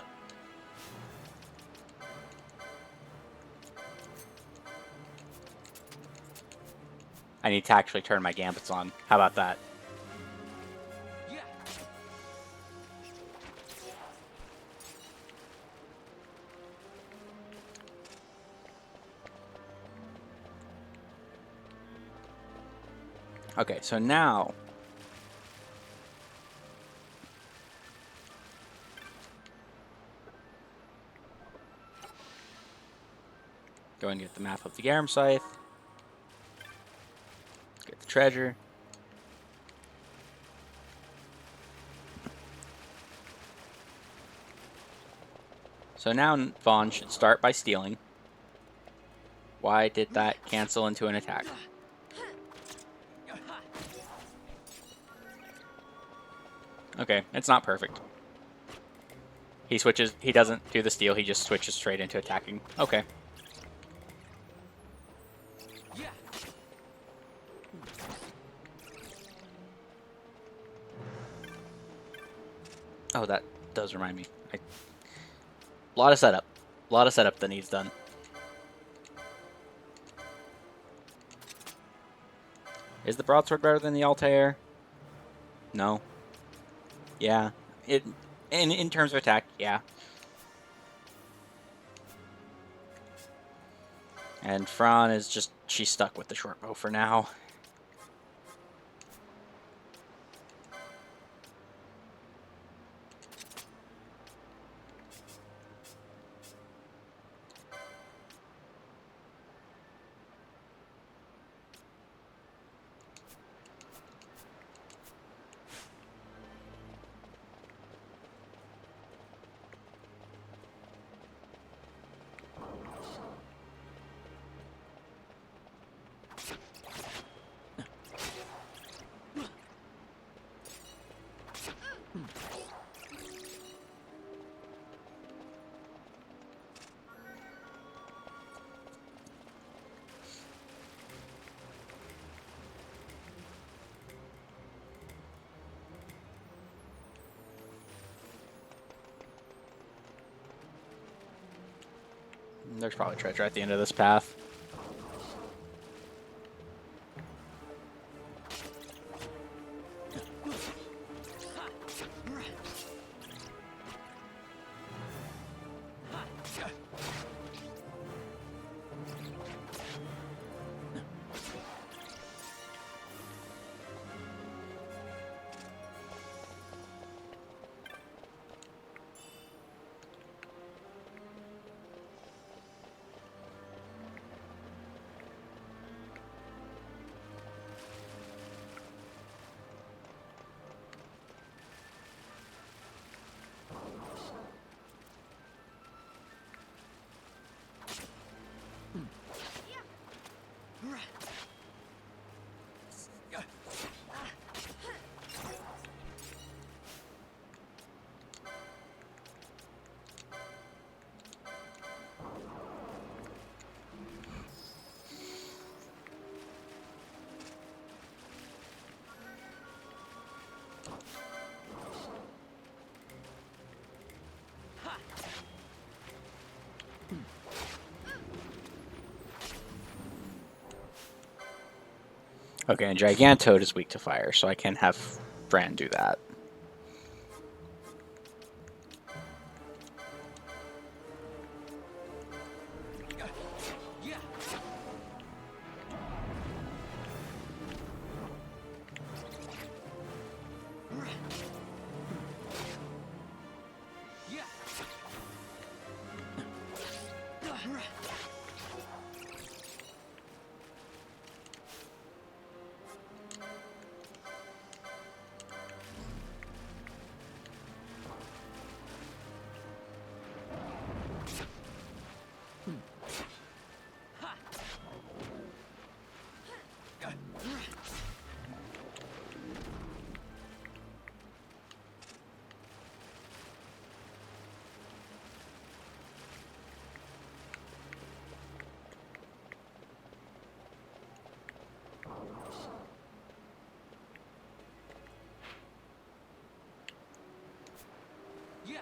I need to actually turn my gambits on. How about that? Okay, so now... Go and get the map of the Garum Scythe. Get the treasure. So now Vaughn should start by stealing. Why did that cancel into an attack? Okay, it's not perfect. He switches, he doesn't do the steal, he just switches straight into attacking. Okay. Oh, that does remind me. A lot of setup. A lot of setup that needs done. Is the broadsword better than the Altair? No. Yeah. In terms of attack, yeah. And Fran is just, she's stuck with the short bow for now. There's probably treasure at the end of this path. Okay, and Gigantode is weak to fire, so I can have Fran do that. Yeah.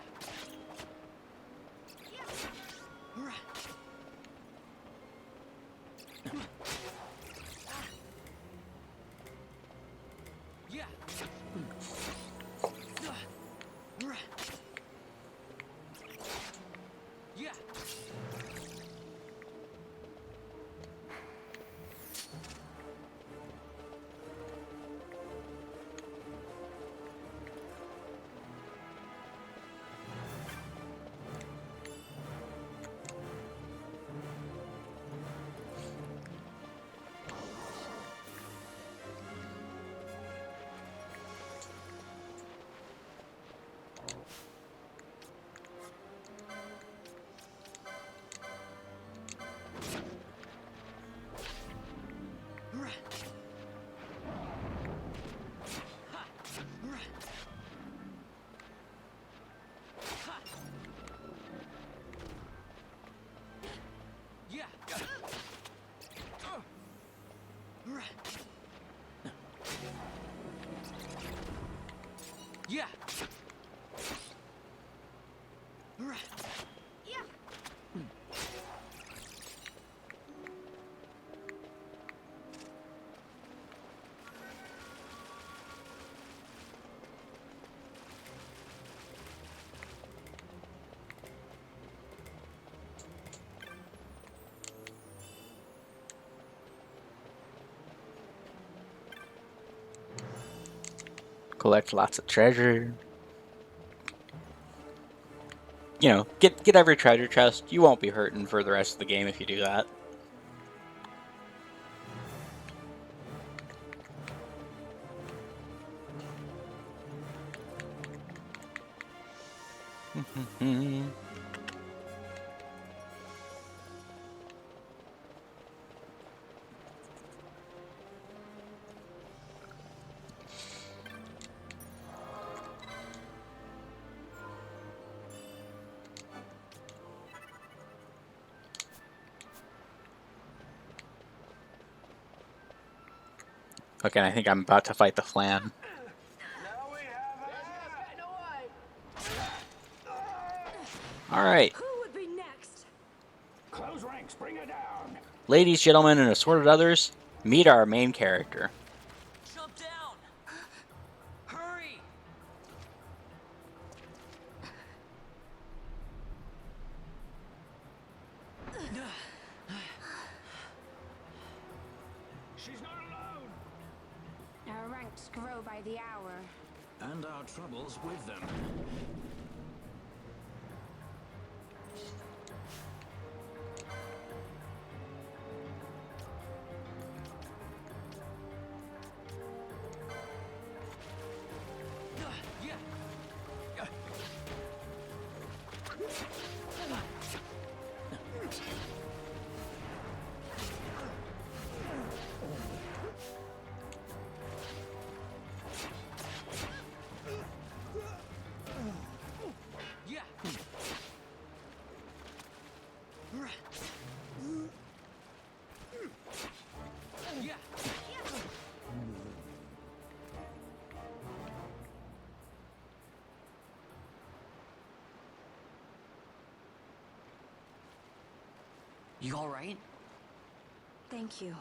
Collect lots of treasure. You know, get every treasure chest. You won't be hurting for the rest of the game if you do that. Okay, I think I'm about to fight the flan. Alright. Who would be next? Close ranks, bring her down. Ladies, gentlemen, and assorted others, meet our main character. Jump down! Hurry! She's not alone. Our ranks grow by the hour. And our troubles with them. You alright? Thank you.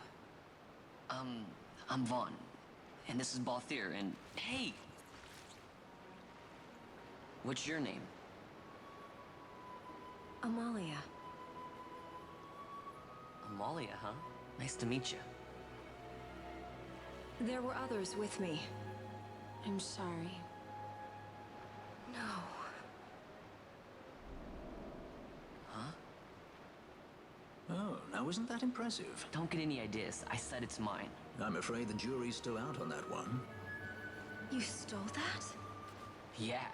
I'm Vaughn. And this is Balthier, and hey! What's your name? Amalia. Amalia, huh? Nice to meet you. There were others with me. I'm sorry. No. Huh? Oh, now isn't that impressive? Don't get any ideas. I said it's mine. I'm afraid the jury's still out on that one. You stole that? Yeah.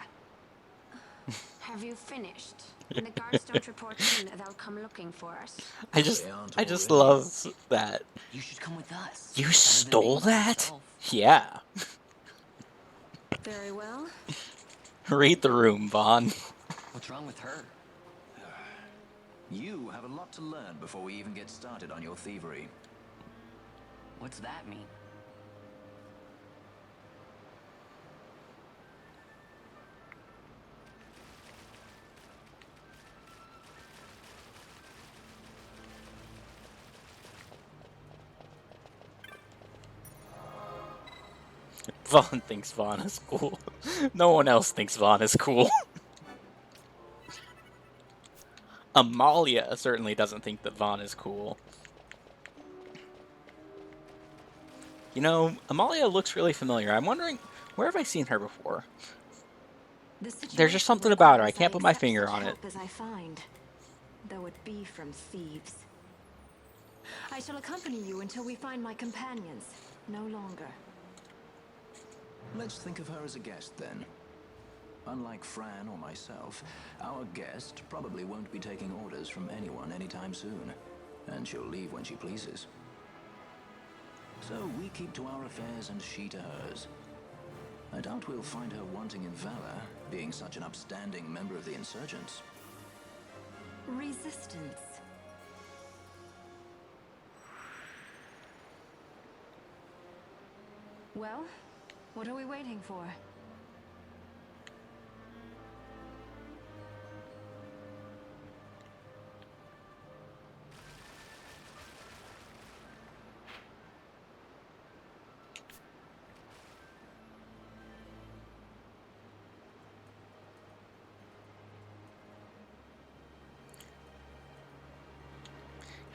Have you finished? When the guards don't report in, they'll come looking for us. I just love that. You should come with us. You Better than stole making it that? yourself. Yeah. Very well. Read the room, Vaughn. What's wrong with her? You have a lot to learn before we even get started on your thievery. What's that mean? Vaughn thinks Vaughn is cool. No one else thinks Vaughn is cool. Amalia certainly doesn't think that Vaughn is cool. You know, Amalia looks really familiar. I'm wondering, where have I seen her before? There's just something about her. I can't put my finger on it. As I find, though it be from thieves. I shall accompany you until we find my companions. No longer. Let's think of her as a guest, then. Unlike Fran or myself, our guest probably won't be taking orders from anyone anytime soon, and she'll leave when she pleases. So we keep to our affairs and she to hers. I doubt we'll find her wanting in valor, being such an upstanding member of the insurgents. Resistance. Well, what are we waiting for?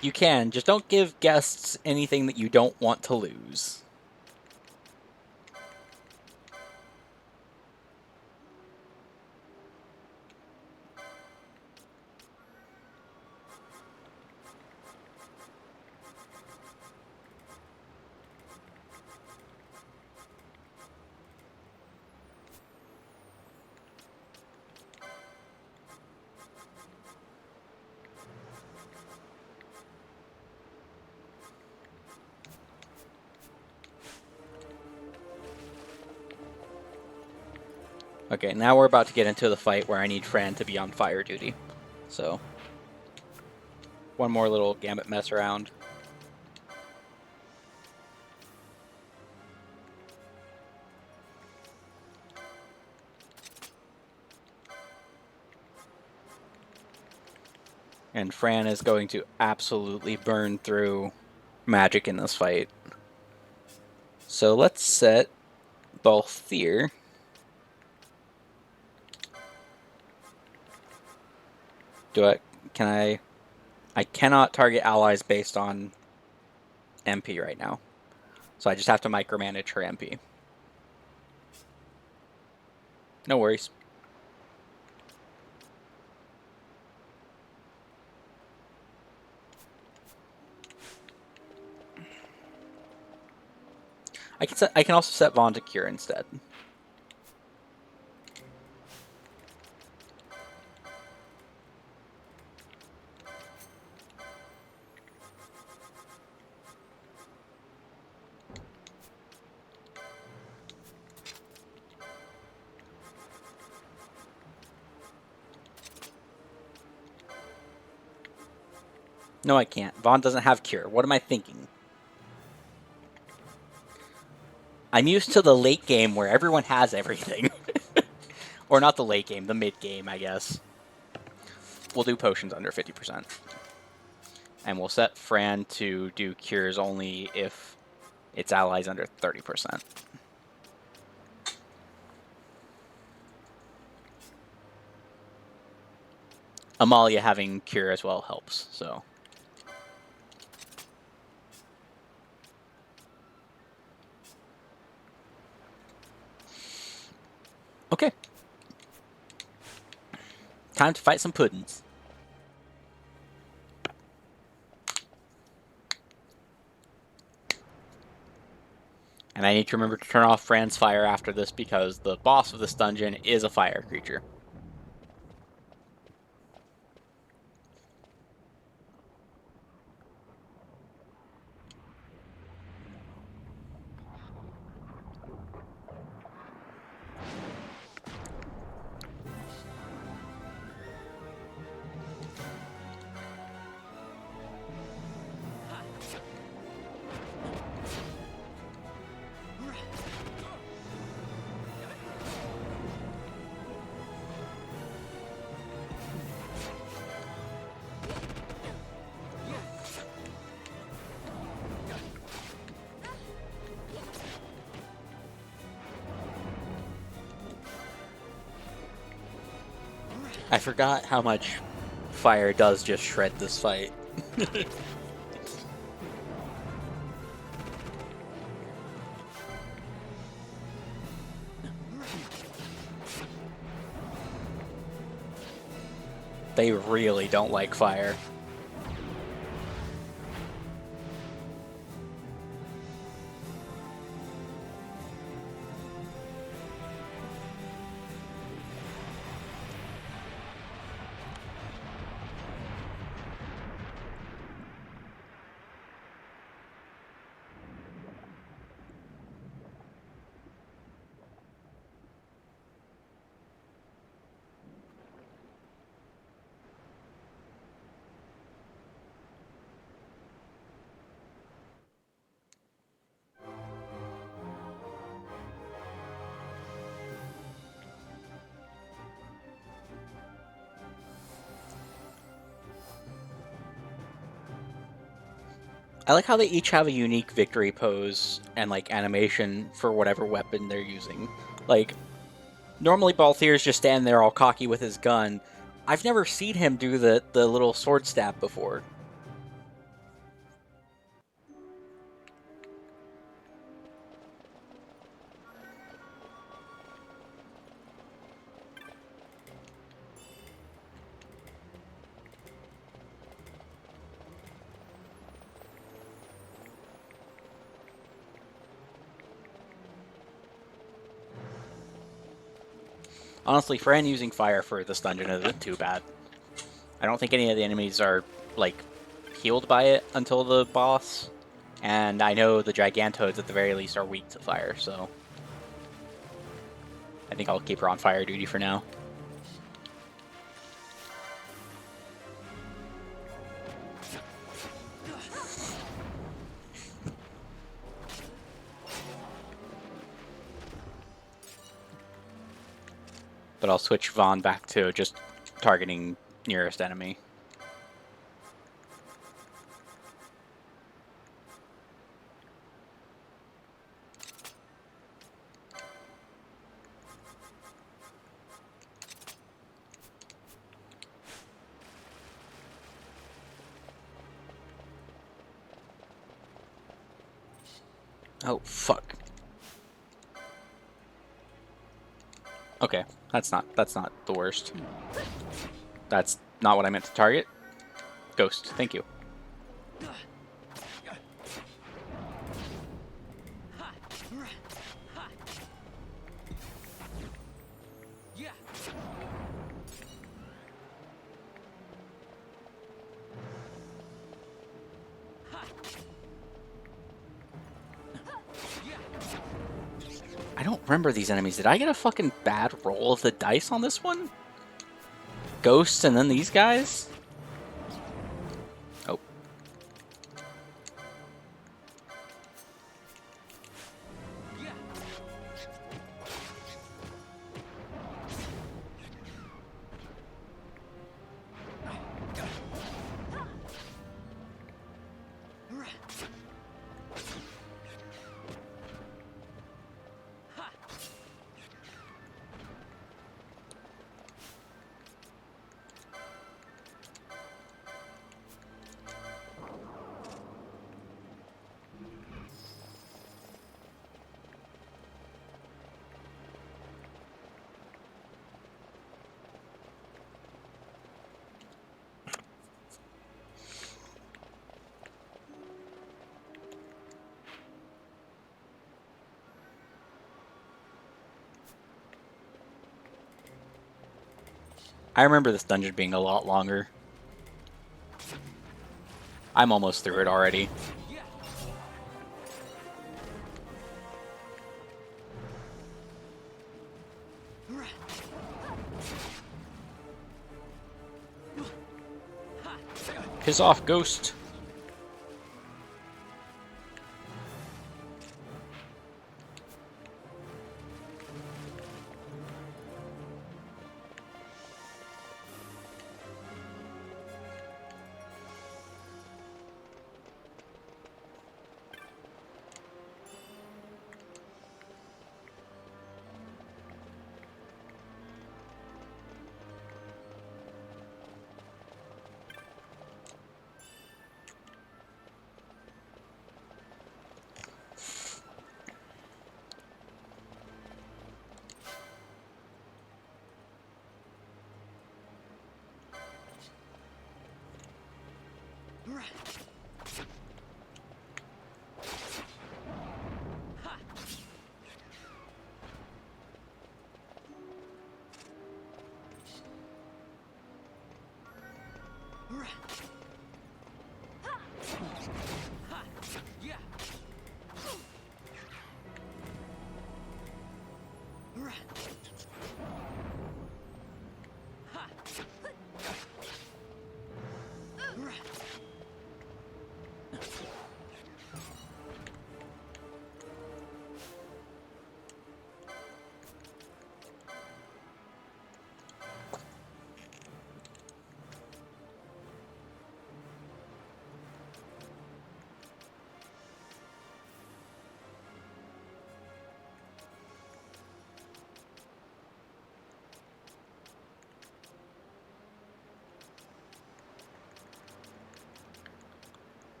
You can, just don't give guests anything that you don't want to lose. Okay, now we're about to get into the fight where I need Fran to be on fire duty. So, one more little gambit mess around. And Fran is going to absolutely burn through magic in this fight. So let's set Balthier. I cannot target allies based on MP right now. So I just have to micromanage her MP. No worries. I can also set Vaughn to cure instead. No, I can't. Vaughn doesn't have cure. What am I thinking? I'm used to the late game where everyone has everything. Or not the late game, the mid game, I guess. We'll do potions under 50%. And we'll set Fran to do cures only if its allies under 30%. Amalia having cure as well helps, so. Okay. Time to fight some puddins. And I need to remember to turn off Fran's fire after this because the boss of this dungeon is a fire creature. I forgot how much fire does just shred this fight. They really don't like fire. I like how they each have a unique victory pose and like animation for whatever weapon they're using. Like, normally Balthier's just standing there all cocky with his gun. I've never seen him do the little sword stab before. Honestly, Fran using fire for this dungeon isn't too bad. I don't think any of the enemies are, like, healed by it until the boss. And I know the Gigantoads, at the very least, are weak to fire, so... I think I'll keep her on fire duty for now. But I'll switch Vaughn back to just targeting nearest enemy. Oh, fuck. Okay, that's not the worst. That's not what I meant to target. Ghost, thank you. I don't remember these enemies. Did I get a fucking bad roll of the dice on this one? Ghosts and then these guys? Oh. I remember this dungeon being a lot longer. I'm almost through it already. Piss off, Ghost!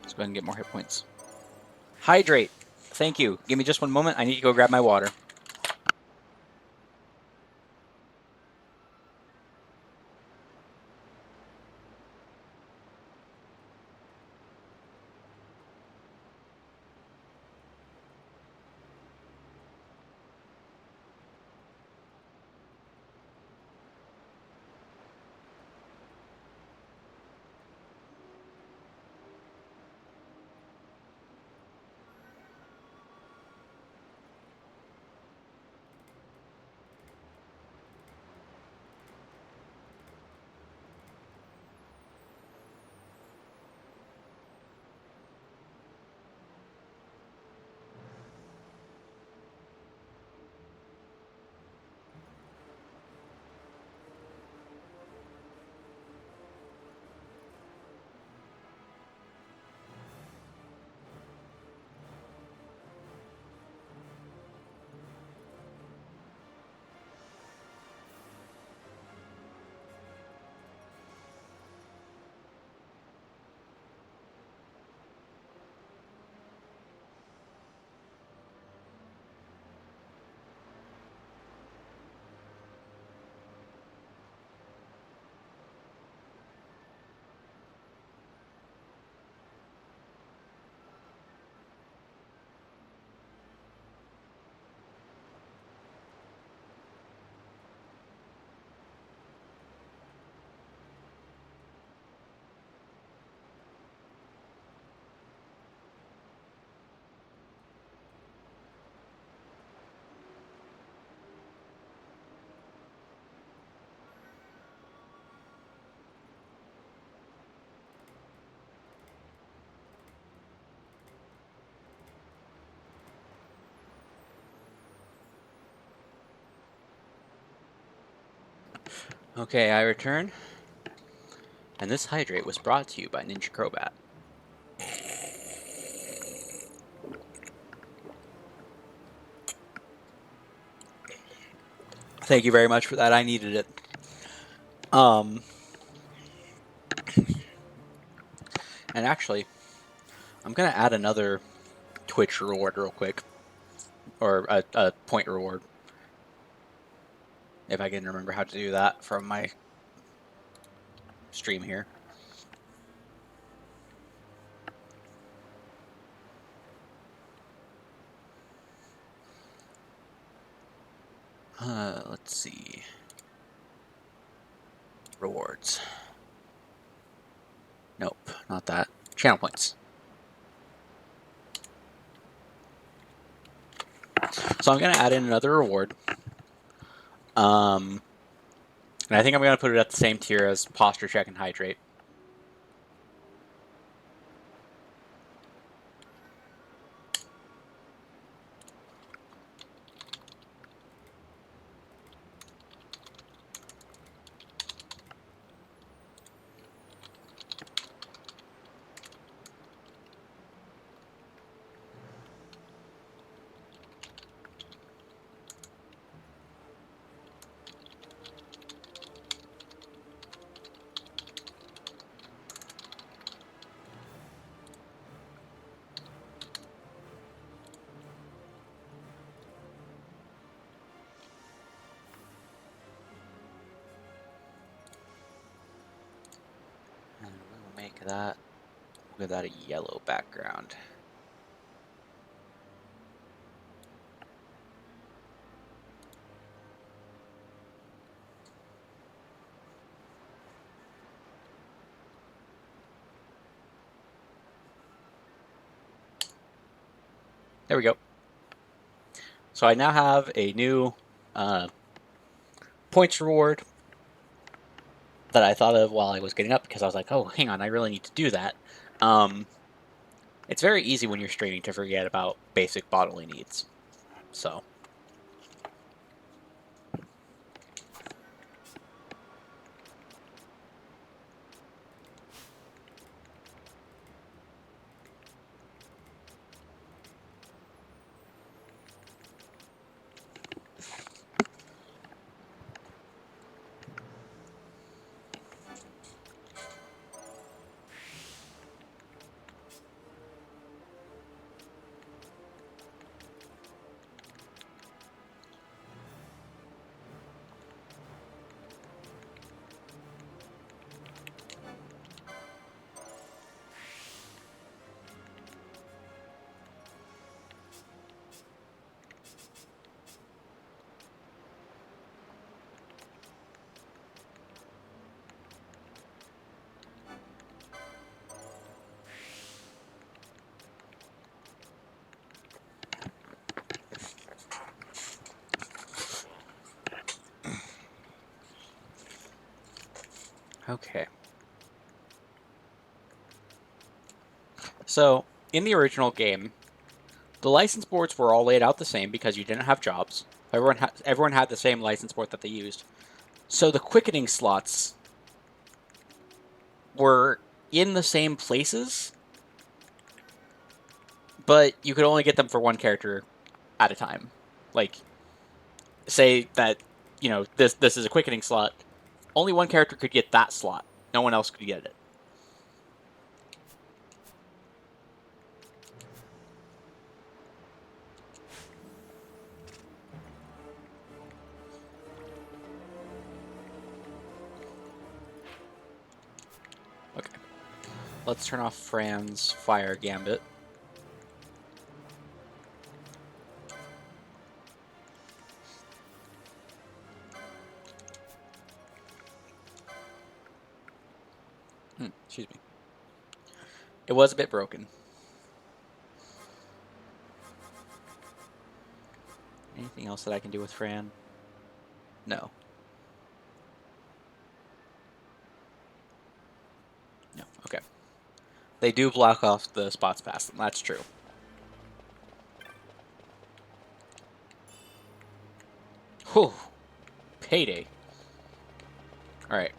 Let's go ahead and get more hit points. Hydrate. Thank you. Give me just one moment. I need to go grab my water. Okay, I return. And this hydrate was brought to you by Ninja Crobat. Thank you very much for that. I needed it. And actually, I'm going to add another Twitch reward real quick. Or a point reward. If I can remember how to do that from my stream here. Let's see. Rewards. Nope, not that. Channel points. So I'm going to add in another reward. And I think I'm going to put it at the same tier as Posture Check and Hydrate. that. We'll give that a yellow background. There we go. So I now have a new points reward that I thought of while I was getting up, because I was like, oh, hang on, I really need to do that. It's very easy when you're streaming to forget about basic bodily needs. So. Okay. So, in the original game, the license boards were all laid out the same because you didn't have jobs. Everyone had the same license board that they used. So the quickening slots were in the same places, but you could only get them for one character at a time. Like, say that, this is a quickening slot. Only one character could get that slot. No one else could get it. Okay. Let's turn off Fran's Fire Gambit. Excuse me. It was a bit broken. Anything else that I can do with Fran? No. No, okay. They do block off the spots past them, that's true. Whew. Payday. Alright.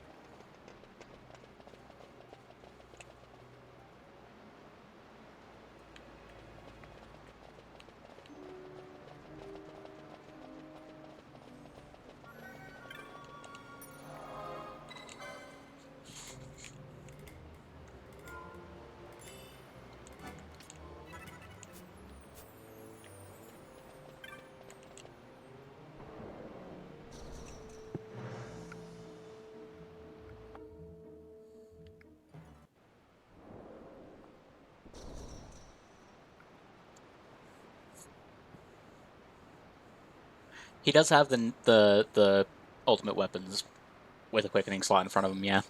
He does have the ultimate weapons with a quickening slot in front of him, yeah.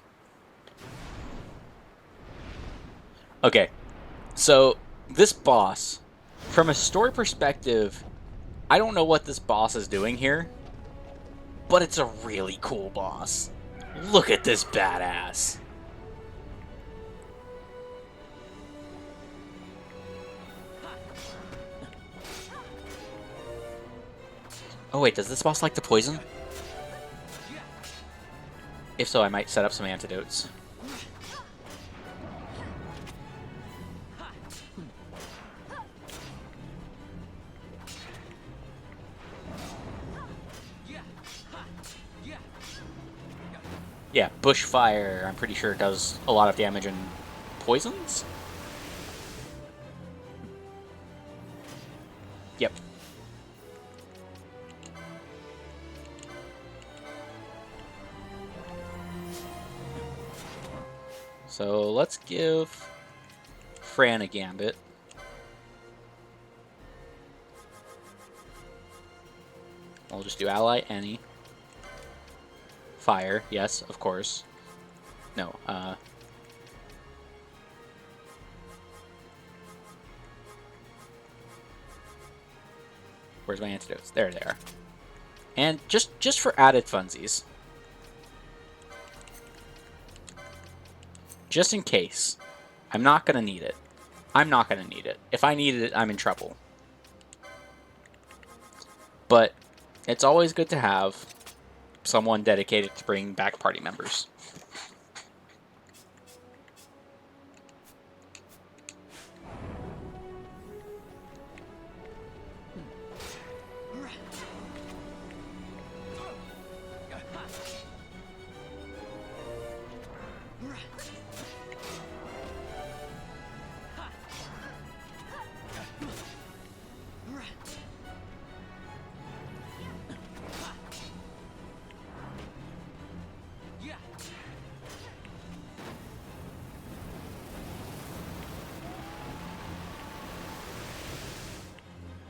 Okay, so this boss, from a story perspective, I don't know what this boss is doing here, but it's a really cool boss. Look at this badass. Oh wait, does this boss like to poison? If so, I might set up some antidotes. Yeah, bushfire, I'm pretty sure it does a lot of damage and poisons? Yep. So let's give Fran a gambit. We'll just do ally any. Fire, yes, of course. No, where's my antidotes? There they are. And just for added funsies. Just in case. I'm not gonna need it. I'm not gonna need it. If I needed it, I'm in trouble. But it's always good to have someone dedicated to bringing back party members.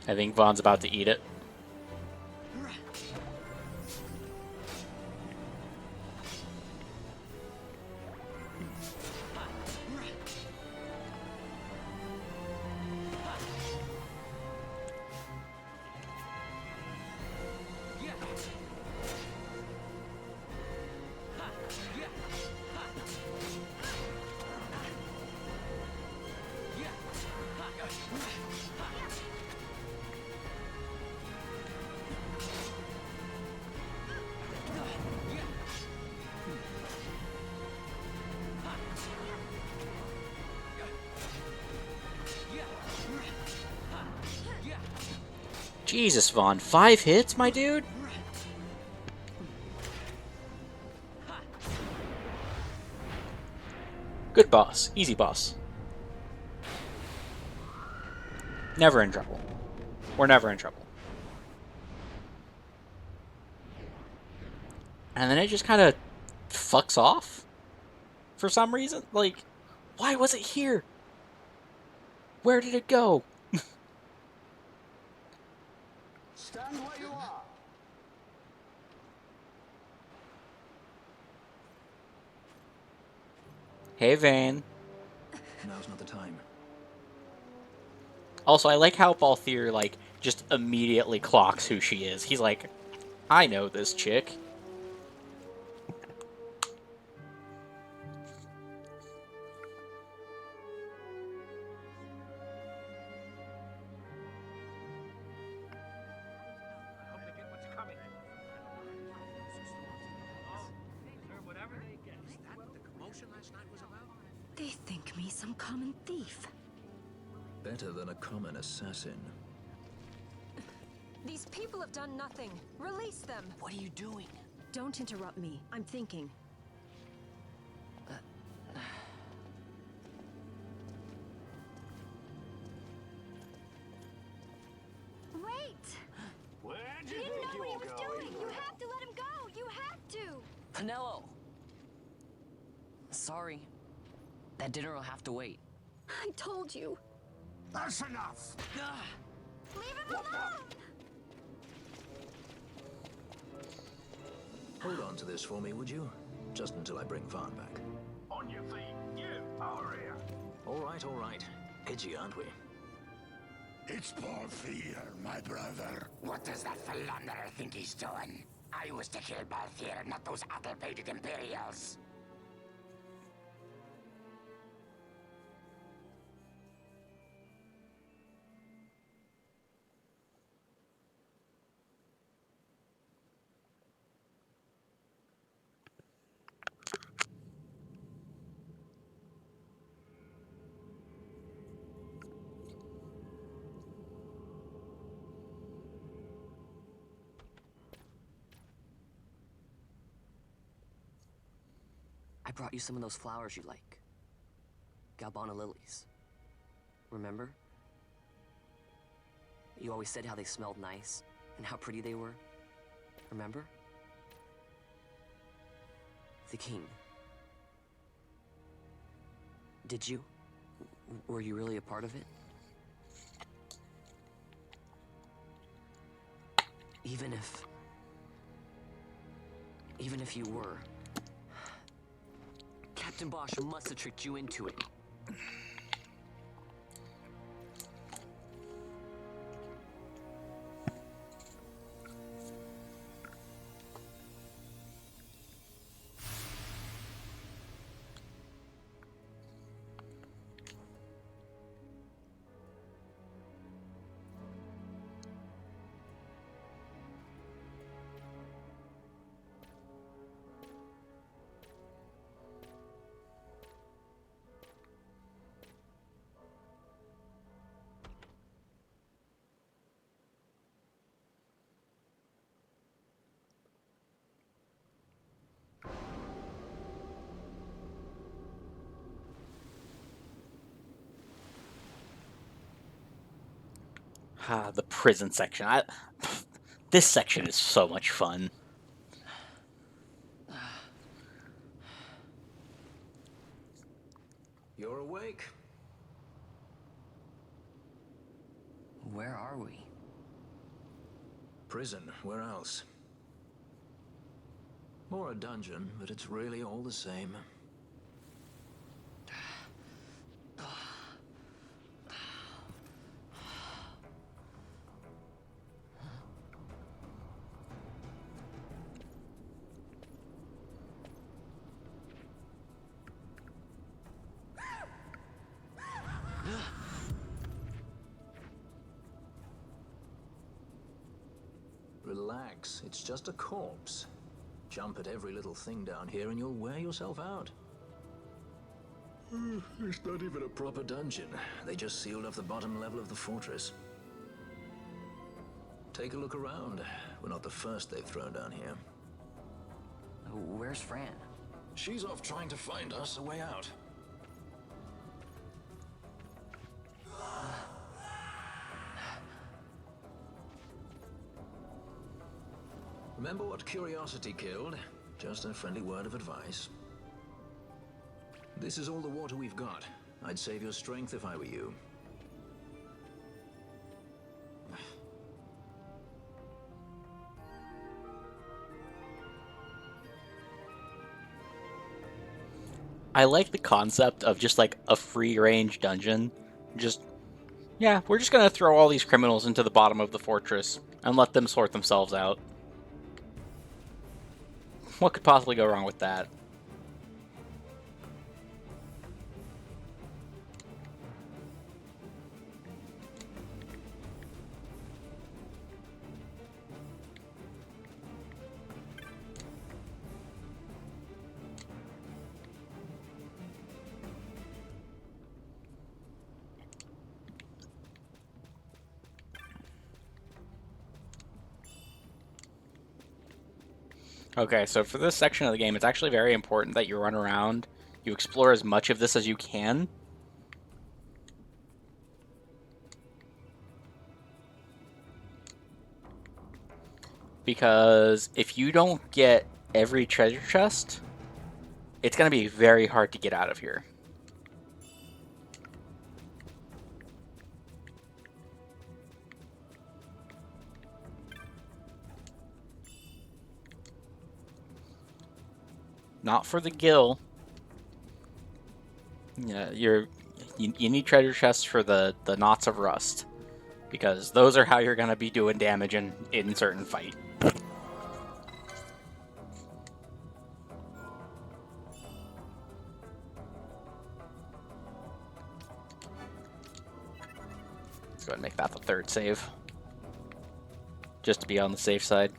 I think Vaughn's about to eat it. Jesus, Vaughn. 5 hits, my dude? Good boss. Easy boss. Never in trouble. We're never in trouble. And then it just kind of fucks off for some reason. Like, why was it here? Where did it go? Stand where you are. Hey, Vane. Now's not the time. Also, I like how Balthier, like, just immediately clocks who she is. He's like, I know this chick. They think me some common thief. Better than a common assassin. These people have done nothing. Release them. What are you doing? Don't interrupt me. I'm thinking. Wait! Where'd He you didn't think know you what he were was going? doing! You have to let him go! You have to! Penelo! Sorry. That dinner will have to wait. I told you. That's enough! Leave him alone! Hold on to this for me, would you? Just until I bring Vaughn back. On your feet, you, over here. All right. Edgy, aren't we? It's Balthier, my brother. What does that philanderer think he's doing? I was to kill Balthier, not those addle-pated Imperials. I brought you some of those flowers you like. Galbana lilies. Remember? You always said how they smelled nice and how pretty they were. Remember? The king. Did you? Were you really a part of it? Even if you were, Captain Bosch must have tricked you into it. The prison section. This section is so much fun. You're awake. Where are we? Prison, where else? Or a dungeon, but it's really all the same. Relax, it's just a corpse. Jump at every little thing down here and you'll wear yourself out. It's not even a proper dungeon. They just sealed off the bottom level of the fortress. Take a look around. We're not the first they've thrown down here. Where's Fran? She's off trying to find us a way out. Remember what curiosity killed? Just a friendly word of advice. This is all the water we've got. I'd save your strength if I were you. I like the concept of just like a free-range dungeon. Yeah, we're just gonna throw all these criminals into the bottom of the fortress and let them sort themselves out. What could possibly go wrong with that? Okay, so for this section of the game, it's actually very important that you run around, you explore as much of this as you can. Because if you don't get every treasure chest, it's going to be very hard to get out of here. Not for the gill. Yeah, you need treasure chests for the knots of rust, because those are how you're going to be doing damage in certain fight. Let's go ahead and make that the third save, just to be on the safe side.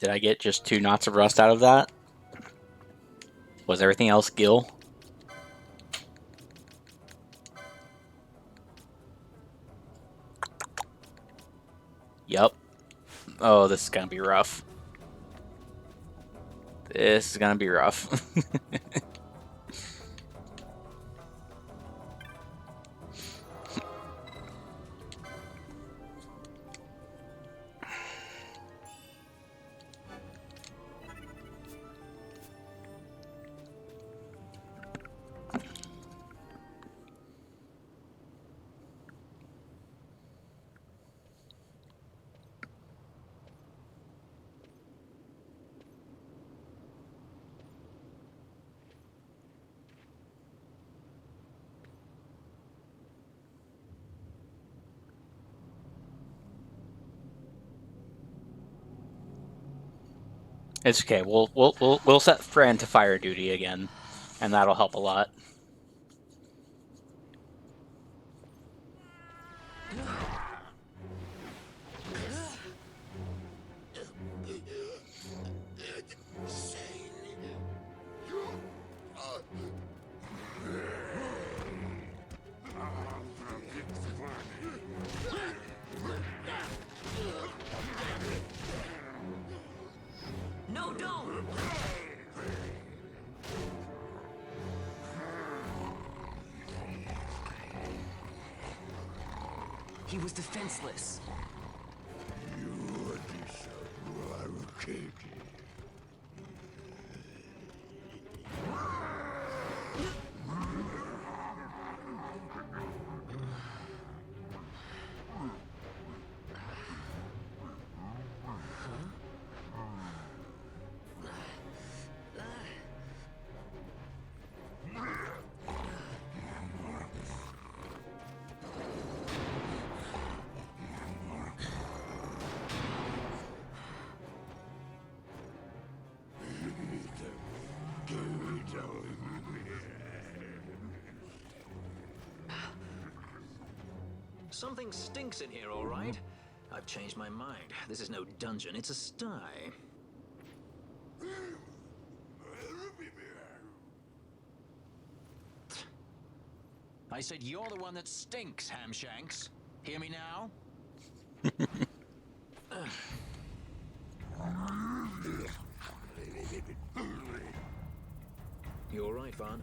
Did I get just 2 knots of rust out of that? Was everything else gil? Yep. Oh, this is gonna be rough. This is gonna be rough. It's okay. We'll set Fran to fire duty again, and that'll help a lot. No, don't! He was defenseless. Something stinks in here, all right? I've changed my mind. This is no dungeon, it's a sty. I said you're the one that stinks, Hamshanks. Hear me now? You all right, Vaughn?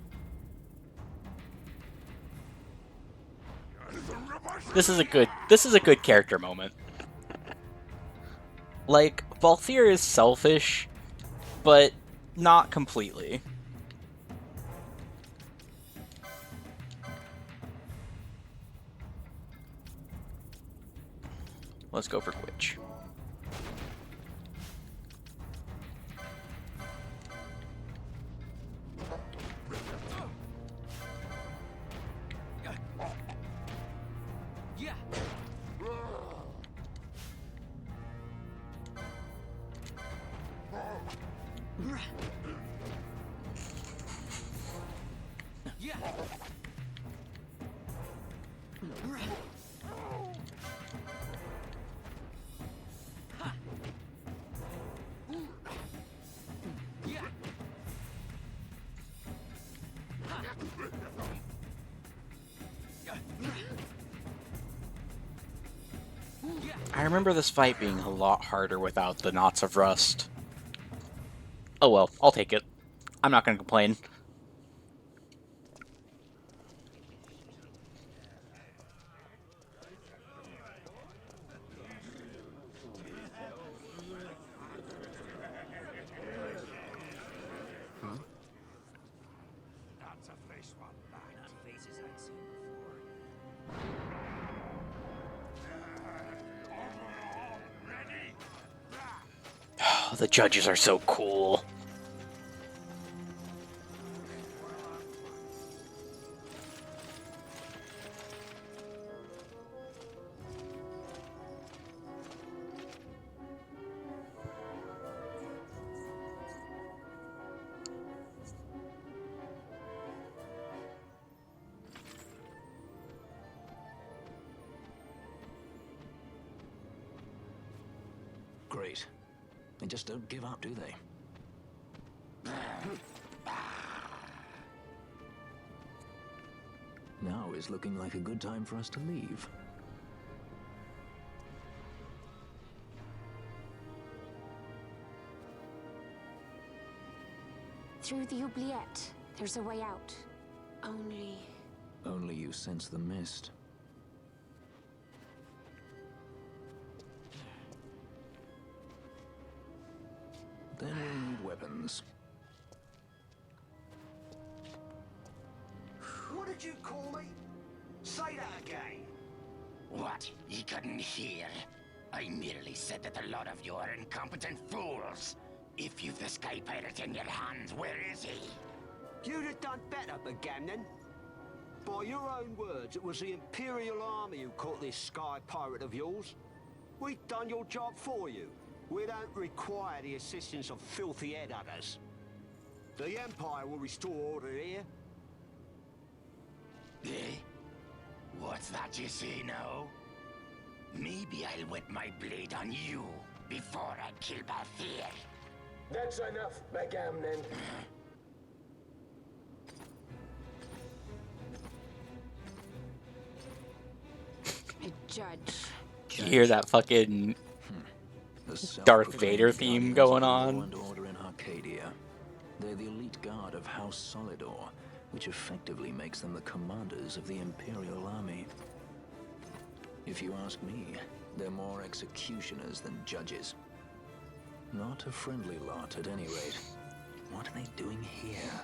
This is a good character moment. Like, Balthier is selfish, but not completely. Let's go for Gwitch. Yeah. Yeah. I remember this fight being a lot harder without the knots of rust. Oh well, I'll take it. I'm not gonna complain. That's a face one back. Not faces I'd seen before. The judges are so cool. Great. It just don't give up, do they? Now is looking like a good time for us to leave. Through the oubliette, there's a way out. Only... Only you sense the mist. Then we'll need weapons. What did you call me? Say that again. What? You couldn't hear? I merely said that a lot of you are incompetent fools. If you've the Sky Pirate in your hands, where is he? You'd have done better, Bagamnon. By your own words, it was the Imperial Army who caught this Sky Pirate of yours. We've done your job for you. We don't require the assistance of filthy headhunters. The Empire will restore order here. Eh? What's that you say now? Maybe I'll wet my blade on you before I kill Balthier. That's enough, Bagamnon. A judge. You hear that fucking Darth Vader theme going on? Order in Arcadia. They're the elite guard of House Solidor, which effectively makes them the commanders of the Imperial Army. If you ask me, they're more executioners than judges. Not a friendly lot, at any rate. What are they doing here?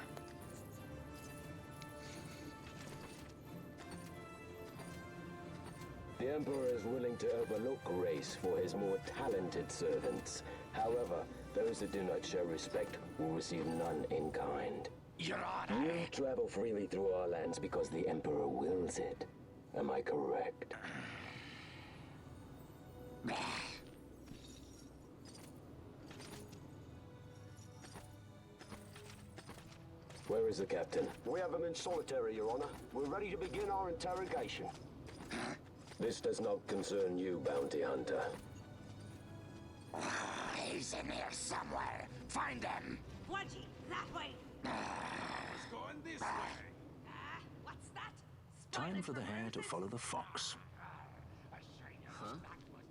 The Emperor is willing to overlook race for his more talented servants. However, those that do not show respect will receive none in kind. Your Honor! You travel freely through our lands because the Emperor wills it. Am I correct? Where is the captain? We have him in solitary, Your Honor. We're ready to begin our interrogation. This does not concern you, bounty hunter. He's in here somewhere. Find him. Wedgie, that way. He's going this way. What's that? Time for the hare to follow the fox. Huh?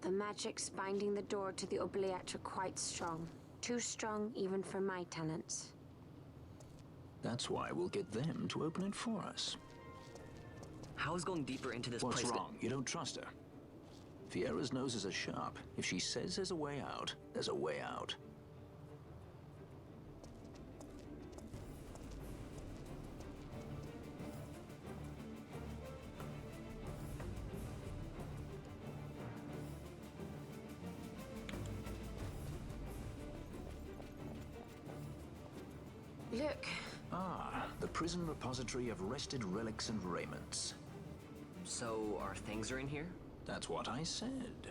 The magics binding the door to the oubliette are quite strong. Too strong even for my tenants. That's why we'll get them to open it for us. How is going deeper into this What's place? wrong? You don't trust her. Fiera's noses are sharp. If she says there's a way out, there's a way out. Look. Ah, the prison repository of wrested relics and raiments. So, our things are in here? That's what I said.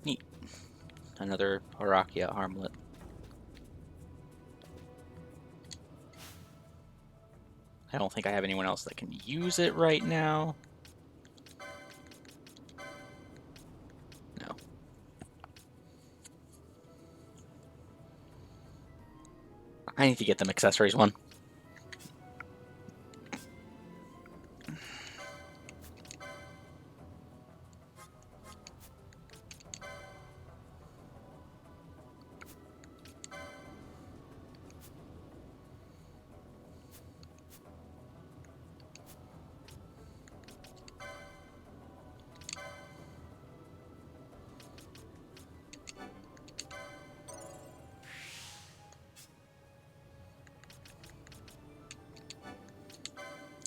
Neat. Another Horakia armlet. I don't think I have anyone else that can use it right now. No. I need to get them accessories one.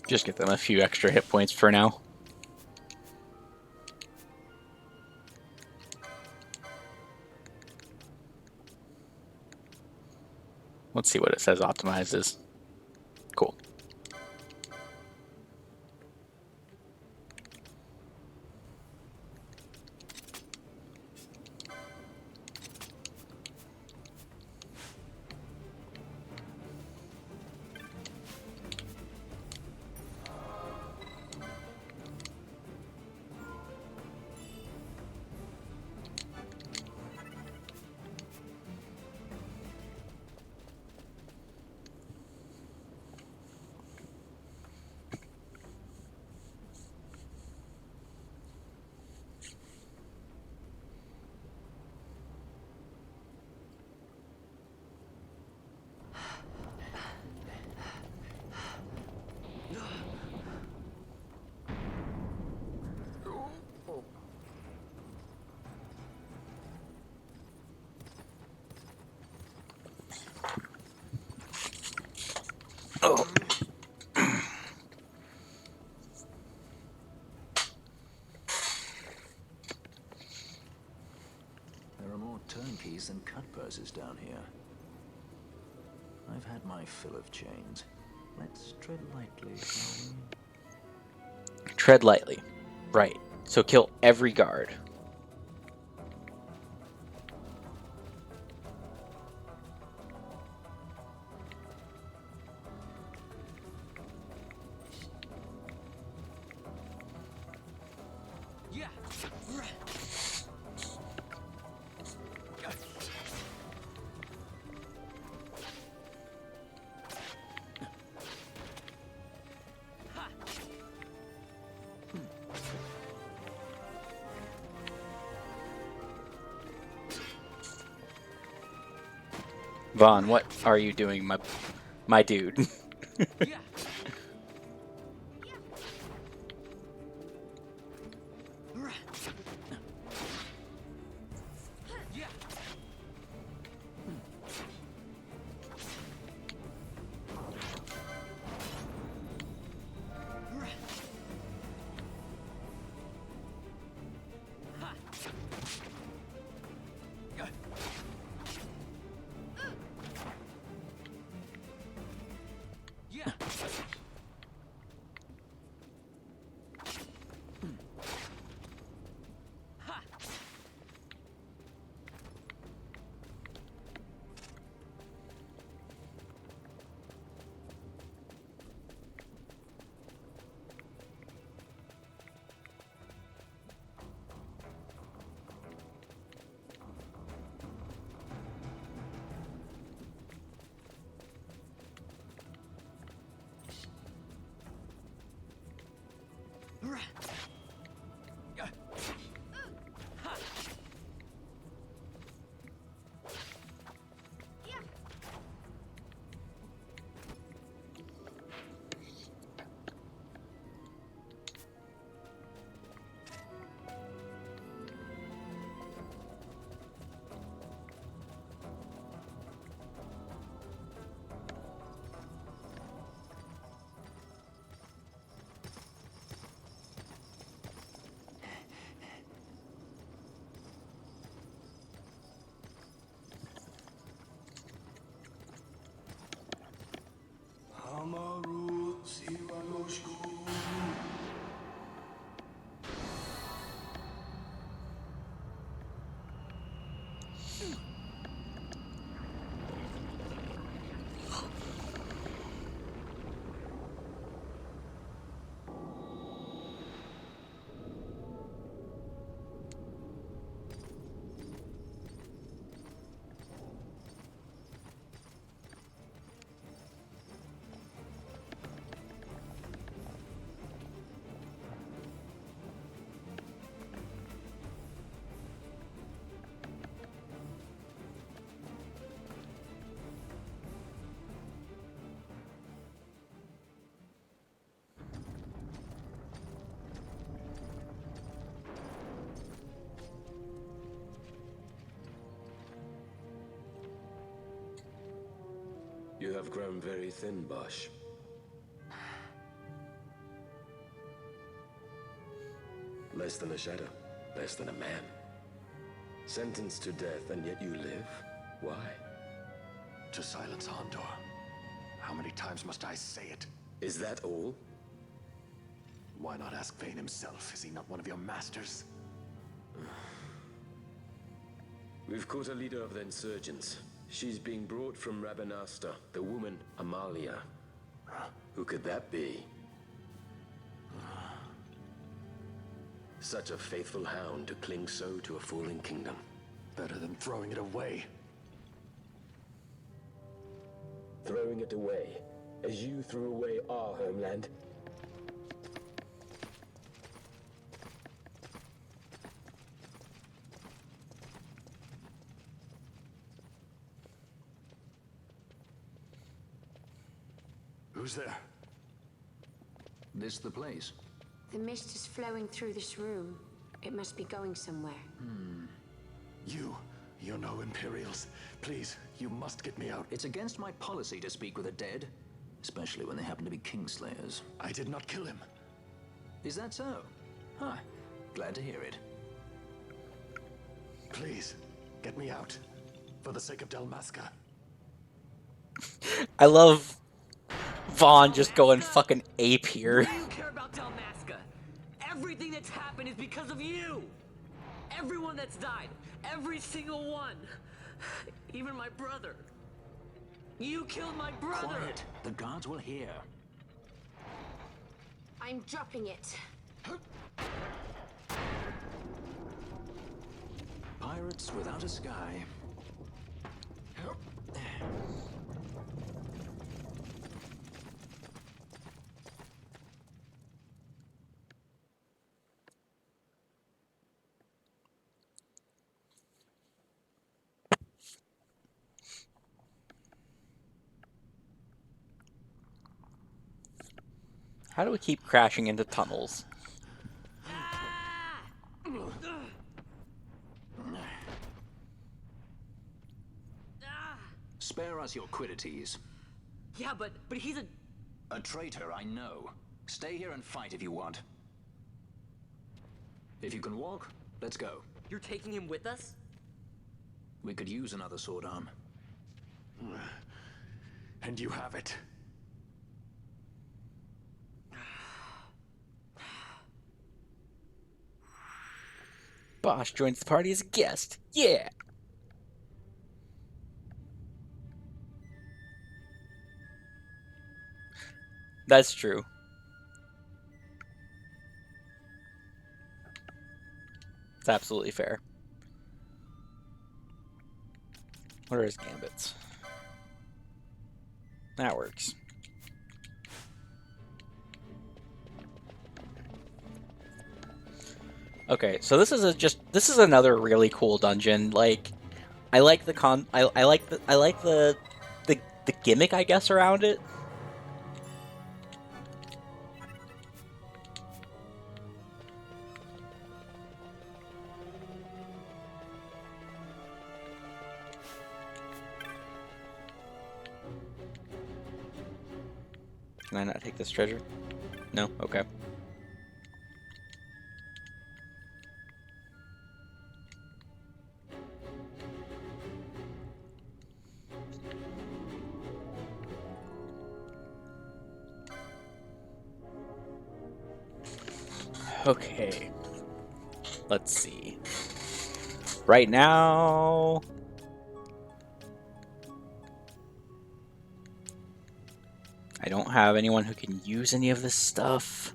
Just get them a few extra hit points for now. Let's see what it says optimizes. Cool. Oh. There are more turnkeys than cut purses down here. I've had my fill of chains. Let's tread lightly, shall we? Tread lightly. Right. So kill every guard. Yeah. Vaughn, what are you doing, my dude? Yeah. You have grown very thin, Bosch. Less than a shadow, less than a man. Sentenced to death, and yet you live? Why? To silence Hondor. How many times must I say it? Is that all? Why not ask Vayne himself? Is he not one of your masters? We've caught a leader of the insurgents. She's being brought from Rabanasta, the woman Amalia. Who could that be? Such a faithful hound to cling so to a fallen kingdom. Better than throwing it away. Throwing it away, as you threw away our homeland. Who's there? This the place? The mist is flowing through this room. It must be going somewhere. You're no Imperials. Please, you must get me out. It's against my policy to speak with the dead, especially when they happen to be Kingslayers. I did not kill him. Is that so? Huh. Glad to hear it. Please, get me out. For the sake of Dalmasca. I love Vaughn just going fucking ape here. What do you care about Dalmasca? Everything that's happened is because of you! Everyone that's died. Every single one. Even my brother. You killed my brother! Quiet. The guards will hear. I'm dropping it. Pirates without a sky. How do we keep crashing into tunnels? Spare us your quiddities. Yeah, but he's a... A traitor, I know. Stay here and fight if you want. If you can walk, let's go. You're taking him with us? We could use another sword arm. And you have it. Bosch joins the party as a guest. Yeah! That's true. It's absolutely fair. What are his gambits? That works. Okay, so this is another really cool dungeon. Like, I like the the gimmick, I guess, around it. Can I not take this treasure? No? Okay. Okay. Let's see. Right now... I don't have anyone who can use any of this stuff.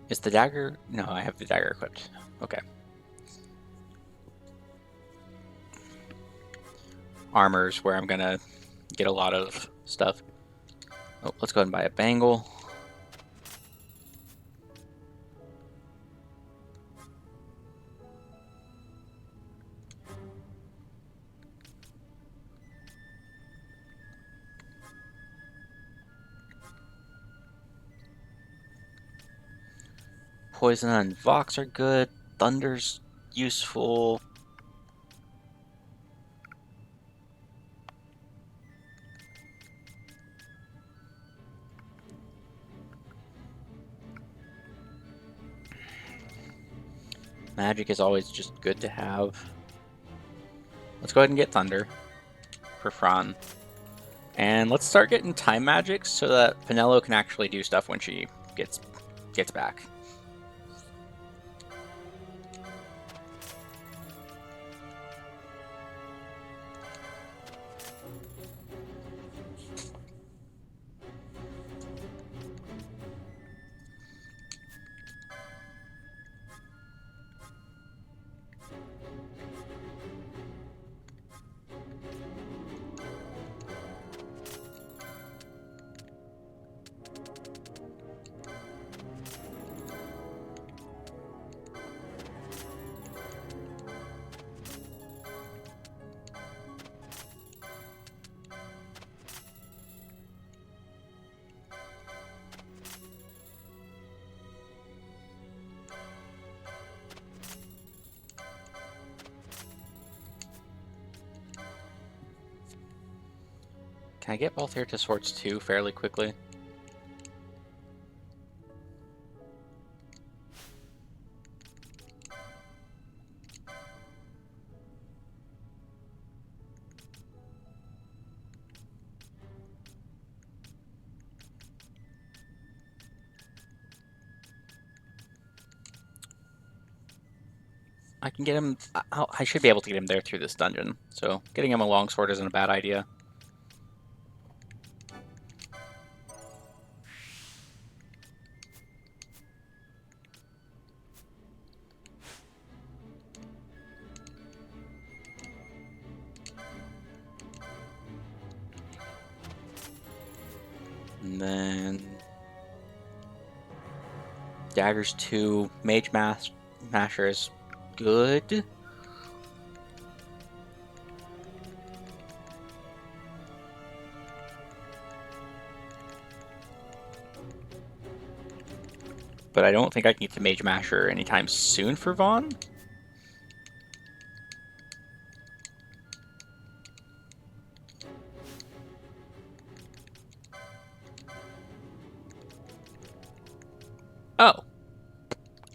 Is the dagger? No, I have the dagger equipped. Okay. Armor's where I'm gonna get a lot of stuff. Oh, let's go ahead and buy a bangle. Poison and Vox are good. Thunder's useful. Magic is always just good to have. Let's go ahead and get Thunder for Fran. And let's start getting time magics so that Penelo can actually do stuff when she gets back. Can I get Balthier to Swords 2 fairly quickly? I can get him... I should be able to get him there through this dungeon, so getting him a longsword isn't a bad idea. And then... Daggers 2, Mage Masher is good. But I don't think I can get the Mage Masher anytime soon for Vaughn. Oh.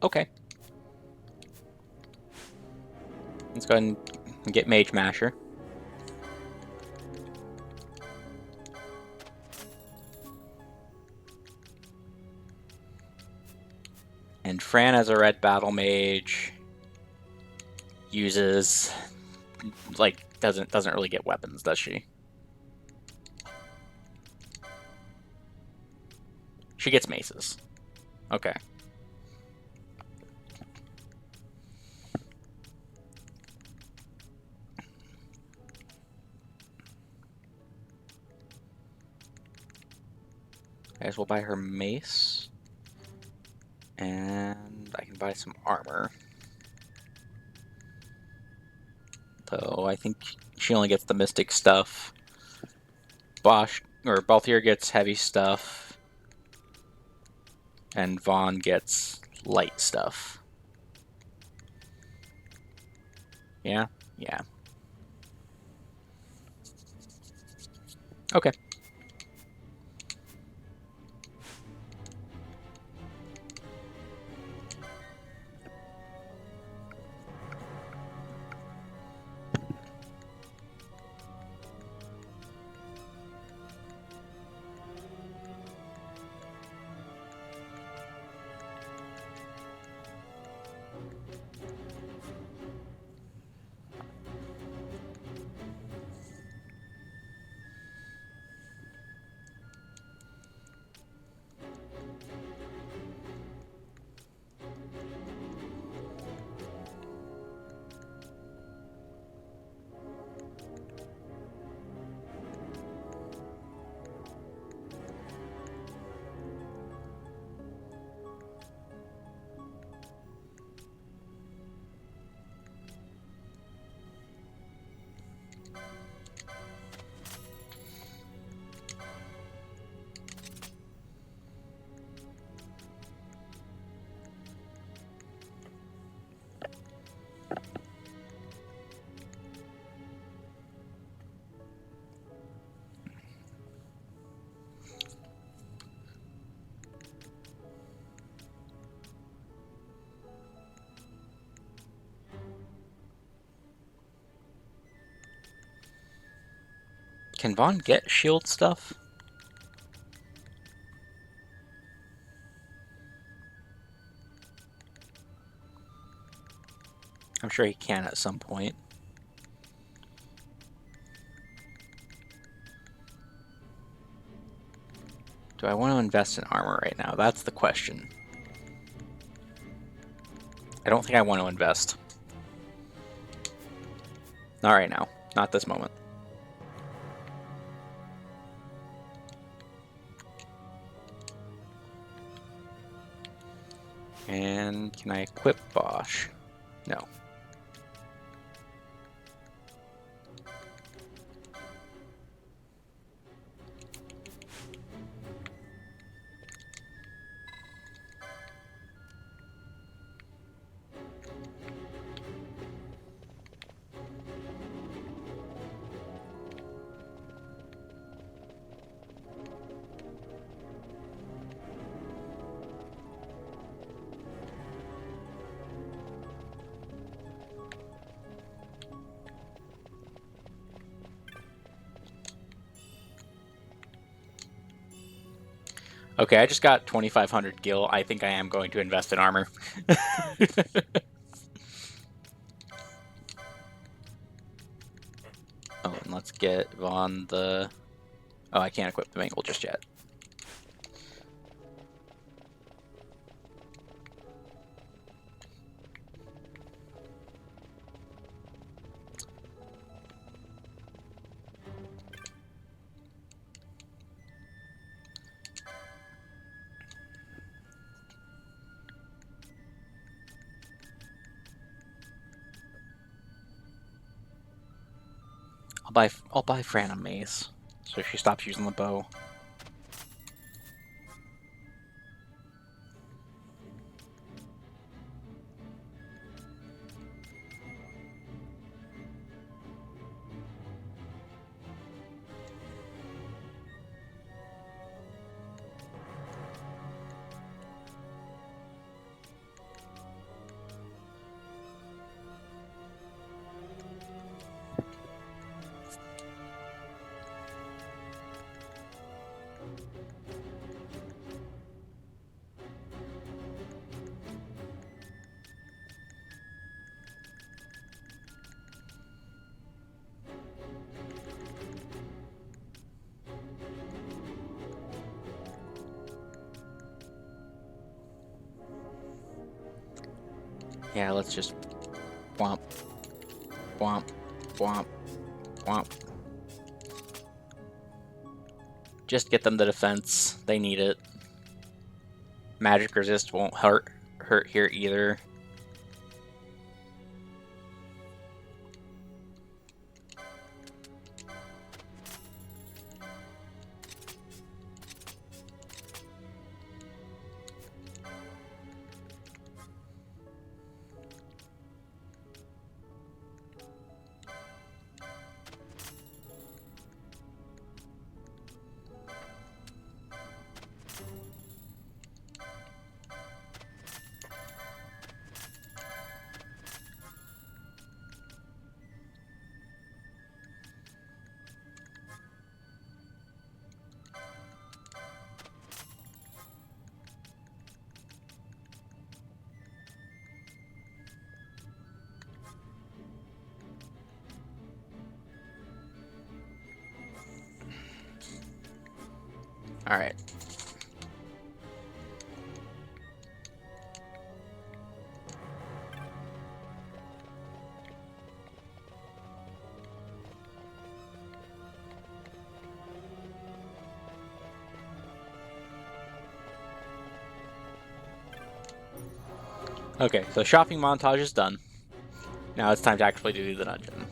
Okay. Let's go ahead and get Mage Masher. And Fran as a red battle mage uses, like, doesn't really get weapons, does she? She gets maces. Okay. I guess we'll buy her mace. And I can buy some armor. Though I think she only gets the mystic stuff. Balthier gets heavy stuff. And Vaughn gets light stuff. Yeah? Yeah. Okay. Can Vaughn get shield stuff? I'm sure he can at some point. Do I want to invest in armor right now? That's the question. I don't think I want to invest. Not right now. Not this moment. And can I equip Bosch? No. Okay, I just got 2,500 gil. I think I am going to invest in armor. Oh, and let's get Vaughn the... Oh, I can't equip the Mangle just yet. I'll buy Fran a mace, so she stops using the bow. Yeah, let's just womp, womp, womp, womp. Just get them the defense. They need it. Magic resist won't hurt here either. All right. Okay, so shopping montage is done. Now it's time to actually do the dungeon.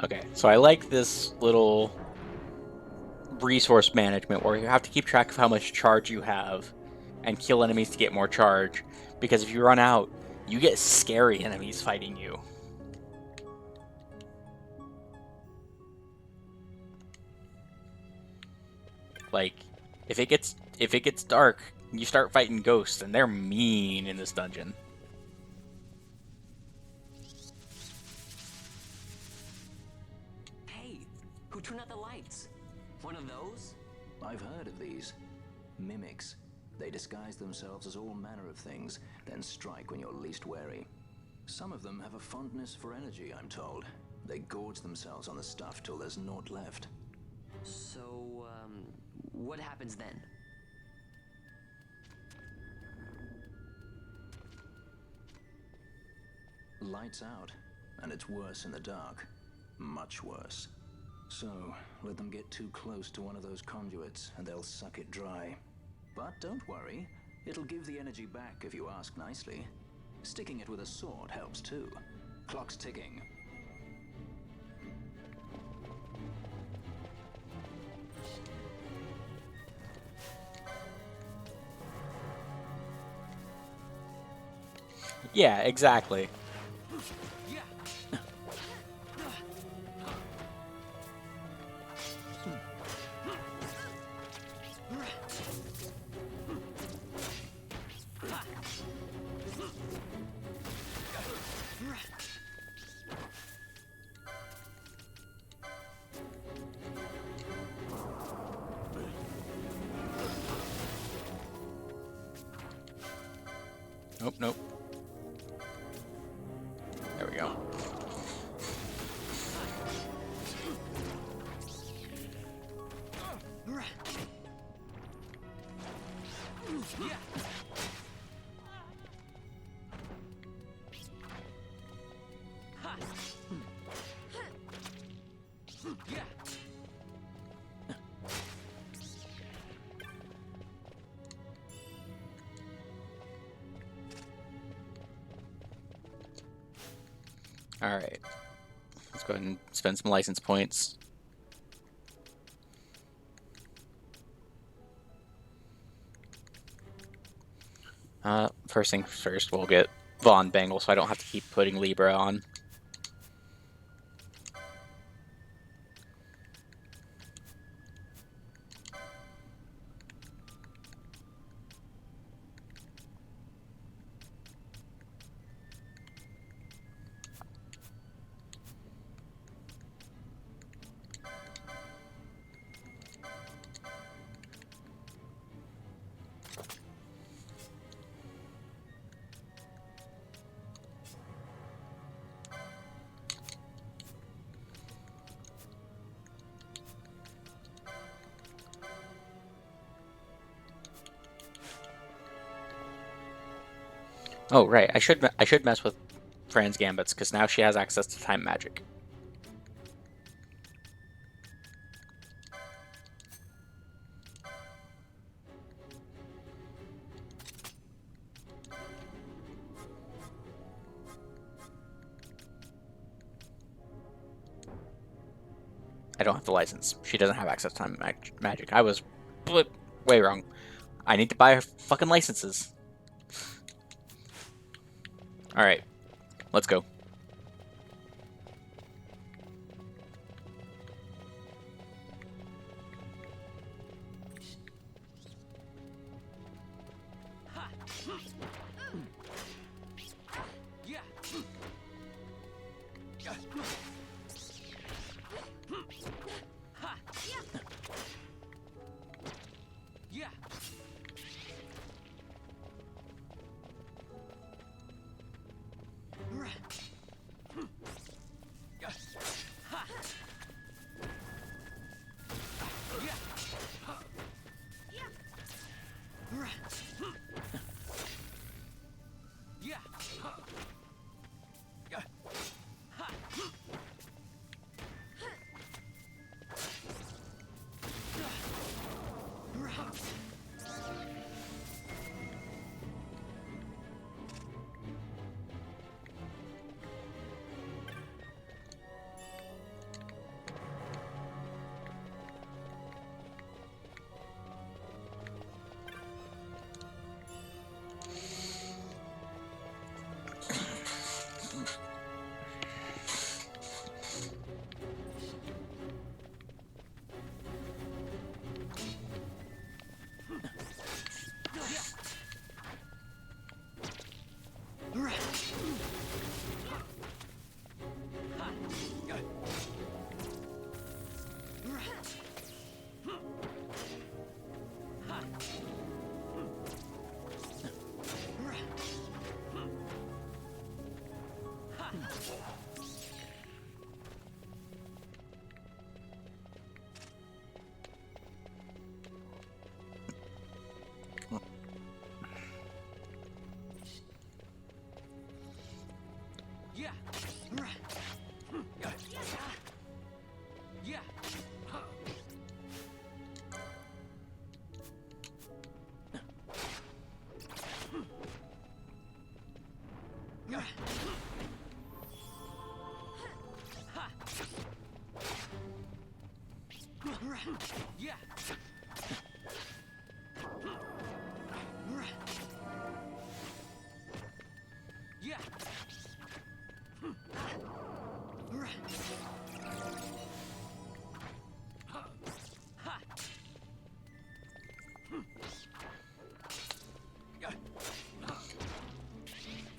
Okay, so I like this little resource management where you have to keep track of how much charge you have and kill enemies to get more charge, because if you run out, you get scary enemies fighting you. Like, if it gets dark, you start fighting ghosts, and they're mean in this dungeon. Hey, who turned out the lights? One of those? I've heard of these. Mimics. They disguise themselves as all manner of things, then strike when you're least wary. Some of them have a fondness for energy, I'm told. They gorge themselves on the stuff till there's naught left. So, what happens then? Lights out, and it's worse in the dark. Much worse. So, let them get too close to one of those conduits, and they'll suck it dry. But don't worry, it'll give the energy back if you ask nicely. Sticking it with a sword helps too. Clock's ticking. Yeah, exactly. Nope, nope. There we go. Alright. Let's go ahead and spend some license points. First thing first, we'll get Von Bangle so I don't have to keep putting Libra on. Oh, right. I should mess with Fran's Gambits, because now she has access to time magic. I don't have the license. She doesn't have access to time magic. I was way wrong. I need to buy her fucking licenses. Alright. Let's go.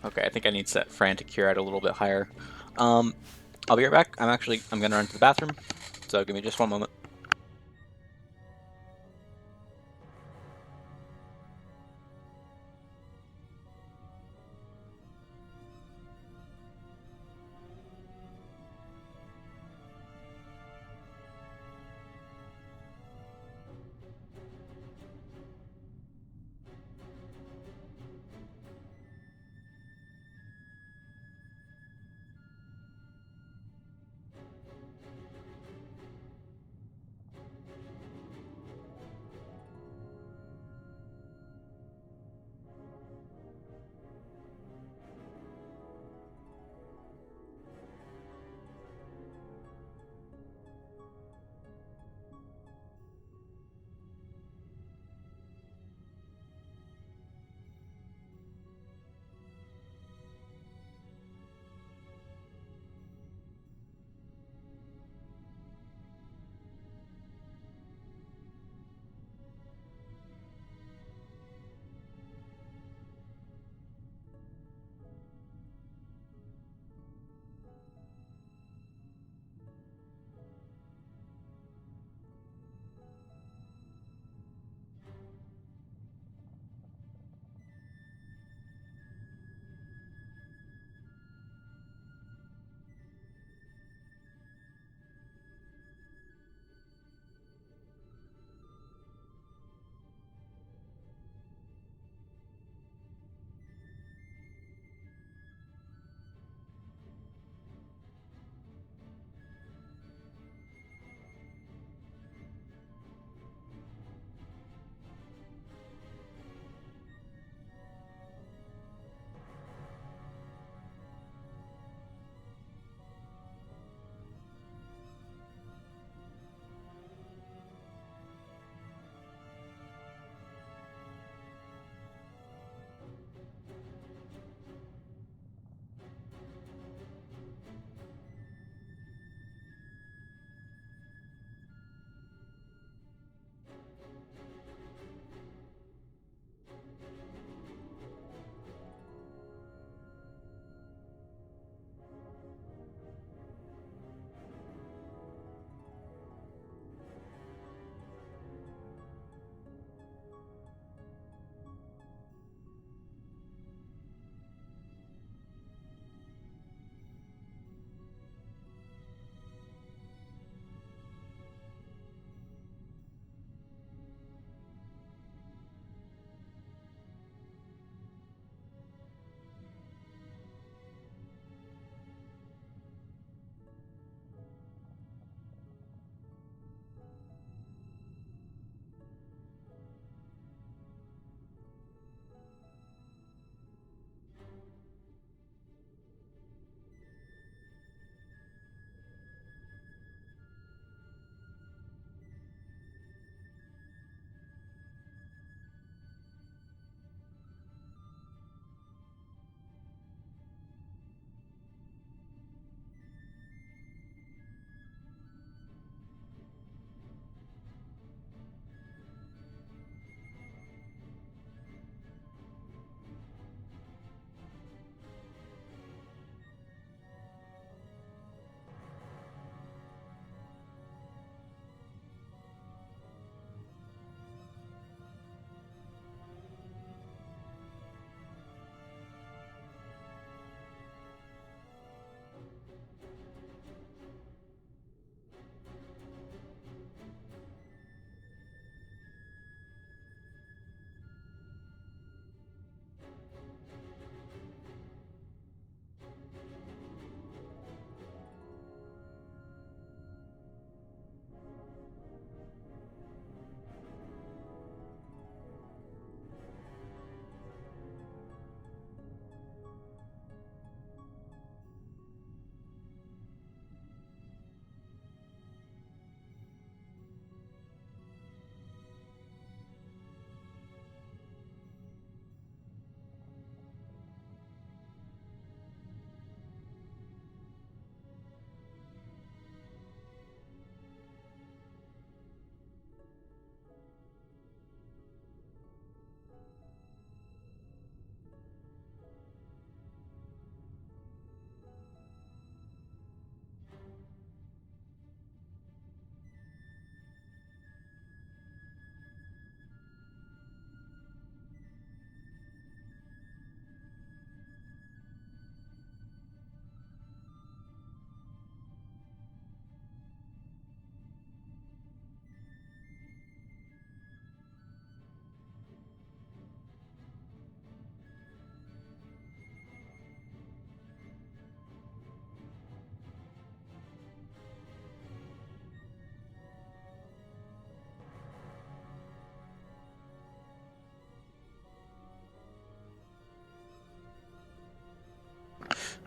Okay, I think I need to set Frantic Cure at a little bit higher. I'll be right back. I'm gonna run to the bathroom, so give me just one moment.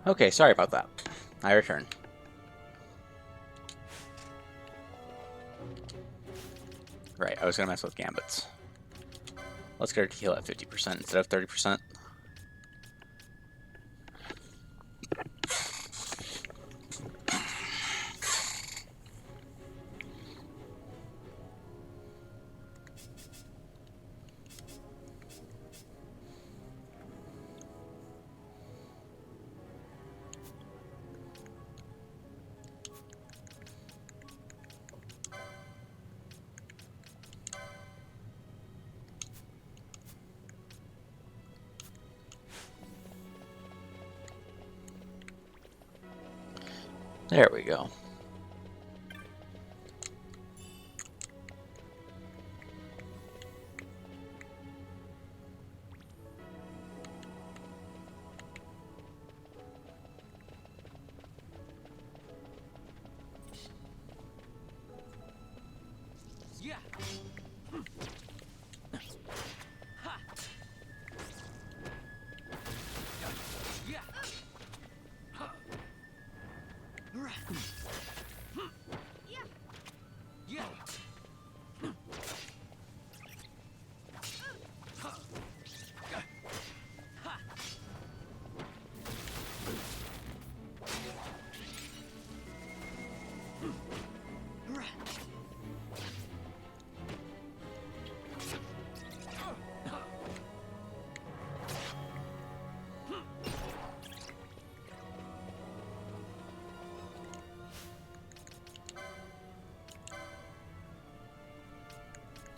Okay, sorry about that. I return. Right, I was gonna mess with gambits. Let's get our tequila at 50% instead of 30%. There we go. Yeah. Ha. Yeah. Yeah.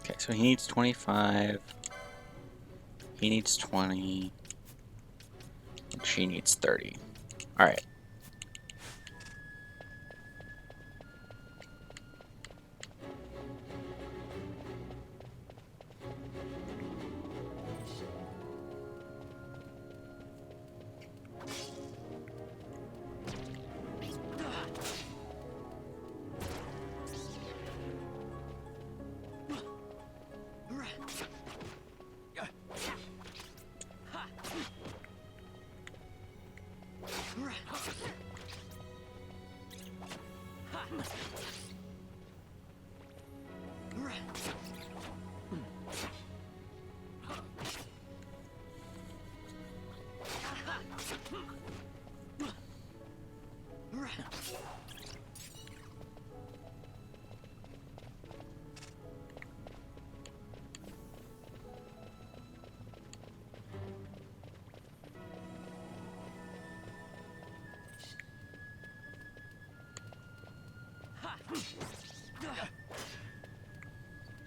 Okay, so he needs 25. He needs 20. And she needs 30. Alright.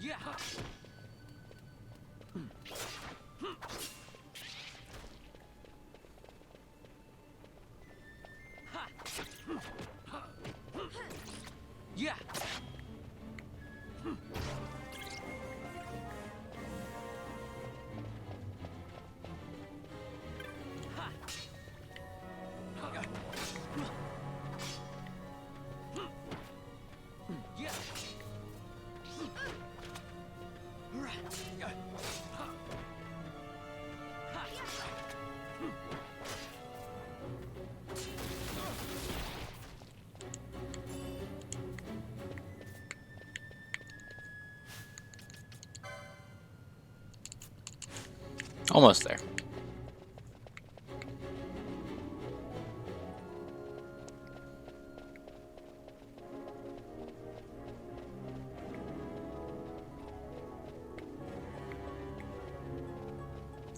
Yeah. Yeah. Yeah. Almost there.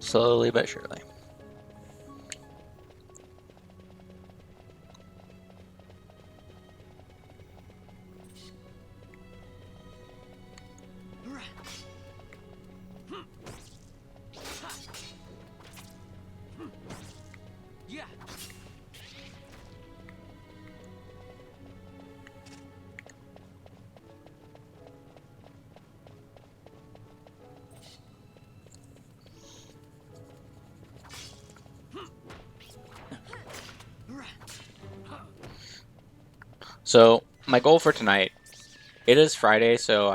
Slowly but surely. Yeah. So my goal for tonight, it is Friday, so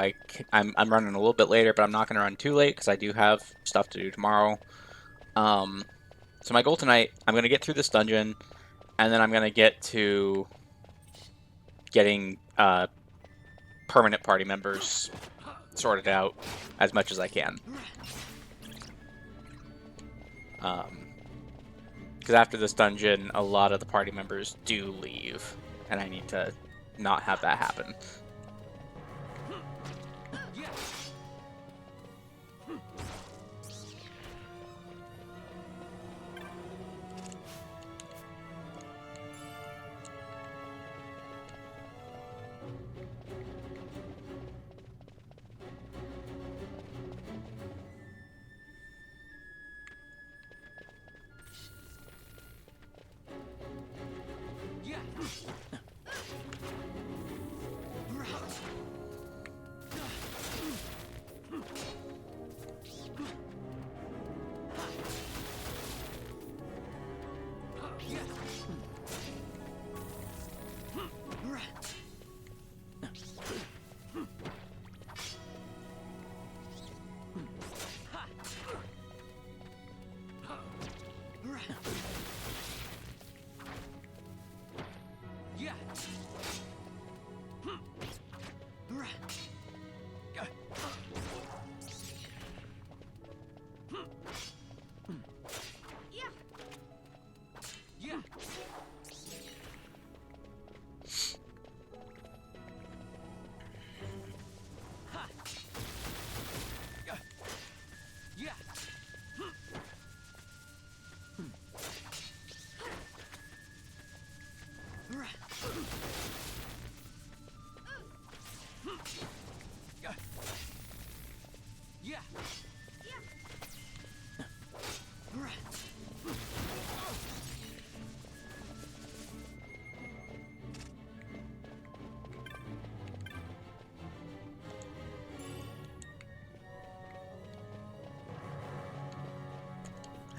I'm running a little bit later, but I'm not going to run too late because I do have stuff to do tomorrow. So my goal tonight, I'm going to get through this dungeon, And then I'm going to get to getting permanent party members sorted out as much as I can. Because after this dungeon, a lot of the party members do leave, and I need to not have that happen.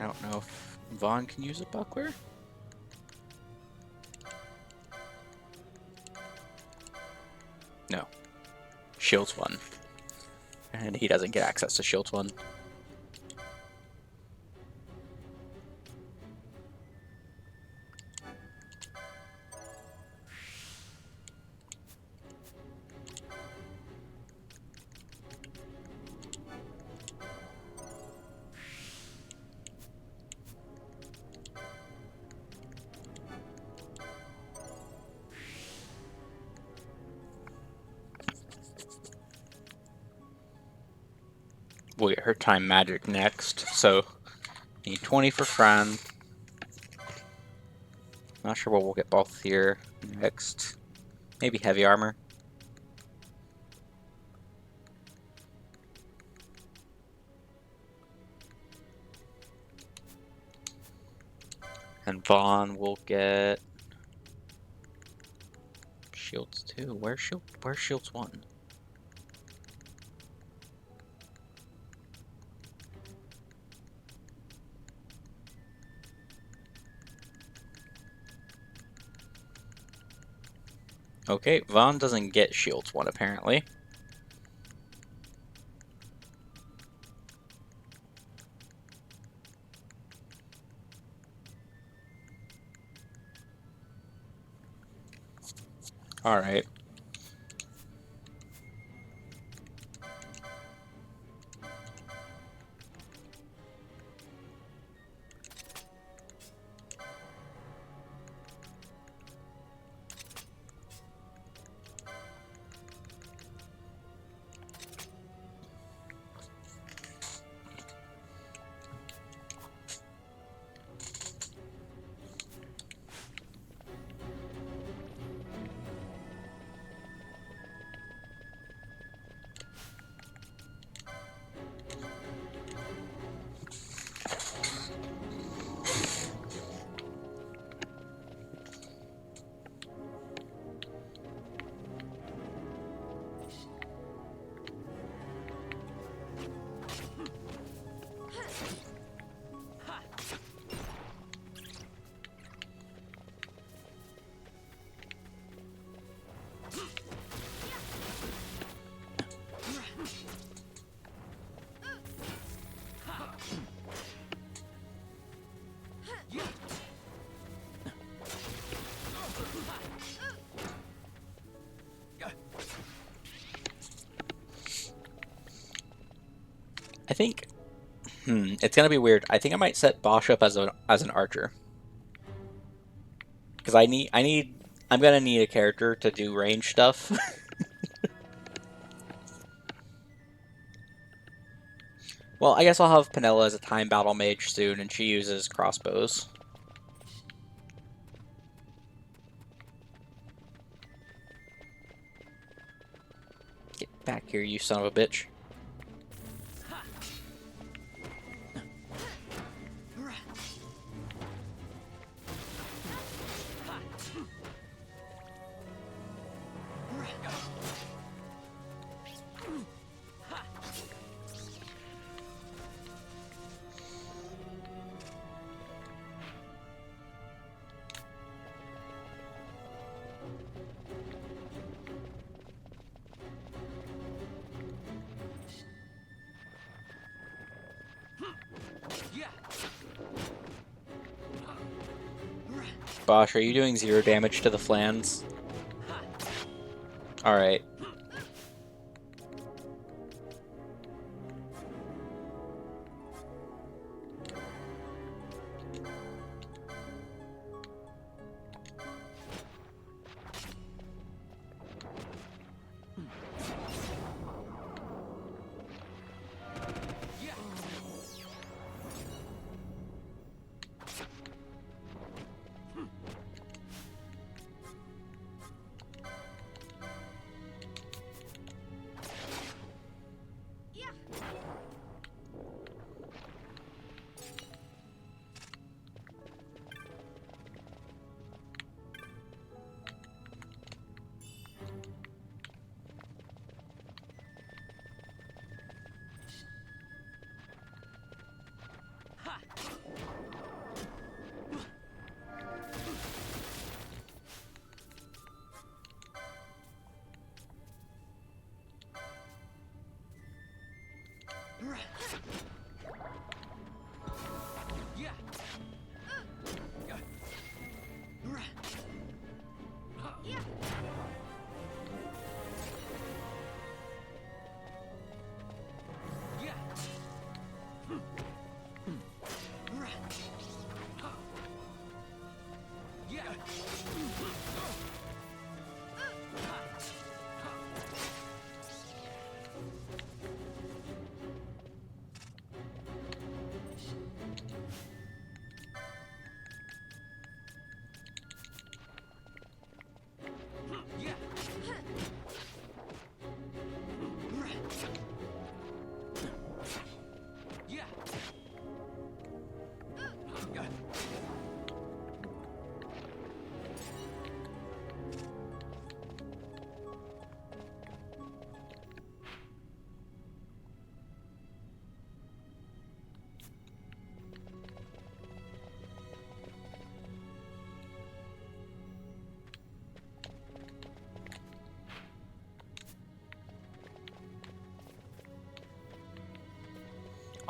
I don't know if Vaughn can use a buckler. No. Shields 1. And he doesn't get access to Shields 1. We'll get her time magic next, so need 20 for Fran. Not sure what we'll get both here next. Maybe heavy armor. And Vaughn will get shields 2. Where's shields 1? Okay, Vaughn doesn't get shields 1 apparently. Alright. It's gonna be weird. I think I might set Bosch up as an archer. Because I'm gonna need a character to do range stuff. Well, I guess I'll have Penella as a time battle mage soon, and she uses crossbows. Get back here, you son of a bitch. Bosch, are you doing 0 damage to the flans? Alright.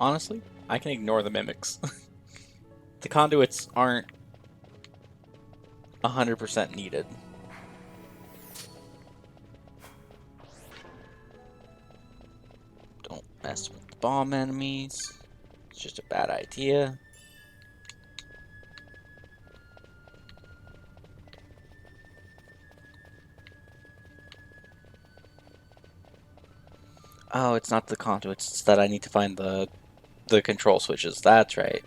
Honestly, I can ignore the mimics. The conduits aren't 100% needed. Don't mess with the bomb enemies. It's just a bad idea. Oh, it's not the conduits, it's that I need to find the control switches. That's right.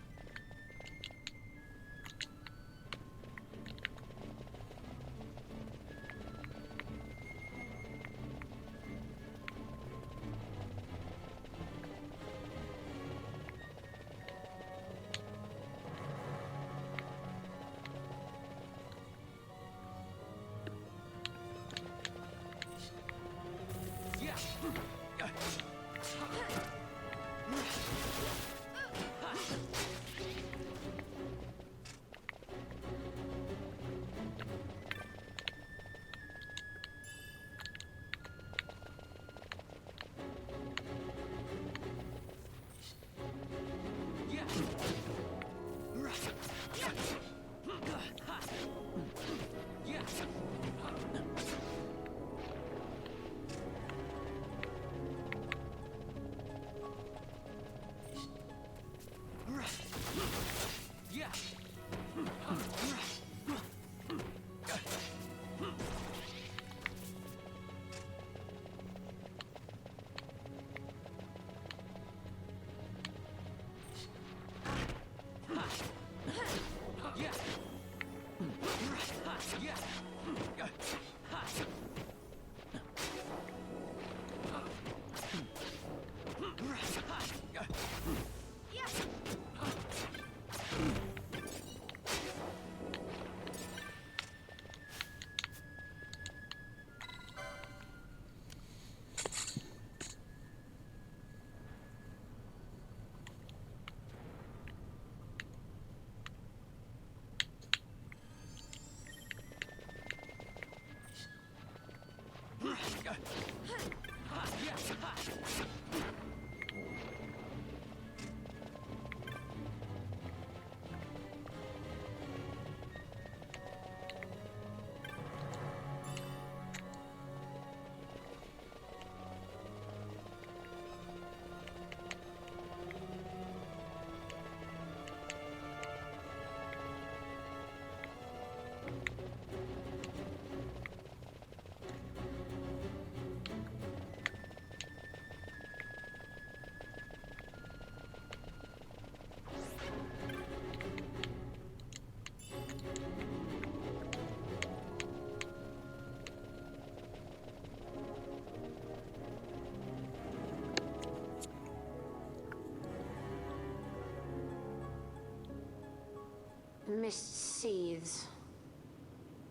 Mist seethes.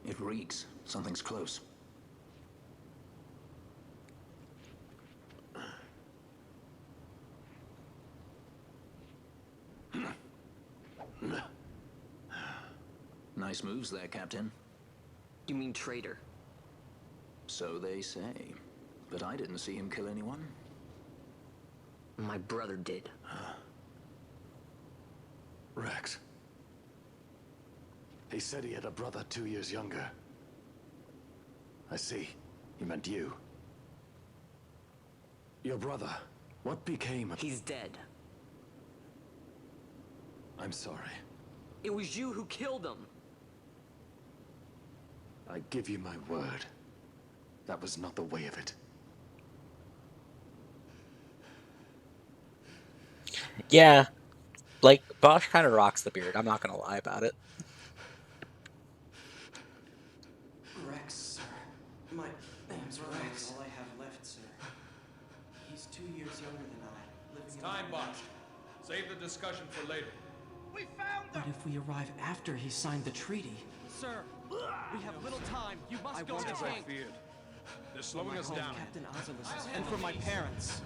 It reeks. Something's close. Nice moves there, Captain. You mean traitor? So they say. But I didn't see him kill anyone. My brother did. Rex. He said he had a brother 2 years younger. I see. He meant you. Your brother. What became of... He's dead. I'm sorry. It was you who killed him. I give you my word. That was not the way of it. Yeah. Like, Bosch kind of rocks the beard. I'm not going to lie about it. Rex, sir. My name's Rex. All I have left, sir. He's 2 years younger than I. Living in Time, Bosch. Save the discussion for later. We found him! But if we arrive after he signed the treaty... Sir, we have little time. You must go to the king. Feared. They're slowing us down. Captain Oculus, and for my parents.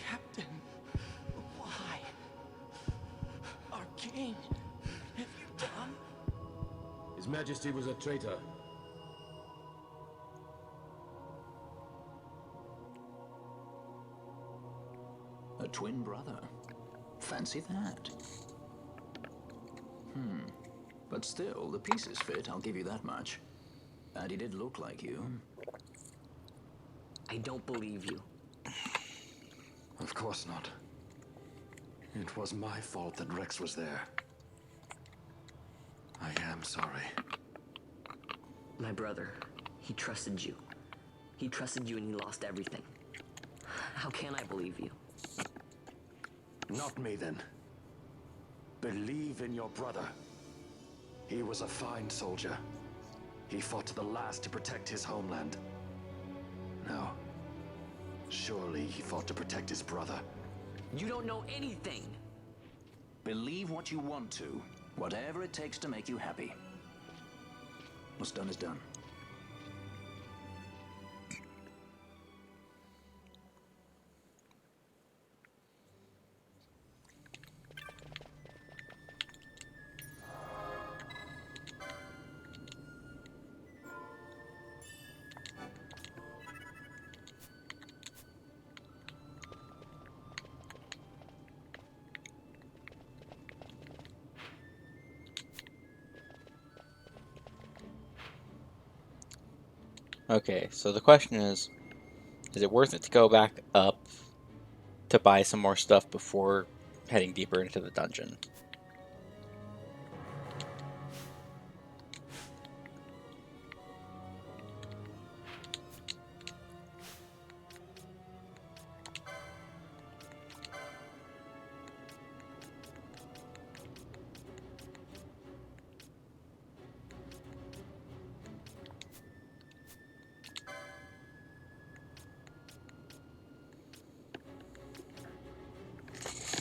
Captain, why? Our king, have you done? His Majesty was a traitor. A twin brother. Fancy that. But still, the pieces fit, I'll give you that much. And he did look like you. I don't believe you. Of course not. It was my fault that Rex was there. I am sorry. My brother, he trusted you. He trusted you and he lost everything. How can I believe you? Not me, then. Believe in your brother. He was a fine soldier. He fought to the last to protect his homeland. Now, surely he fought to protect his brother. You don't know anything! Believe what you want to. Whatever it takes to make you happy. What's done is done. Okay, so the question is Is it worth it to go back up to buy some more stuff before heading deeper into the dungeon?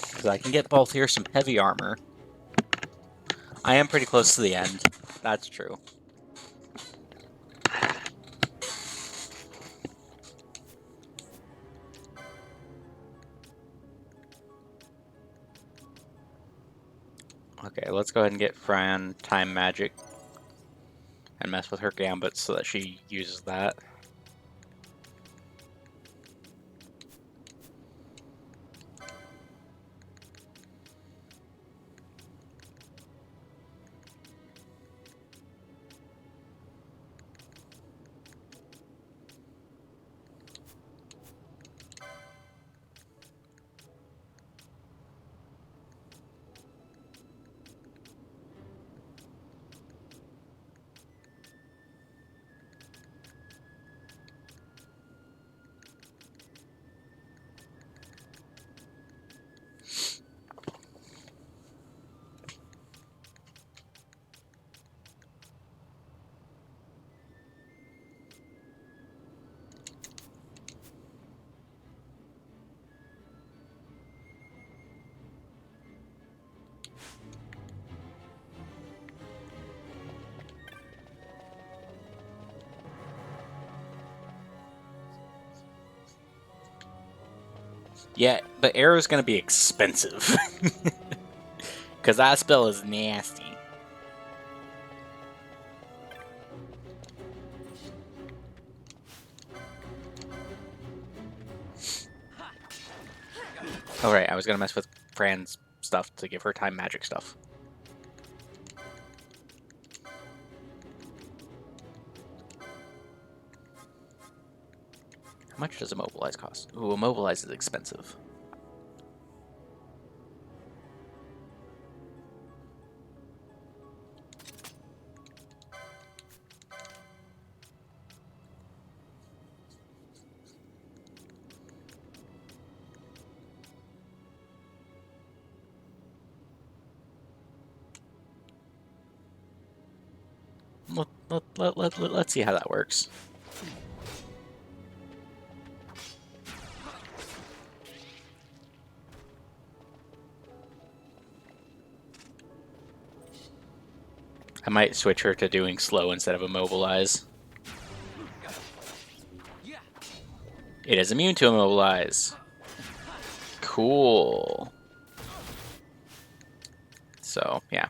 Because I can get both here some heavy armor. I am pretty close to the end. That's true. Okay, let's go ahead and get Fran Time Magic and mess with her gambits so that she uses that. Yeah, but arrow's gonna be expensive. Because that spell is nasty. Alright, I was gonna mess with Fran's stuff to give her time magic stuff. How much does Immobilize cost? Ooh, Immobilize is expensive. Let's see how that works. I might switch her to doing slow instead of Immobilize. It is immune to Immobilize. Cool. So, yeah.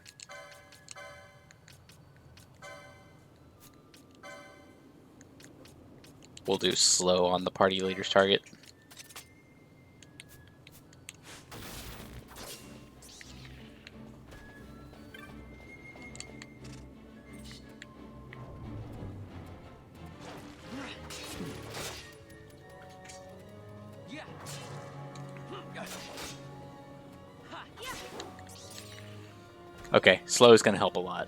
We'll do slow on the party leader's target. Okay, slow is going to help a lot.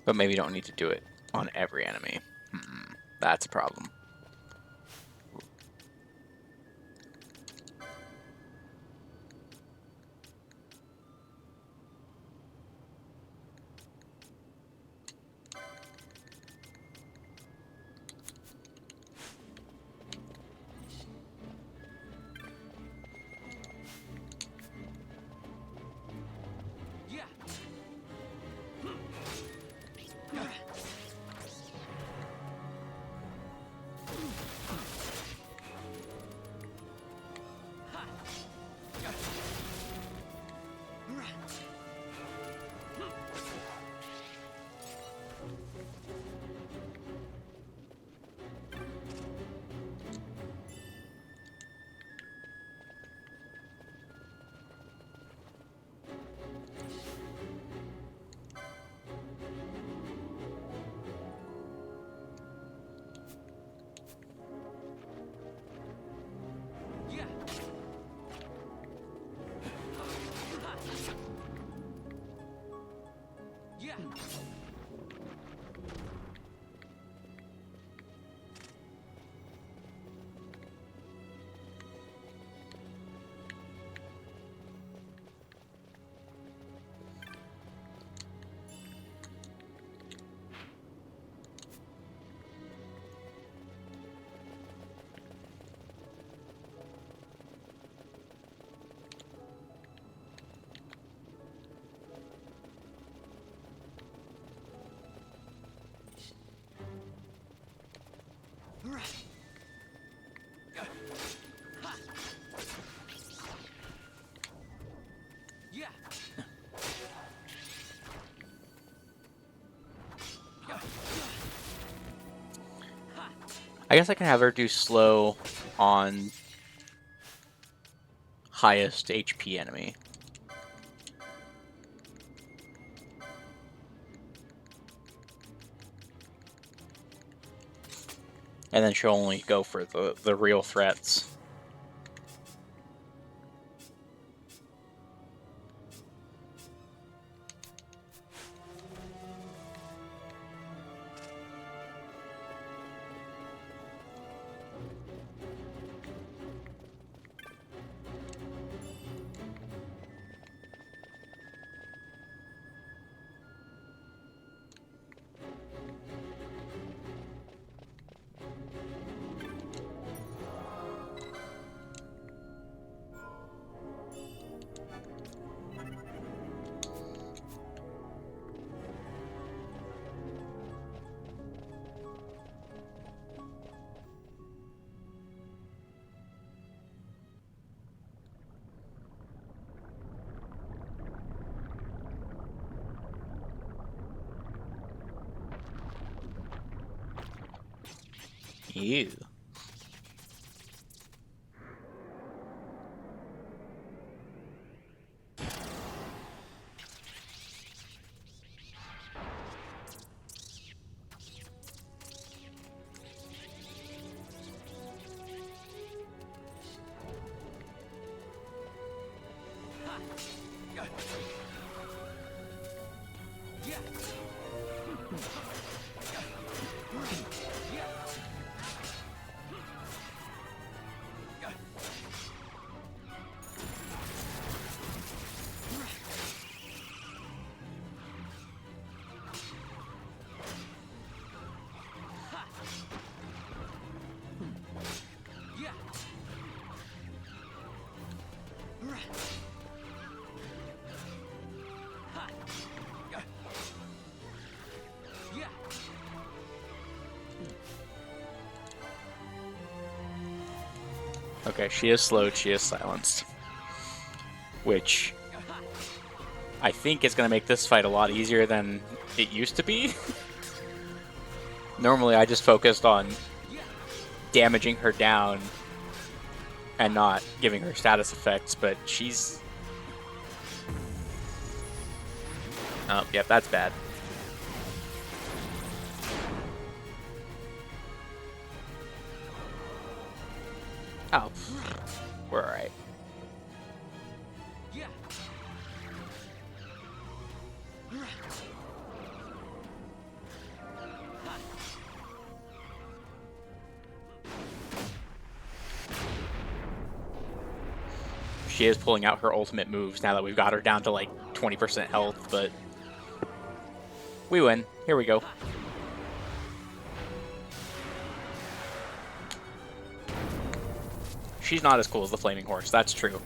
But maybe you don't need to do it on every enemy. That's a problem. I guess I can have her do slow on highest HP enemy. And then she'll only go for the real threats. Ew. Okay, she is slowed, she is silenced. Which I think is going to make this fight a lot easier than it used to be. Normally I just focused on damaging her down and not giving her status effects, but she's... Oh, yep, that's bad. Oh, we're alright. she is pulling out her ultimate moves now that we've got her down to like 20% health, but we win. Here we go. She's not as cool as the Flaming Horse, that's true.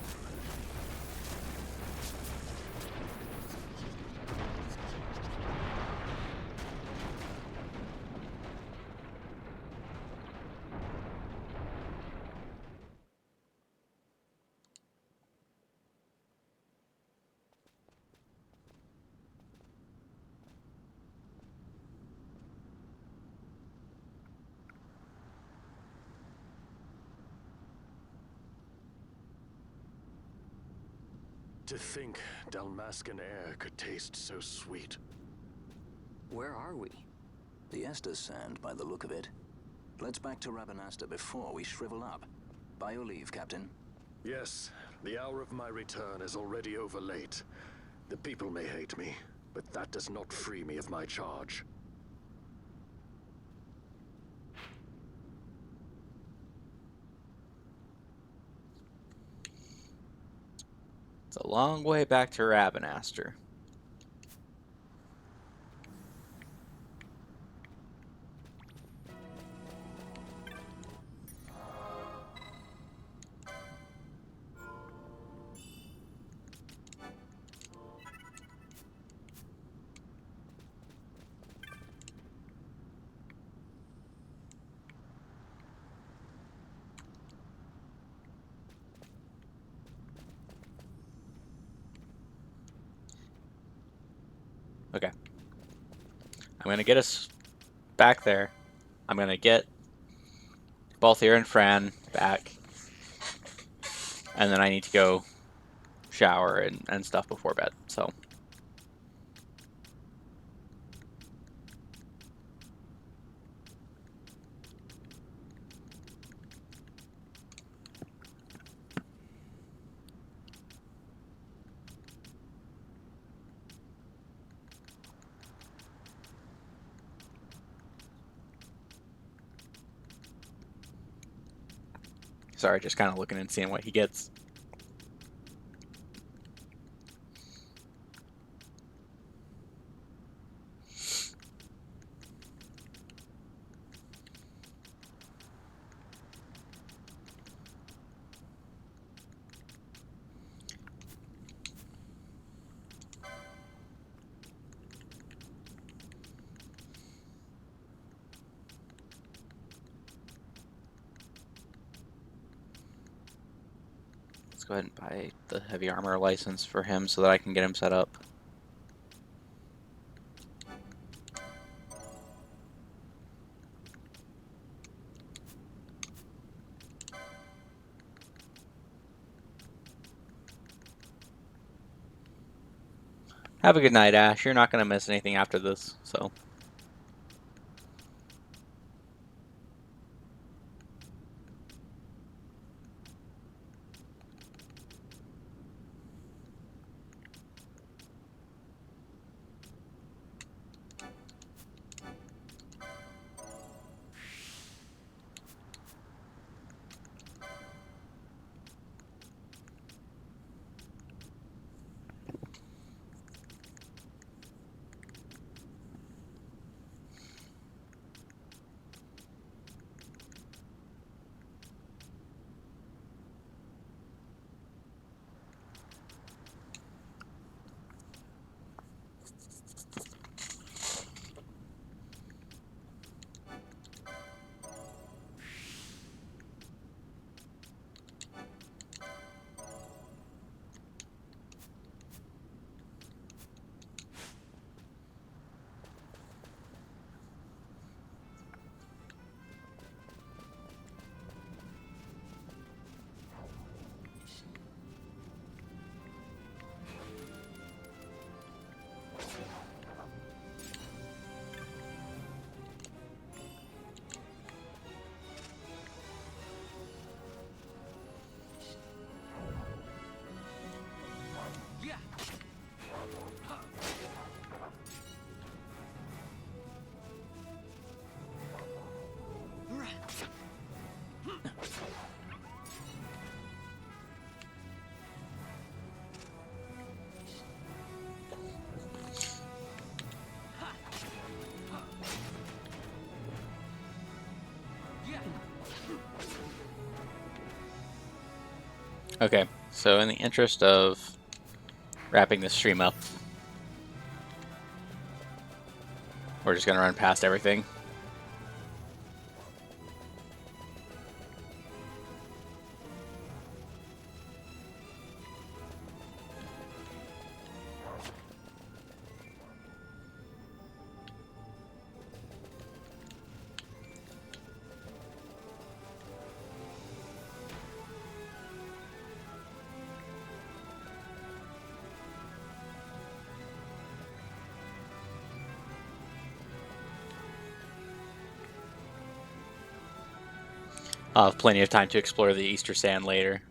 To think Dalmascan air could taste so sweet. Where are we? The Estes Sand, by the look of it. Let's back to Rabanasta before we shrivel up. By your leave, Captain. Yes, the hour of my return is already over late. The people may hate me, but that does not free me of my charge. It's a long way back to Rabanasta. Okay. I'm gonna get us back there. I'm gonna get Balthier and Fran back. And then I need to go shower and stuff before bed, so. Sorry, just kind of looking and seeing what he gets. Let's go ahead and buy the heavy armor license for him so that I can get him set up. Have a good night, Ash. You're not going to miss anything after this, so. Okay, so in the interest of wrapping this stream up, we're just gonna run past everything. I'll have plenty of time to explore the Easter Sand later.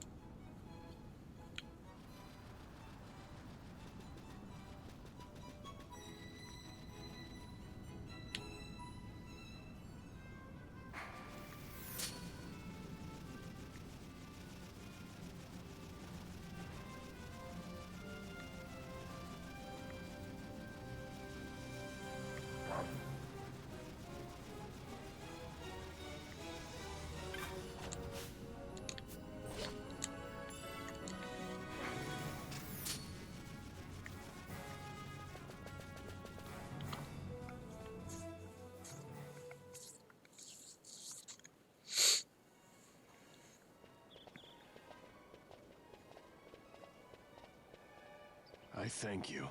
I thank you.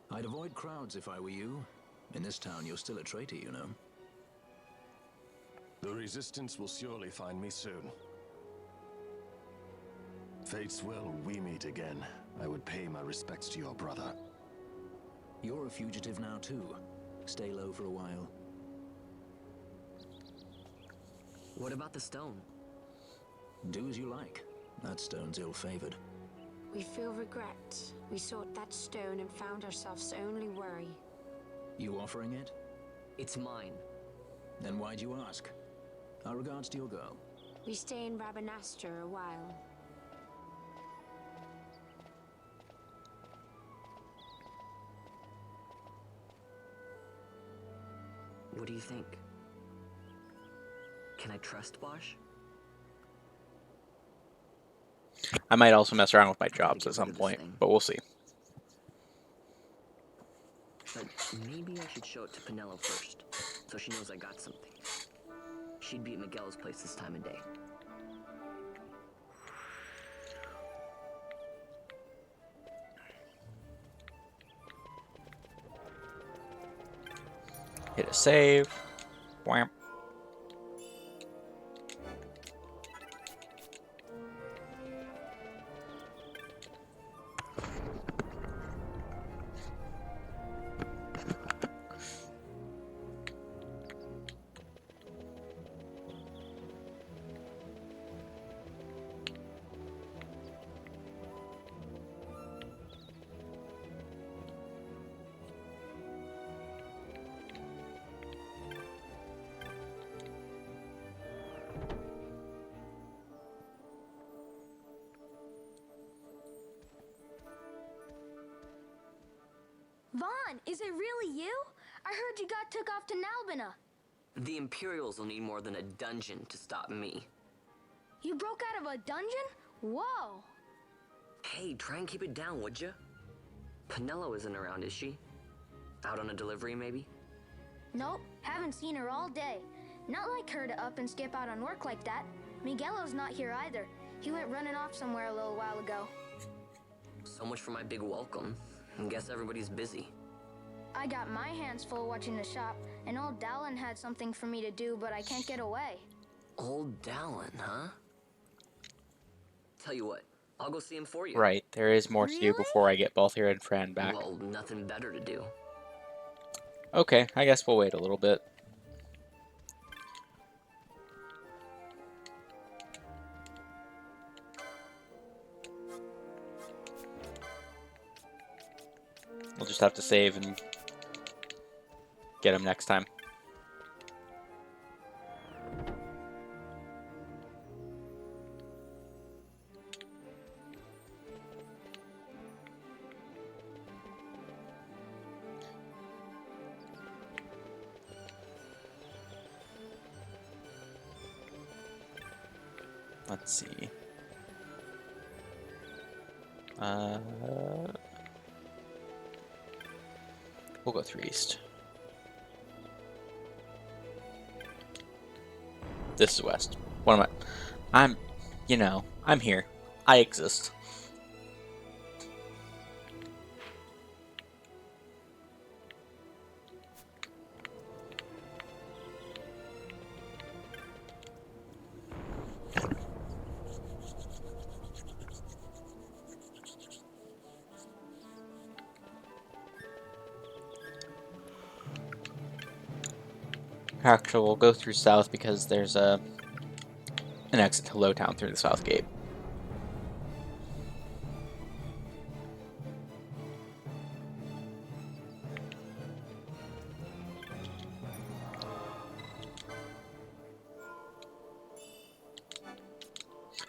I'd avoid crowds if I were you. In this town, you're still a traitor, you know. The Resistance will surely find me soon. Fate's will, we meet again. I would pay my respects to your brother. You're a fugitive now, too. Stay low for a while. What about the stone? Do as you like. That stone's ill-favored. We feel regret. We sought that stone and found ourselves only worry. You offering it? It's mine. Then why'd you ask? Our regards to your girl. We stay in Rabanastre a while. What do you think? Can I trust Bosch? I might also mess around with my jobs at some point, but we'll see. But maybe I should show it to Penelo first, so she knows I got something. She'd be at Miguel's place this time of day. Hit a save. Wham. Vaughn, is it really you? I heard you got took off to Nalbina. The Imperials will need more than a dungeon to stop me. You broke out of a dungeon? Whoa! Hey, try and keep it down, would ya? Penelo isn't around, is she? Out on a delivery, maybe? Nope, haven't seen her all day. Not like her to up and skip out on work like that. Miguelo's not here either. He went running off somewhere a little while ago. So much for my big welcome. I guess everybody's busy. I got my hands full watching the shop, and old Dallin had something for me to do, but I can't get away. Old Dallin, huh? Tell you what, I'll go see him for you. Right, there is more to do before I get Balthier and Fran back. Well, nothing better to do. Okay, I guess we'll wait a little bit. We'll just have to save and get him next time. Let's see. We'll go through east. This is west. What am I? I'm here. I exist. Actually, we'll go through south because there's an exit to Lowtown through the south gate.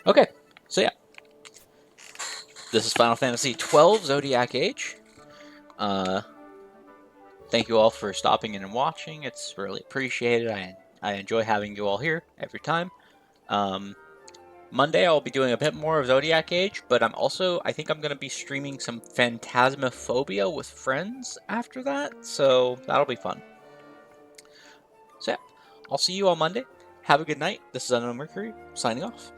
Okay, so yeah. This is Final Fantasy XII Zodiac Age. Thank you all for stopping in and watching. It's really appreciated. I enjoy having you all here every time. Monday I'll be doing a bit more of Zodiac Age, but I think I'm going to be streaming some Phantasmophobia with friends after that, so that'll be fun. So yeah, I'll see you on Monday. Have a good night. This is Unknown Mercury, signing off.